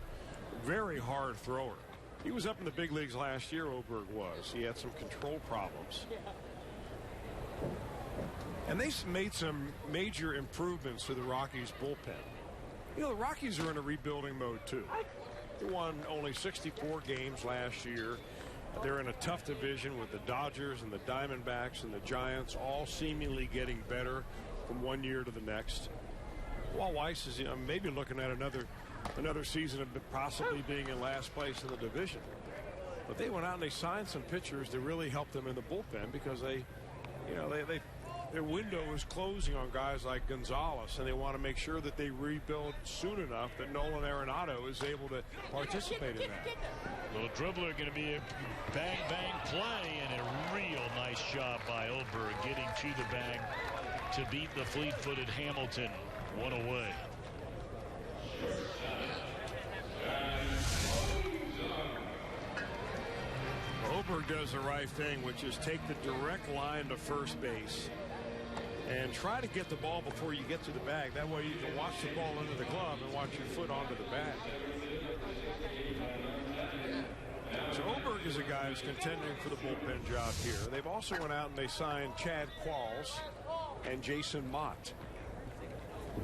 very hard thrower. He was up in the big leagues last year, Oberg was. He had some control problems. And they made some major improvements to the Rockies bullpen. You know, the Rockies are in a rebuilding mode, too. They won only 64 games last year. They're in a tough division with the Dodgers and the Diamondbacks and the Giants, all seemingly getting better from one year to the next. Walt Weiss is maybe looking at another season of possibly being in last place in the division. But they went out and they signed some pitchers to really help them in the bullpen because their window is closing on guys like Gonzalez, and they want to make sure that they rebuild soon enough that Nolan Arenado is able to participate in that. Little dribbler going to be a bang play, and a real nice job by Oberg getting to the bag to beat the fleet-footed Hamilton. One away. Oberg does the right thing, which is take the direct line to first base and try to get the ball before you get to the bag. That way you can watch the ball into the glove and watch your foot onto the bag. So Oberg is a guy who's contending for the bullpen job here. They've also went out and they signed Chad Qualls and Jason Mott.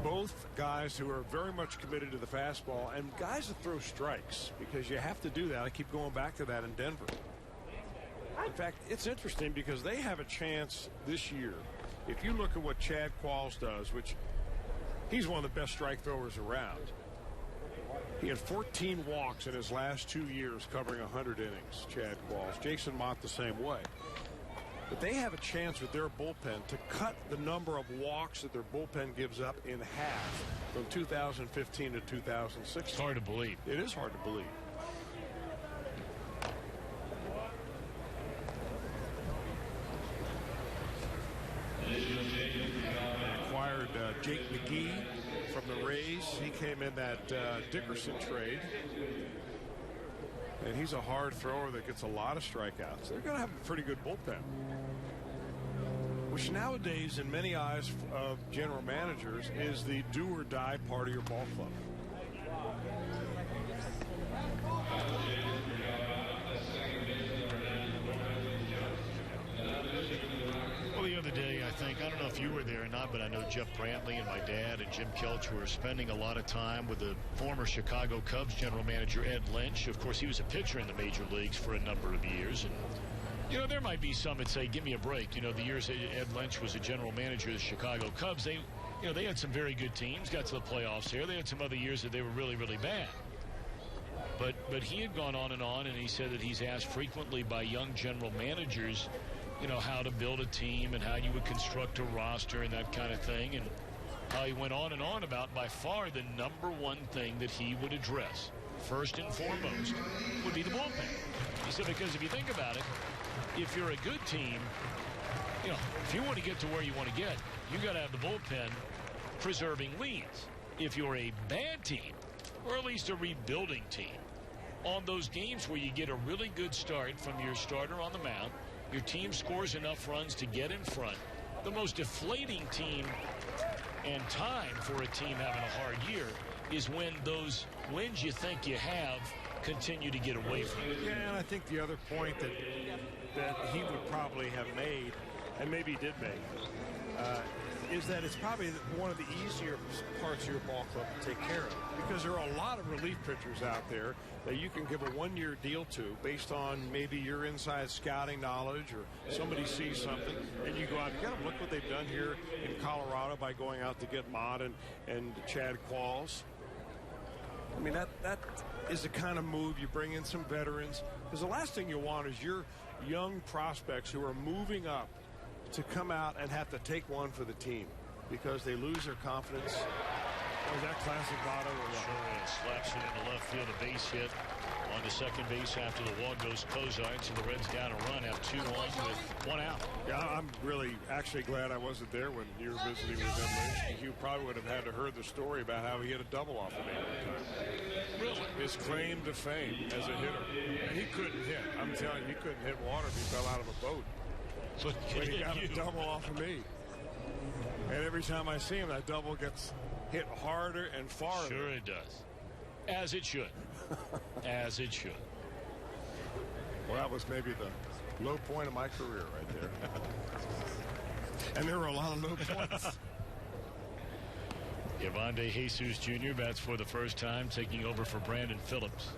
Both guys who are very much committed to the fastball and guys that throw strikes, because you have to do that. I keep going back to that in Denver. In fact, it's interesting because they have a chance this year. If you look at what Chad Qualls does, which he's one of the best strike throwers around. He had 14 walks in his last 2 years covering 100 innings, Chad Qualls. Jason Mott the same way. But they have a chance with their bullpen to cut the number of walks that their bullpen gives up in half from 2015 to 2016. It's hard to believe. It is hard to believe. Acquired Jake McGee from the Rays. He came in that Dickerson trade. And he's a hard thrower that gets a lot of strikeouts. They're going to have a pretty good bullpen, which nowadays in many eyes of general managers is the do or die part of your ball club. Well, the other day, I don't know if you were there or not, but I know Jeff Brantley and my dad and Jim Kelch were spending a lot of time with the former Chicago Cubs general manager Ed Lynch. Of course, he was a pitcher in the major leagues for a number of years. And, you know, there might be some that say, give me a break. You know, the years Ed Lynch was a general manager of the Chicago Cubs, they had some very good teams, got to the playoffs here. They had some other years that they were really, really bad. But he had gone on, and he said that he's asked frequently by young general managers, you know, how to build a team and how you would construct a roster and that kind of thing. And how he went on and on about by far the number one thing that he would address, first and foremost, would be the bullpen. He said, because if you think about it, if you're a good team, you know, if you want to get to where you want to get, you got to have the bullpen preserving leads. If you're a bad team, or at least a rebuilding team, on those games where you get a really good start from your starter on the mound, your team scores enough runs to get in front, the most deflating team and time for a team having a hard year is when those wins you think you have continue to get away from you. Yeah, and I think the other point that he would probably have made, and maybe he did make, is that it's probably one of the easier parts of your ball club to take care of, because there are a lot of relief pitchers out there that you can give a one-year deal to based on maybe your inside scouting knowledge or somebody sees something and you go out and get them. Look what they've done here in Colorado by going out to get Mott and Chad Qualls. I mean, that is the kind of move. You bring in some veterans, because the last thing you want is your young prospects who are moving up to come out and have to take one for the team because they lose their confidence. Was that classic Votto or what? Sure is. Slaps it into left field, a base hit. On to second base after the walk goes Kozart, so the Reds down a run, have 2-1 with 1 out. Yeah, I'm really actually glad I wasn't there when you were visiting with them. You probably would have had to heard the story about how he hit a double off of me one time. Really? His claim to fame as a hitter. And he couldn't hit. I'm telling you, he couldn't hit water if he fell out of a boat. But he got a double off of me. And every time I see him, that double gets hit harder and farther. Sure it does. As it should. As it should. Well, that was maybe the low point of my career right there. And there were a lot of low points. Yvonde Jesus Jr. bats for the first time, taking over for Brandon Phillips.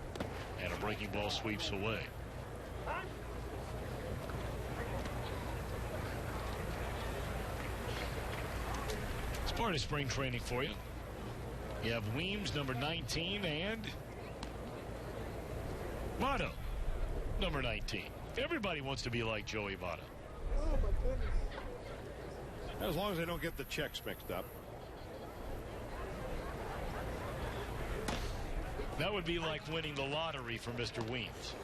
And a breaking ball sweeps away. It's part of spring training for you. You have Weems, number 19, and Motto. number 19. Everybody wants to be like Joey Votto. Oh, my goodness. As long as they don't get the checks mixed up. That would be like winning the lottery for Mr. Weems.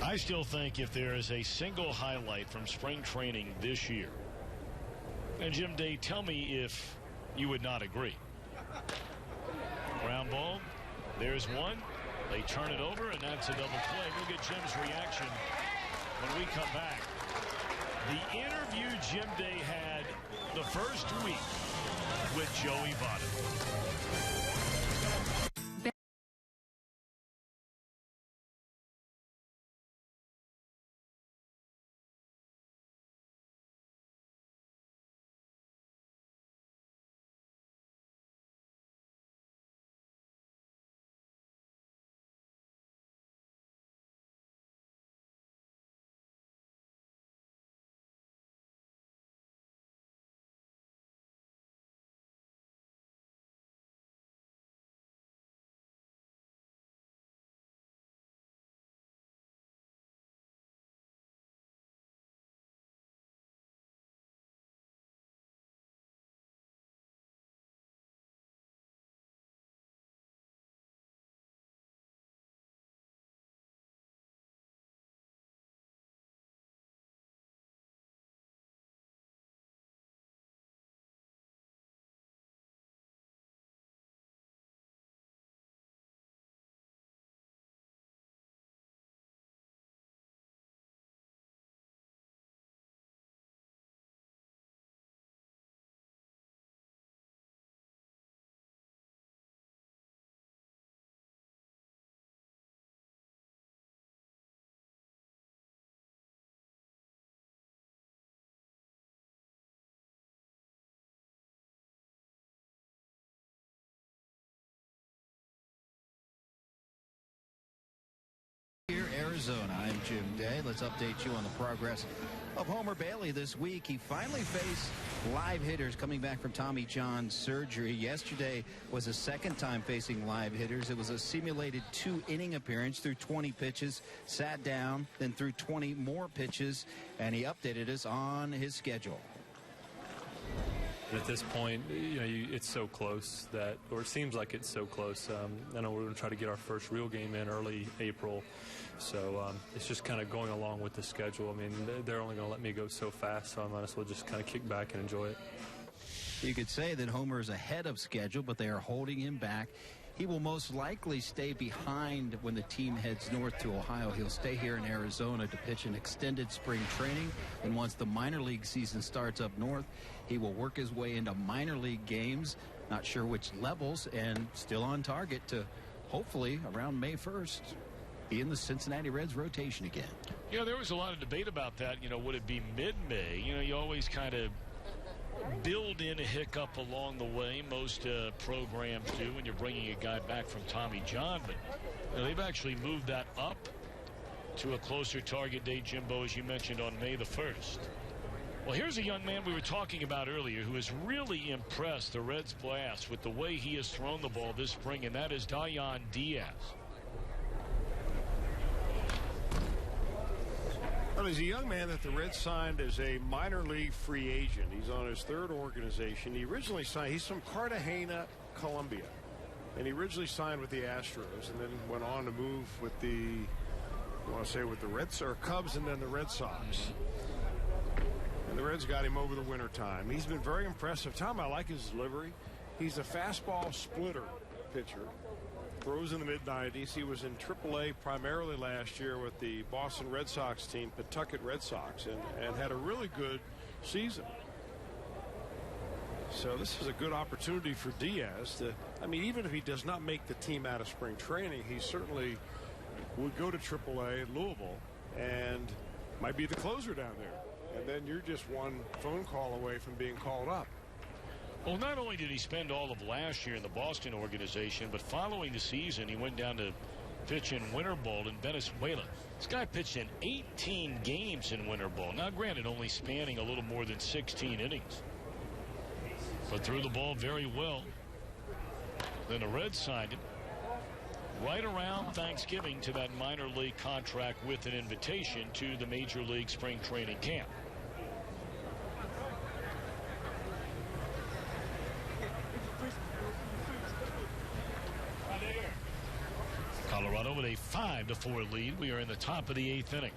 I still think if there is a single highlight from spring training this year, and Jim Day, tell me if you would not agree. Ground ball. There's one. They turn it over, and that's a double play. We'll get Jim's reaction when we come back. The interview Jim Day had the first week with Joey Votto. Here, Arizona. I'm Jim Day. Let's update you on the progress of Homer Bailey this week. He finally faced live hitters coming back from Tommy John surgery. Yesterday was his second time facing live hitters. It was a simulated 2-inning appearance through 20 pitches, sat down, then threw 20 more pitches, and he updated us on his schedule. At this point, you know, it's so close that, or it seems like it's so close. I know we're going to try to get our first real game in early April, so it's just kind of going along with the schedule. I mean, they're only going to let me go so fast, so I might as well just kind of kick back and enjoy it. You could say that Homer is ahead of schedule, but they are holding him back. He will most likely stay behind when the team heads north to Ohio. He'll stay here in Arizona to pitch an extended spring training. And once the minor league season starts up north, he will work his way into minor league games. Not sure which levels, and still on target to hopefully around May 1st be in the Cincinnati Reds rotation again. You know, there was a lot of debate about that. You know, would it be mid-May? You know, you always kind of build in a hiccup along the way. Most programs do when you're bringing a guy back from Tommy John, but you know, they've actually moved that up to a closer target date, Jimbo, as you mentioned, on May the 1st. Well, here's a young man we were talking about earlier who has really impressed the Reds blast with the way he has thrown the ball this spring, and that is Dayan Diaz. Well, he's a young man that the Reds signed as a minor league free agent. He's on his third organization. He originally signed, he's from Cartagena, Colombia. And he originally signed with the Astros and then went on to move with the, I want to say with the Reds or Cubs and then the Red Sox. And the Reds got him over the wintertime. He's been very impressive. Tom, I like his delivery. He's a fastball splitter pitcher. Throws in the mid-90s. He was in AAA primarily last year with the Boston Red Sox team, Pawtucket Red Sox, and had a really good season. So this is a good opportunity for Diaz to, I mean, even if he does not make the team out of spring training, he certainly would go to AAA at Louisville and might be the closer down there. And then you're just one phone call away from being called up. Well, not only did he spend all of last year in the Boston organization, but following the season, he went down to pitch in winter ball in Venezuela. This guy pitched in 18 games in winter ball. Now, granted, only spanning a little more than 16 innings. But threw the ball very well. Then the Reds signed him right around Thanksgiving to that minor league contract with an invitation to the Major League spring training camp. Colorado with a 5-4 lead. We are in the top of the 8th inning.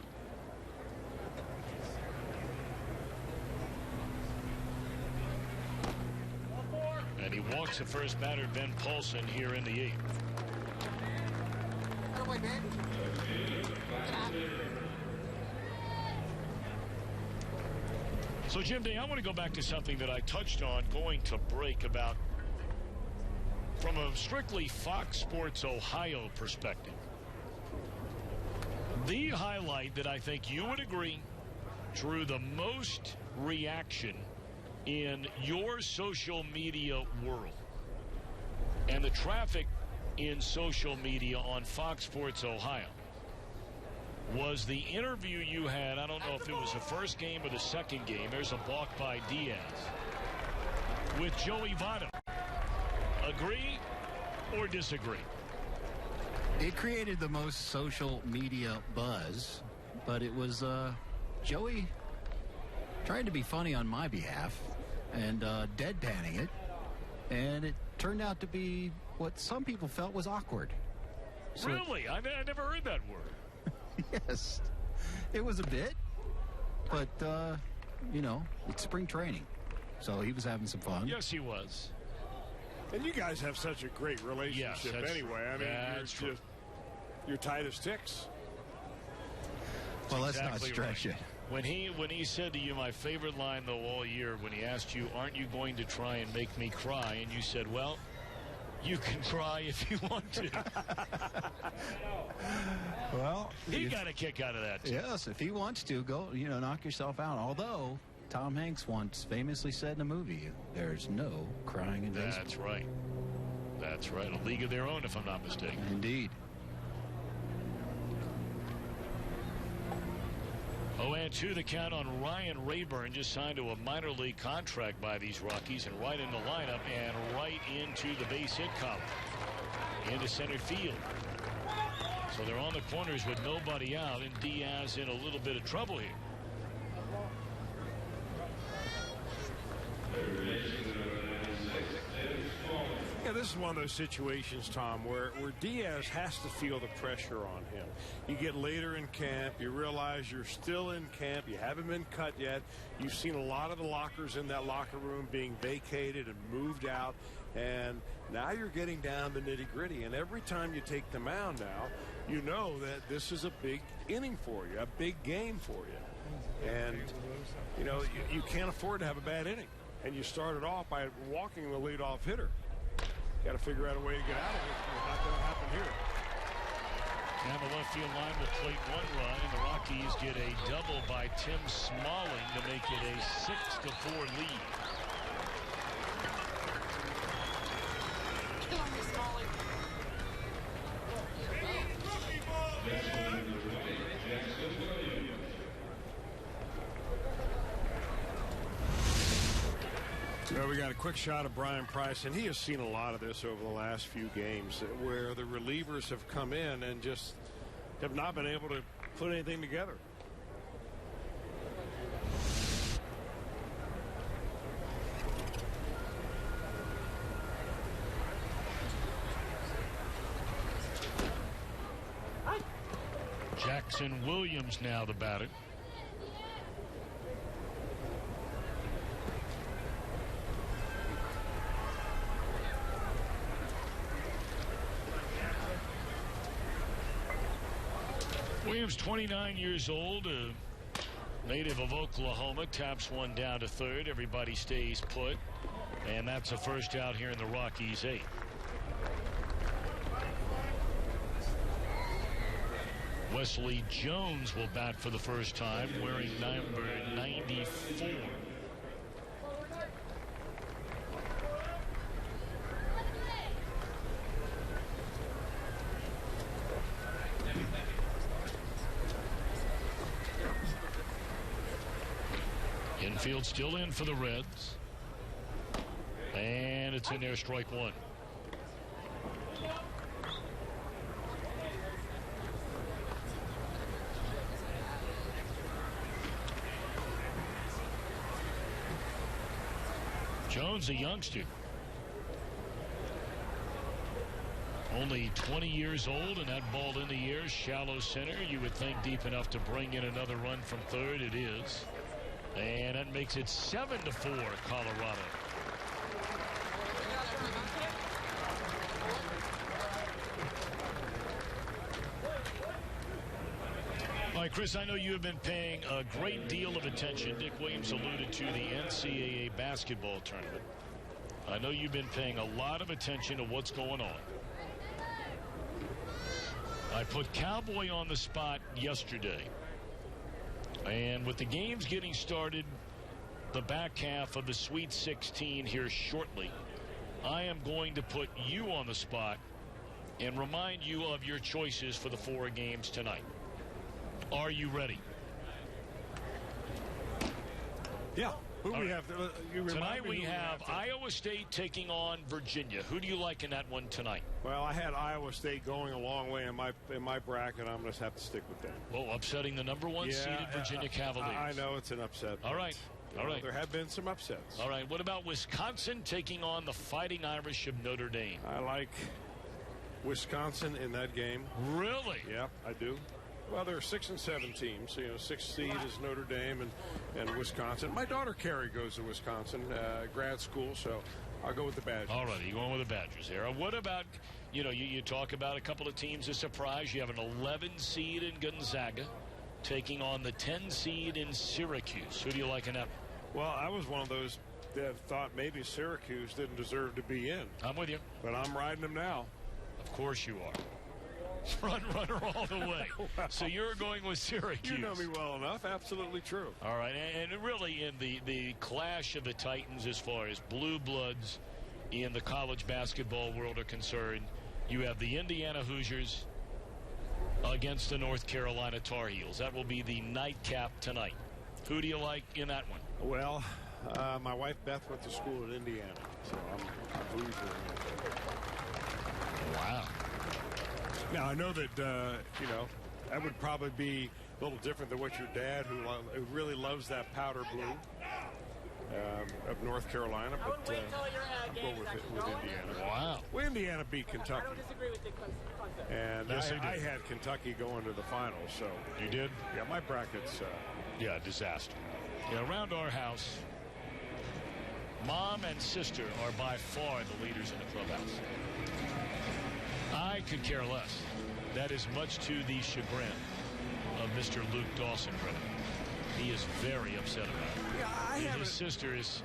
And he walks the first batter, Ben Paulson, here in the 8th. So, Jim Day, I want to go back to something that I touched on going to break about from a strictly Fox Sports Ohio perspective. The highlight that I think you would agree drew the most reaction in your social media world and the traffic in social media on Fox Sports Ohio was the interview you had. I don't know if it was the first game or the second game. There's a balk by Diaz with Joey Votto. Agree or disagree? It created the most social media buzz, but it was Joey trying to be funny on my behalf and deadpanning it, and it turned out to be what some people felt was awkward. So really? I never heard that word. Yes, it was a bit, but you know, it's spring training, so he was having some fun. Yes, he was. And you guys have such a great relationship anyway. I mean, you're tight as sticks. Well, let's not stretch it. When he said to you, my favorite line, though, all year, when he asked you, aren't you going to try and make me cry? And you said, well, you can cry if you want to. Well, he got a kick out of that, too. Yes, if he wants to, go, knock yourself out. Although Tom Hanks once famously said in a movie, there's no crying in baseball. That's right. That's right. A league of their own, if I'm not mistaken. Indeed. 0-2 the count on Ryan Rayburn, just signed to a minor league contract by these Rockies, and right in the lineup and right into the base hit column into center field. So they're on the corners with nobody out, and Diaz in a little bit of trouble here. Yeah, this is one of those situations, Tom, where Diaz has to feel the pressure on him. You get later in camp, you realize you're still in camp, you haven't been cut yet. You've seen a lot of the lockers in that locker room being vacated and moved out, and now you're getting down to nitty-gritty. And every time you take the mound now, you know that this is a big inning for you, a big game for you. And, you can't afford to have a bad inning. And you start it off by walking the leadoff hitter. Got to figure out a way to get out of it. It's not going to happen here. Down the left field line will plate one run, and the Rockies get a double by Tim Smalling to make it a 6-4 lead. Well, we got a quick shot of Brian Price, and he has seen a lot of this over the last few games where the relievers have come in and just have not been able to put anything together. Jackson Williams now the batter. Williams, 29 years old, a native of Oklahoma, taps one down to third. Everybody stays put, and that's a first out here in the Rockies' 8th. Wesley Jones will bat for the first time, wearing number 94. Infield still in for the Reds. And it's in there, strike one. Jones, a youngster. Only 20 years old, and that ball in the air, shallow center. You would think deep enough to bring in another run from third. It is. And that makes it 7-4, Colorado. All right, Chris, I know you have been paying a great deal of attention. Dick Williams alluded to the NCAA basketball tournament. I know you've been paying a lot of attention to what's going on. I put Cowboy on the spot yesterday. And with the games getting started, the back half of the Sweet 16 here shortly, I am going to put you on the spot and remind you of your choices for the 4 games tonight. Are you ready? Yeah. Who do we have? Tonight we have Iowa State taking on Virginia. Who do you like in that one tonight? Well, I had Iowa State going a long way in my bracket. I'm going to have to stick with them. Well, upsetting the number 1 seeded Virginia Cavaliers. I know it's an upset. All right. All right. There have been some upsets. All right. What about Wisconsin taking on the Fighting Irish of Notre Dame? I like Wisconsin in that game. Really? Yeah, I do. Well, there are 6 and 7 teams. So, 6th seed is Notre Dame and Wisconsin. My daughter Carrie goes to Wisconsin grad school, so I'll go with the Badgers. All right, you're going with the Badgers there. What about, you talk about a couple of teams of surprise. You have an 11 seed in Gonzaga taking on the 10 seed in Syracuse. Who do you like in that? Well, I was one of those that thought maybe Syracuse didn't deserve to be in. I'm with you. But I'm riding them now. Of course you are. Front runner all the way. Well, so you're going with Syracuse. You know me well enough. Absolutely true. All right. And really in the clash of the Titans as far as blue bloods in the college basketball world are concerned, you have the Indiana Hoosiers against the North Carolina Tar Heels. That will be the nightcap tonight. Who do you like in that one? Well, my wife Beth went to school in Indiana, so I'm Hoosier. Wow. Now, I know that, that would probably be a little different than what your dad, who really loves that powder blue of North Carolina, but I'll go with Indiana. Wow. Well, Indiana beat Kentucky. And yes, I had Kentucky going to the finals, so. You did? Yeah, my bracket's. Yeah, disaster. Yeah, around our house, Mom and sister are by far the leaders in the clubhouse. I could care less. That is much to the chagrin of Mr. Luke Dawson. He is very upset about it. Yeah, his sister is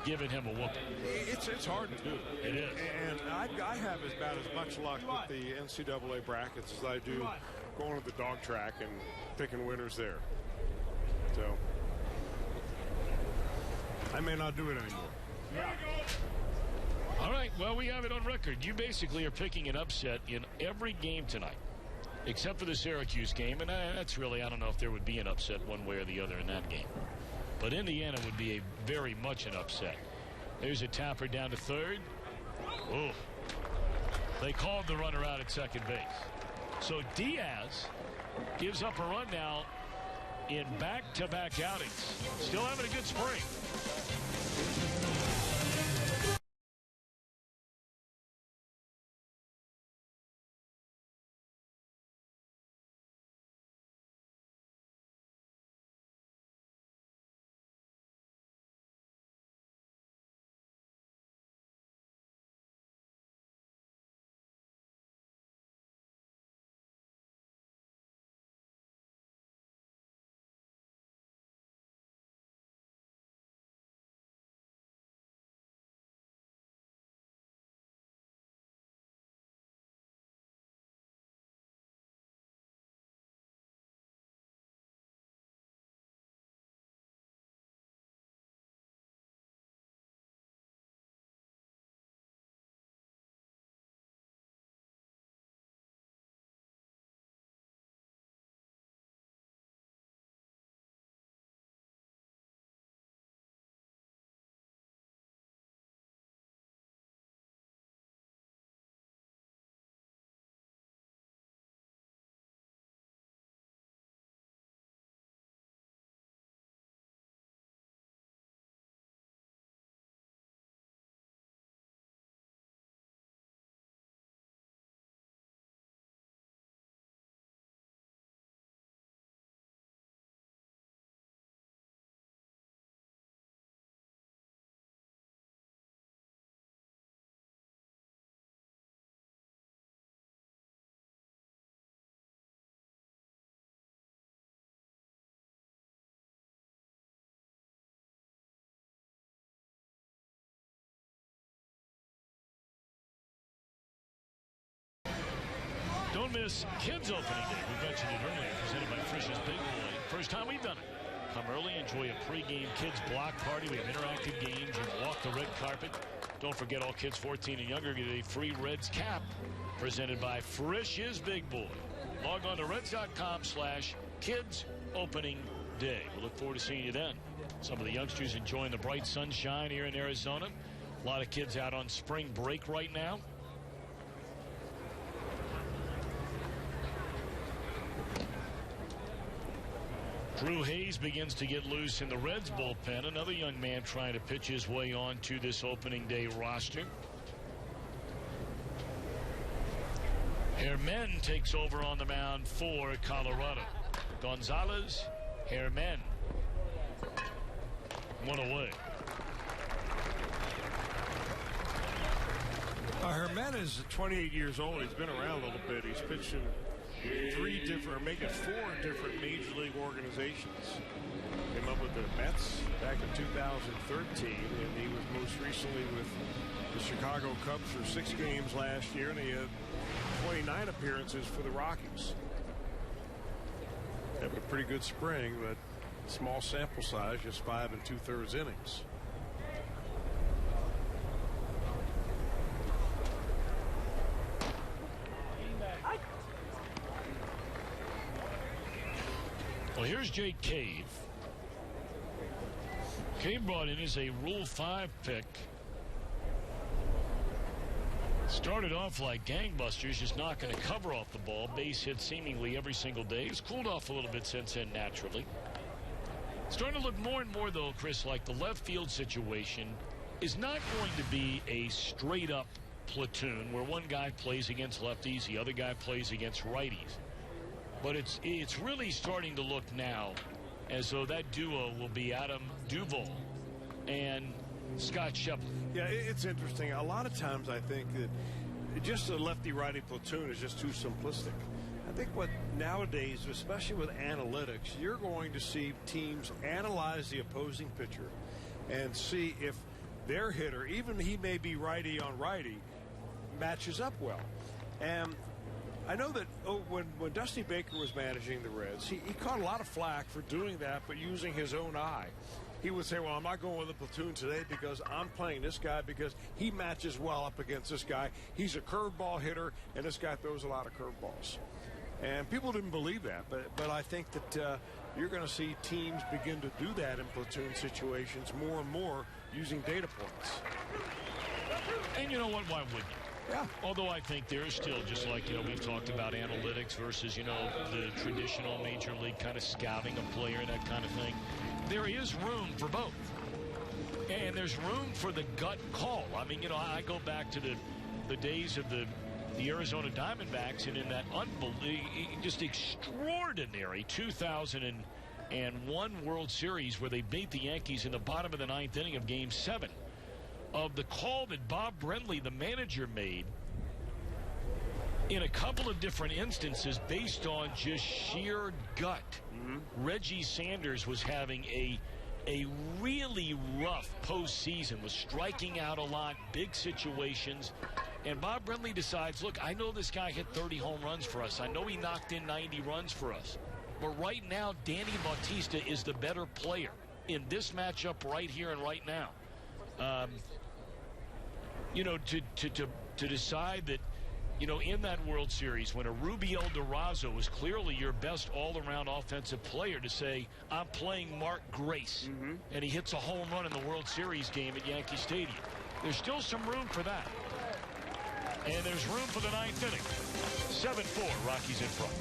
giving him a whooping. It's hard to do. It is. And I have about as much luck with the NCAA brackets as I do going to the dog track and picking winners there. So I may not do it anymore. Yeah. All right, well, we have it on record. You basically are picking an upset in every game tonight, except for the Syracuse game, and that's really, I don't know if there would be an upset one way or the other in that game. But Indiana would be very much an upset. There's a tapper down to third. Oh, they called the runner out at second base. So Diaz gives up a run now in back-to-back outings. Still having a good spring. miss kids opening day. We mentioned it earlier, presented by Frisch's Big Boy. First time we've done it. Come early, enjoy a pregame kids block party. We have interactive games and walk the red carpet. Don't forget, all kids 14 and younger get a free Reds cap presented by Frisch's Big Boy. Log on to Reds.com/kids opening day. We look forward to seeing you then. Some of the youngsters enjoying the bright sunshine here in Arizona. A lot of kids out on spring break right now. Drew Hayes begins to get loose in the Reds bullpen. Another young man trying to pitch his way on to this opening day roster. Herman takes over on the mound for Colorado. Gonzalez, Herman. One away. Herman is 28 years old. He's been around a little bit. He's pitched in maybe four different major league organizations. Came up with the Mets back in 2013, and he was most recently with the Chicago Cubs for 6 games last year, and he had 29 appearances for the Rockies. Having a pretty good spring, but small sample size, just 5 2/3 innings. Well, here's Jake Cave. Cave brought in as a Rule 5 pick. Started off like gangbusters, just knocking a cover off the ball. Base hit seemingly every single day. He's cooled off a little bit since then naturally. Starting to look more and more, though, Chris, like the left field situation is not going to be a straight-up platoon where one guy plays against lefties, the other guy plays against righties. But it's really starting to look now as though that duo will be Adam Duvall and Scott Shepley. Yeah, it's interesting. A lot of times I think that just a lefty-righty platoon is just too simplistic. I think what nowadays, especially with analytics, you're going to see teams analyze the opposing pitcher and see if their hitter, even he may be righty on righty, matches up well. And I know that when Dusty Baker was managing the Reds, he caught a lot of flack for doing that, but using his own eye. He would say, well, I'm not going with the platoon today because I'm playing this guy because he matches well up against this guy. He's a curveball hitter, and this guy throws a lot of curveballs. And people didn't believe that, but I think that you're going to see teams begin to do that in platoon situations more and more using data points. And you know what? Why wouldn't you? Yeah. Although I think there's still, just like, we've talked about analytics versus, the traditional major league kind of scouting a player, that kind of thing. There is room for both. And there's room for the gut call. I mean, I go back to the days of the Arizona Diamondbacks, and in that just extraordinary 2001 World Series where they beat the Yankees in the bottom of the 9th inning of Game 7. Of the call that Bob Brenly, the manager, made in a couple of different instances based on just sheer gut. Reggie Sanders was having a really rough postseason, was striking out a lot, big situations, and Bob Brenly decides, look, I know this guy hit 30 home runs for us. I know he knocked in 90 runs for us. But right now, Danny Bautista is the better player in this matchup right here and right now. To decide that, in that World Series, when a Rubio Durazo was clearly your best all-around offensive player, to say, I'm playing Mark Grace, and he hits a home run in the World Series game at Yankee Stadium. There's still some room for that. And there's room for the 9th inning. 7-4, Rockies in front.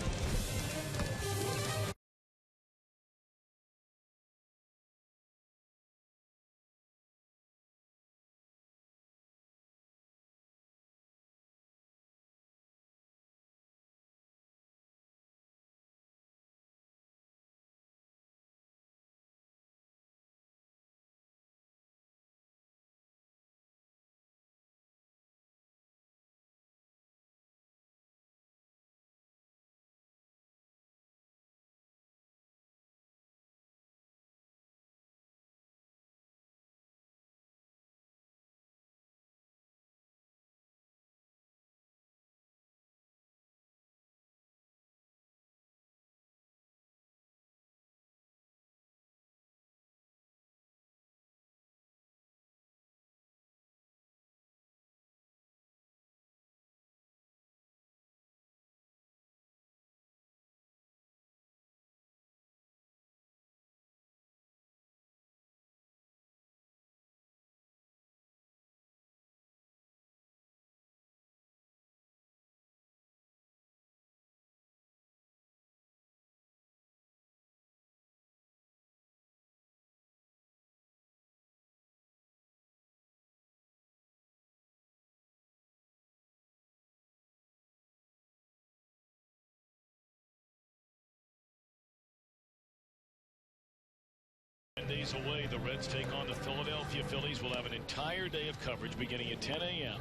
days away. The Reds take on the Philadelphia Phillies. We'll have an entire day of coverage beginning at 10 a.m.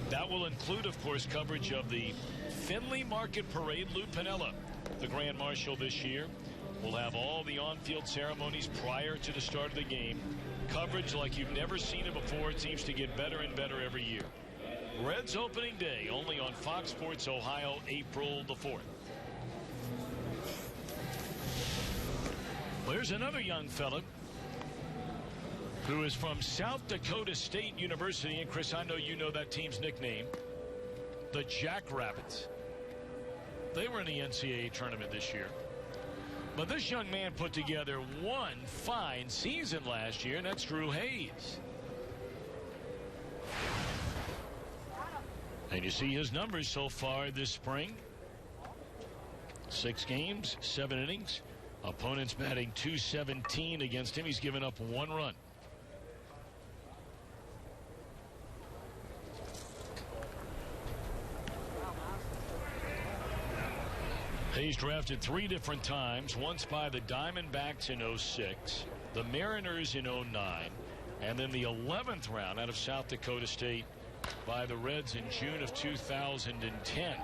That will include, of course, coverage of the Fenway Market Parade. Lou Piniella, the Grand Marshal this year, will have all the on-field ceremonies prior to the start of the game. Coverage like you've never seen it before. It seems to get better and better every year. Reds opening day only on Fox Sports Ohio, April the 4th. There's another young fella who is from South Dakota State University. And Chris, I know you know that team's nickname, the Jackrabbits. They were in the NCAA tournament this year. But this young man put together one fine season last year, and that's Drew Hayes. And you see his numbers so far this spring. 6 games, 7 innings. Opponents batting .217 against him. He's given up 1 run. Hayes drafted 3 different times, once by the Diamondbacks in '06, the Mariners in '09, and then the 11th round out of South Dakota State by the Reds in June of 2010.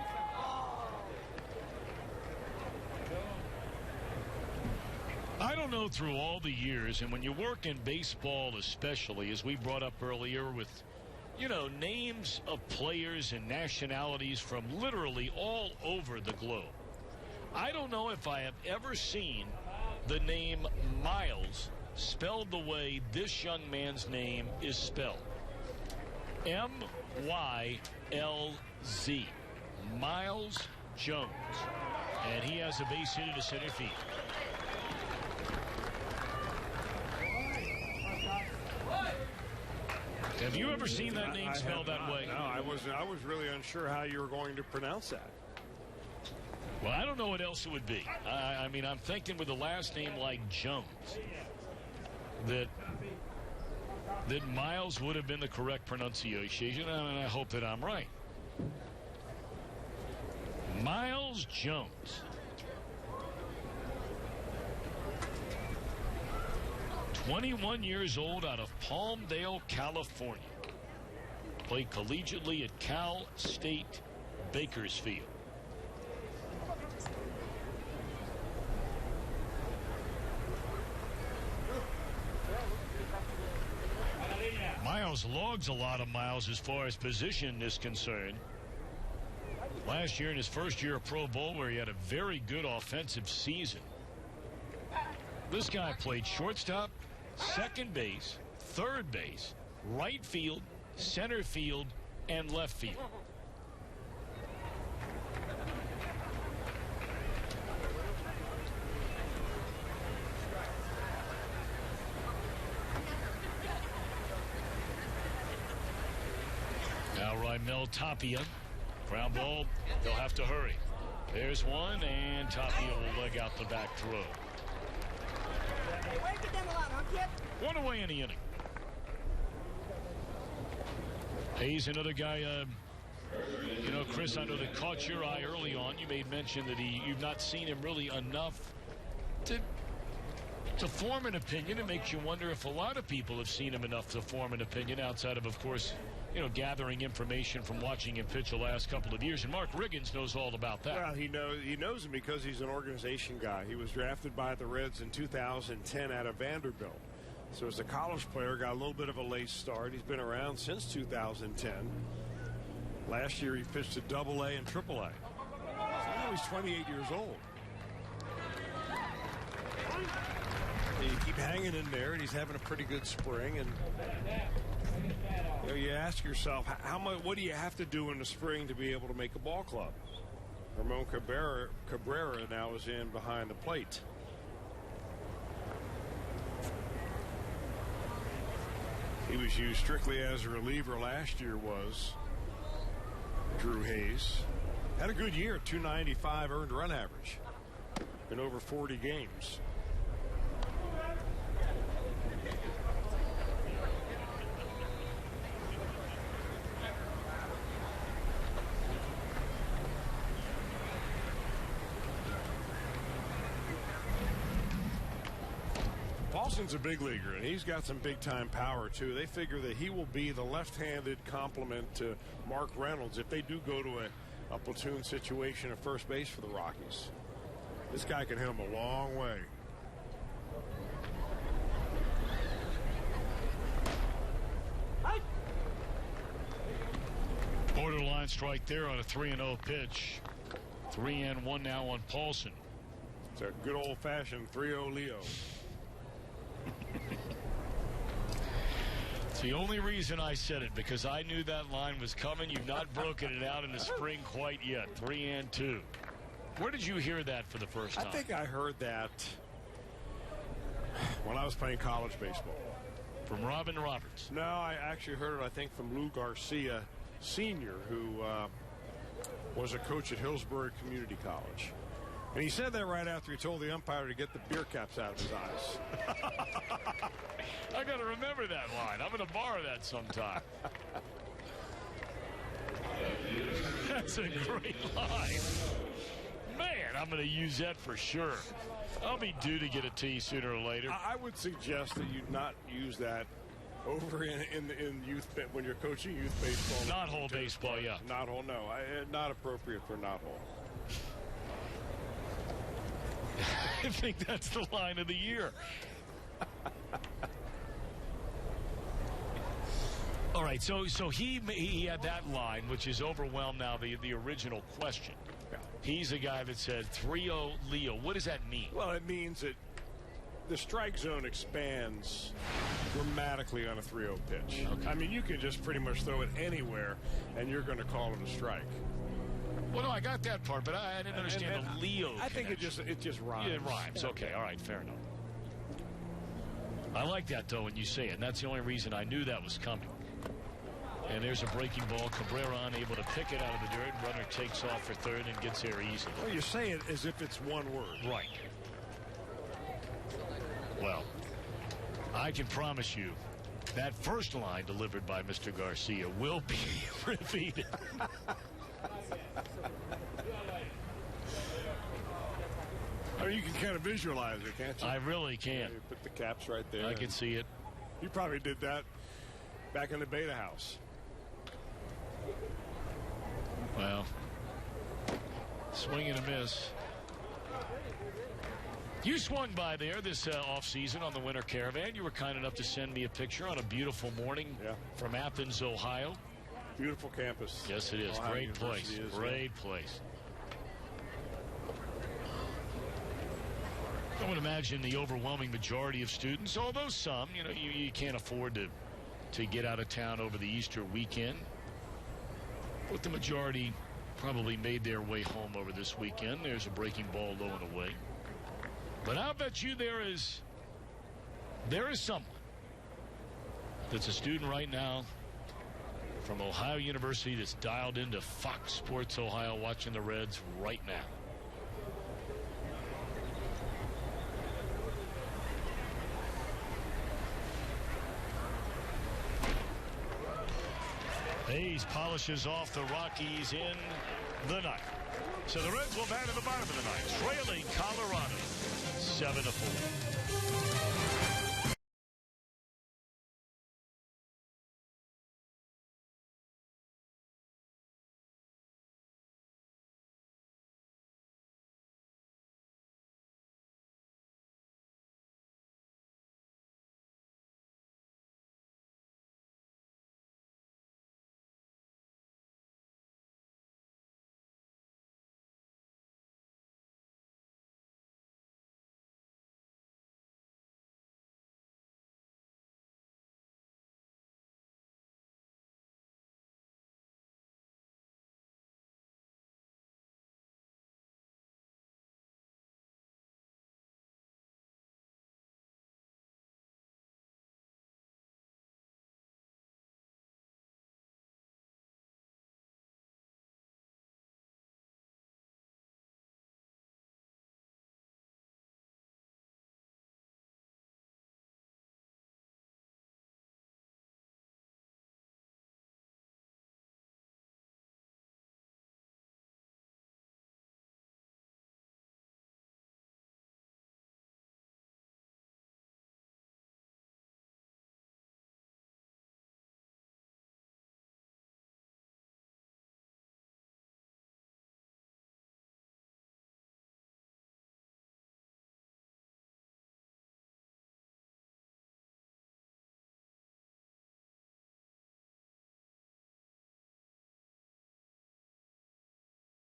I don't know, through all the years, and when you work in baseball especially, as we brought up earlier with, you know, names of players and nationalities from literally all over the globe, I don't know if I have ever seen the name Miles spelled the way this young man's name is spelled. M-Y-L-Z. Miles Jones. And he has a base hit to center field. Have you ever seen that name spelled that way? No, I was really unsure how you were going to pronounce that. Well, I don't know what else it would be. I mean, I'm thinking with a last name like Jones that Miles would have been the correct pronunciation, and I hope that I'm right. Miles Jones. 21 years old, out of Palmdale, California. Played collegiately at Cal State Bakersfield. Miles logs a lot of miles as far as position is concerned. Last year, in his first year of Pro Bowl, where he had a very good offensive season, this guy played shortstop, second base, third base, right field, center field, and left field. Now Raimel Tapia, ground ball, they'll have to hurry. There's one, and Tapia will leg out the back throw. One away in the inning. Hayes, another guy, you know, Chris, I know that caught your eye early on. You made mention that you've not seen him really enough to form an opinion. It makes you wonder if a lot of people have seen him enough to form an opinion outside of course, you know, gathering information from watching him pitch the last couple of years. And Mark Riggins knows all about that. Well, he knows him because he's an organization guy. He was drafted by the Reds in 2010 out of Vanderbilt. So as a college player, got a little bit of a late start. He's been around since 2010. Last year he pitched at AA and AAA. So now he's 28 years old. You keep hanging in there, and he's having a pretty good spring. And you know, you ask yourself, how much? What do you have to do in the spring to be able to make a ball club? Ramon Cabrera now is in behind the plate. He was used strictly as a reliever last year, was Drew Hayes. Had a good year, 295 earned run average in over 40 games. Paulson's a big leaguer, and he's got some big-time power, too. They figure that he will be the left-handed complement to Mark Reynolds if they do go to a platoon situation at first base for the Rockies. This guy can hit him a long way. Borderline strike there on a 3-0 pitch. 3-1 now on Paulson. It's a good old-fashioned 3-0 Leo. It's the only reason I said it, because I knew that line was coming. You've not broken it out in the spring quite yet. 3-2. Where did you hear that for the first time? I think I heard that when I was playing college baseball. From Robin Roberts? No, I actually heard it, I think, from Lou Garcia Sr., who was a coach at Hillsborough Community College. And he said that right after he told the umpire to get the beer caps out of his eyes. I got to remember that line. I'm going to borrow that sometime. That's a great line. Man, I'm going to use that for sure. I'll be due to get a tee sooner or later. I would suggest that you not use that over in youth when you're coaching youth baseball. Not hole baseball, yeah. Not hole, no. Not appropriate for not hole. I think that's the line of the year. All right, so he had that line, which is overwhelmed now the original question. Yeah. He's a guy that said 3-0 Leo. What does that mean? Well, it means that the strike zone expands dramatically on a 3-0 pitch. Okay. I mean, you can just pretty much throw it anywhere, and you're going to call it a strike. Well, no, I got that part, but I didn't understand the Leo I think connection. it just rhymes. Yeah, it rhymes. Okay, all right, fair enough. I like that, though, when you say it, and that's the only reason I knew that was coming. And there's a breaking ball. Cabrera unable to pick it out of the dirt. Runner takes off for third and gets there easily. Well, you say it as if it's one word. Right. Well, I can promise you that first line delivered by Mr. Garcia will be repeated. I mean, you can kind of visualize it, can't you? I really can. You put the caps right there. I can see it. You probably did that back in the Beta House. Well, swing and a miss. You swung by there this offseason on the Winter Caravan. You were kind enough to send me a picture on a beautiful morning from Athens, Ohio. Beautiful campus. Yes, it is. Ohio Great University place. is, Great place. I would imagine the overwhelming majority of students, although some, you can't afford to get out of town over the Easter weekend. But the majority probably made their way home over this weekend. There's a breaking ball low and away. But I'll bet you there is someone that's a student right now from Ohio University that's dialed into Fox Sports Ohio watching the Reds right now. Hayes polishes off the Rockies in the ninth. So the Reds will bat at the bottom of the ninth, trailing Colorado 7-4.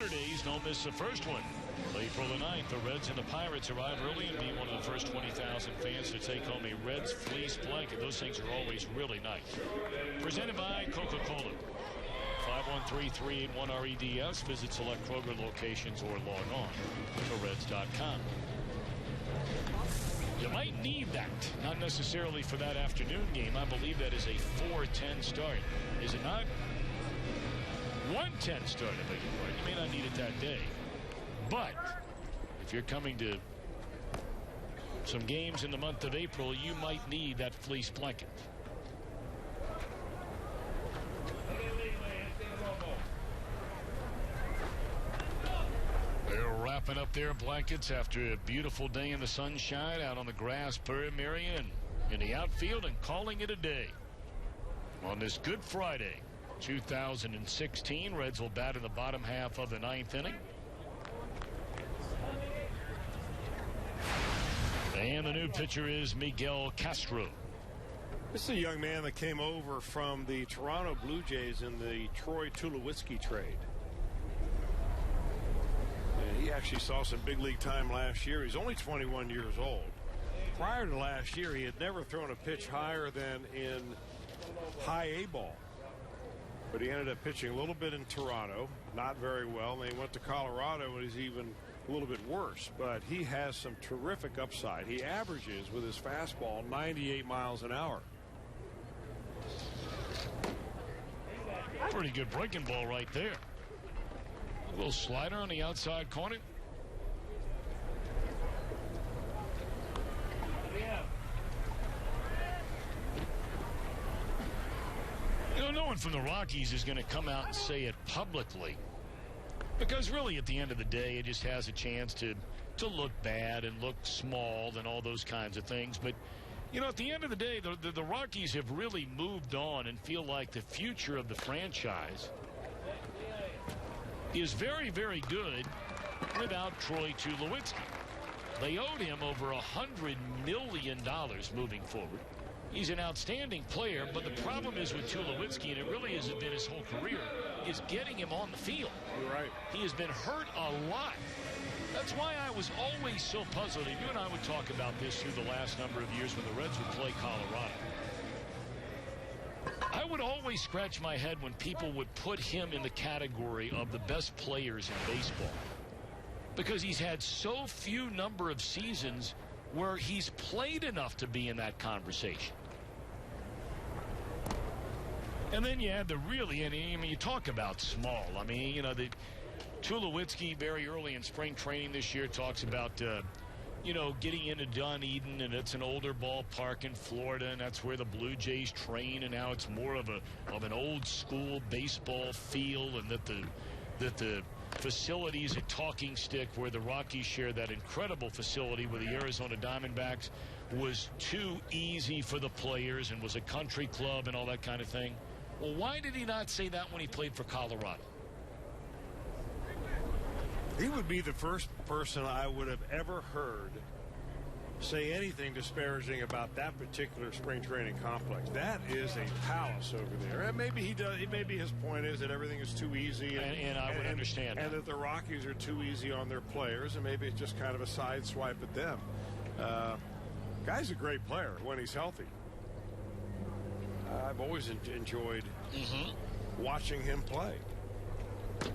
Saturdays. Don't miss the first one. April the 9th, the Reds and the Pirates arrive early and be one of the first 20,000 fans to take home a Reds fleece blanket. Those things are always really nice. Presented by Coca-Cola. 513-381-REDS. Visit select Kroger locations or log on to Reds.com. You might need that. Not necessarily for that afternoon game. I believe that is a 4:10 start. Is it not? 1:10 start, I beg your pardon. You may not need it that day. But if you're coming to some games in the month of April, you might need that fleece blanket. They're wrapping up their blankets after a beautiful day in the sunshine out on the grass per Marion in the outfield and calling it a day. On this Good Friday, 2016, Reds will bat in the bottom half of the 9th inning. And the new pitcher is Miguel Castro. This is a young man that came over from the Toronto Blue Jays in the Troy Tulowitzki trade. And he actually saw some big league time last year. He's only 21 years old. Prior to last year, he had never thrown a pitch higher than in high A ball. But he ended up pitching a little bit in Toronto, not very well. And then he went to Colorado and he's even a little bit worse, but he has some terrific upside. He averages with his fastball 98 miles an hour. Pretty good breaking ball right there. A little slider on the outside corner. You know, no one from the Rockies is going to come out and say it publicly. Because really, at the end of the day, it just has a chance to look bad and look small and all those kinds of things. But, you know, at the end of the day, the Rockies have really moved on and feel like the future of the franchise is very, very good without Troy Tulowitzki. They owed him over $100 million moving forward. He's an outstanding player, but the problem is with Tulowitzki, and it really has been his whole career, is getting him on the field. You're right. He has been hurt a lot. That's why I was always so puzzled. And you and I would talk about this through the last number of years when the Reds would play Colorado. I would always scratch my head when people would put him in the category of the best players in baseball. Because he's had so few number of seasons where he's played enough to be in that conversation. And then you had the really, I mean, you talk about small. I mean, you know, the Tulowitzki very early in spring training this year talks about, you know, getting into Dunedin, and it's an older ballpark in Florida, and that's where the Blue Jays train, and now it's more of an old school baseball feel, and that the facilities at Talking Stick, where the Rockies share that incredible facility with the Arizona Diamondbacks, was too easy for the players and was a country club and all that kind of thing. Well, why did he not say that when he played for Colorado? He would be the first person I would have ever heard say anything disparaging about that particular spring training complex. That is a palace over there. And maybe he does. Maybe his point is that everything is too easy, and I would understand, and that the Rockies are too easy on their players, and maybe it's just kind of a side swipe at them. Guy's a great player when he's healthy. I've always enjoyed watching him play.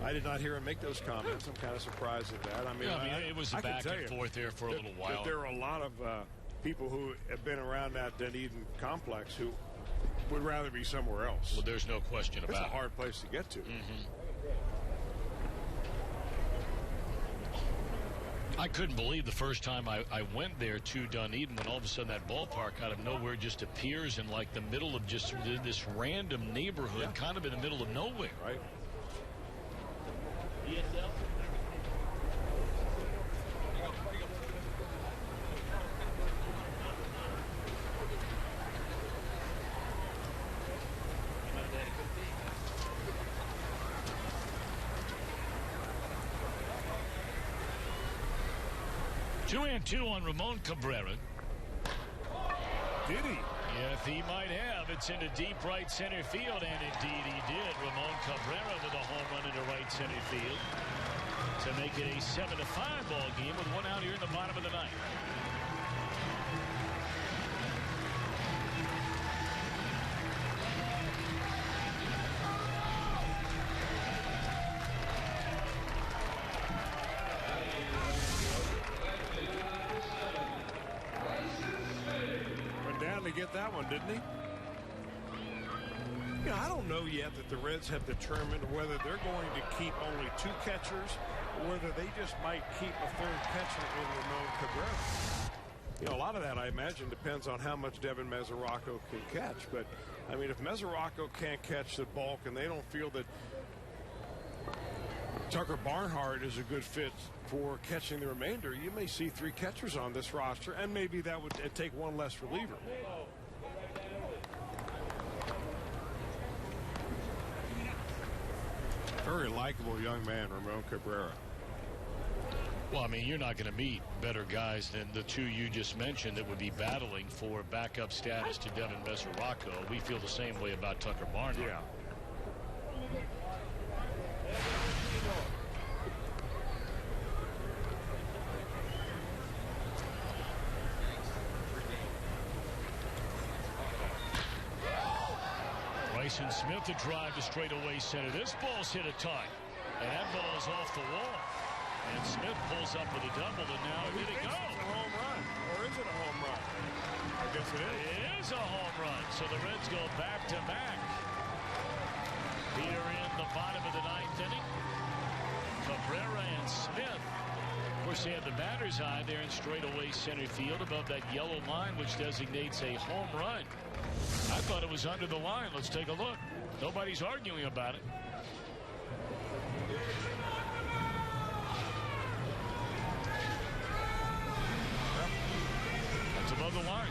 I did not hear him make those comments. I'm kind of surprised at that. I mean, it was back and forth there for a little while. There are a lot of people who have been around that Dunedin complex who would rather be somewhere else. Well, there's no question about it. It's a hard place to get to. I couldn't believe the first time I went there to Dunedin when all of a sudden that ballpark out of nowhere just appears in like the middle of just this random neighborhood, kind of in the middle of nowhere. Right. ESL. Two and two on Ramon Cabrera. Did he? Yes, he might have. It's into deep right center field, and indeed he did. Ramon Cabrera with a home run into right center field. to make it a 7-5 ball game with 1 out here in the bottom of the ninth. Went down to get that one, didn't he? You know, I don't know yet that the Reds have determined whether they're going to keep only 2 catchers or whether they just might keep a 3rd catcher in Ramon Cabrera. You know, a lot of that, I imagine, depends on how much Devin Mesoraco can catch. But, I mean, if Mesoraco can't catch the bulk and they don't feel that Tucker Barnhart is a good fit for catching the remainder, you may see 3 catchers on this roster, and maybe that would take 1 less reliever. Very likable young man, Ramon Cabrera. Well, I mean, you're not going to meet better guys than the 2 you just mentioned that would be battling for backup status to Devin Mesoraco. We feel the same way about Tucker Barnhart. Yeah. Bryson Smith to drive to straightaway center. This ball's hit a ton, and that ball is off the wall. And Smith pulls up with a double, and now did it go? It's a home run, or is it a home run? I guess it is. It is a home run. So the Reds go back to back here in the bottom of the 9th inning. Cabrera and Smith. Of course, they have the batter's eye there in straightaway center field above that yellow line, which designates a home run. I thought it was under the line. Let's take a look. Nobody's arguing about it. That's above the line.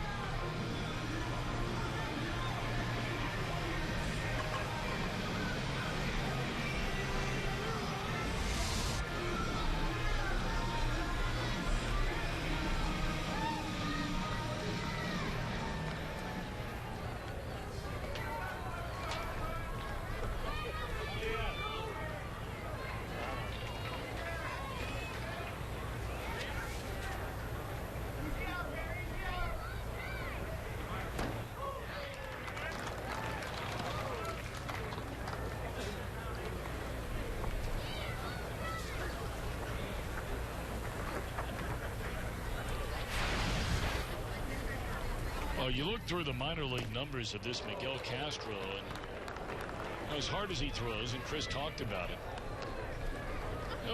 You look through the minor league numbers of this Miguel Castro, and as hard as he throws, and Chris talked about it,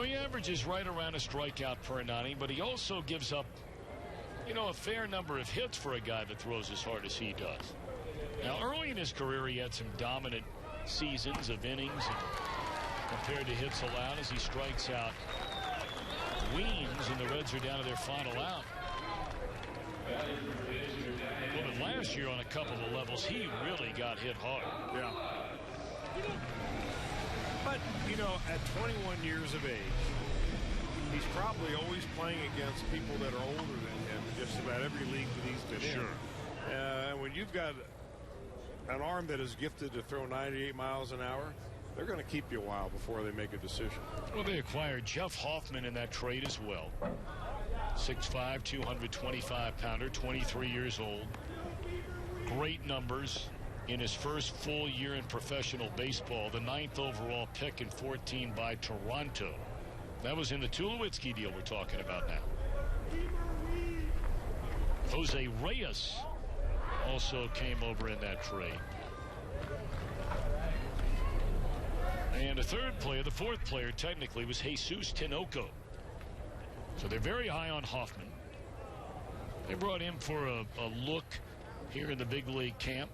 he averages right around a strikeout per 9, but he also gives up, a fair number of hits for a guy that throws as hard as he does. Now, early in his career, he had some dominant seasons of innings, and compared to hits allowed as he strikes out Weems, and the Reds are down to their final out. Well, but last year on a couple of levels, he really got hit hard. Yeah. But, at 21 years of age, he's probably always playing against people that are older than him in just about every league that he's been in. When you've got an arm that is gifted to throw 98 miles an hour, they're going to keep you a while before they make a decision. Well, they acquired Jeff Hoffman in that trade as well. 6'5", 225-pounder, 23 years old. Great numbers in his first full year in professional baseball. The 9th overall pick in 14 by Toronto. That was in the Tulowitzki deal we're talking about now. Jose Reyes also came over in that trade. And the 3rd player, the 4th player technically, was Jesus Tinoco. So they're very high on Hoffman. They brought him for a look here in the big league camp.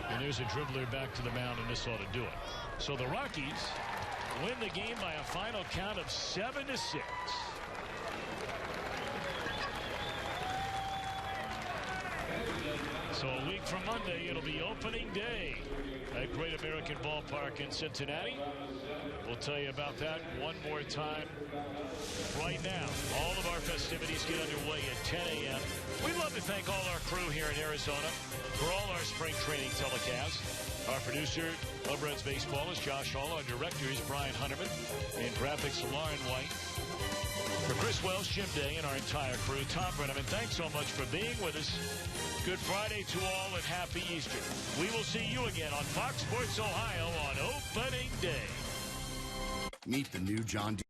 And there's a dribbler back to the mound, and this ought to do it. So the Rockies win the game by a final count of 7-6. So a week from Monday, it'll be opening day at Great American Ballpark in Cincinnati. We'll tell you about that one more time right now. All of our festivities get underway at 10 a.m. We'd love to thank all our crew here in Arizona for all our spring training telecasts. Our producer of Reds Baseball is Josh Hall. Our director is Brian Hunterman. And graphics, Lauren White. For Chris Wells, Jim Day, and our entire crew, Tom Brenneman, thanks so much for being with us. Good Friday to all and happy Easter. We will see you again on Fox Sports Ohio on opening day. Meet the new John Deere.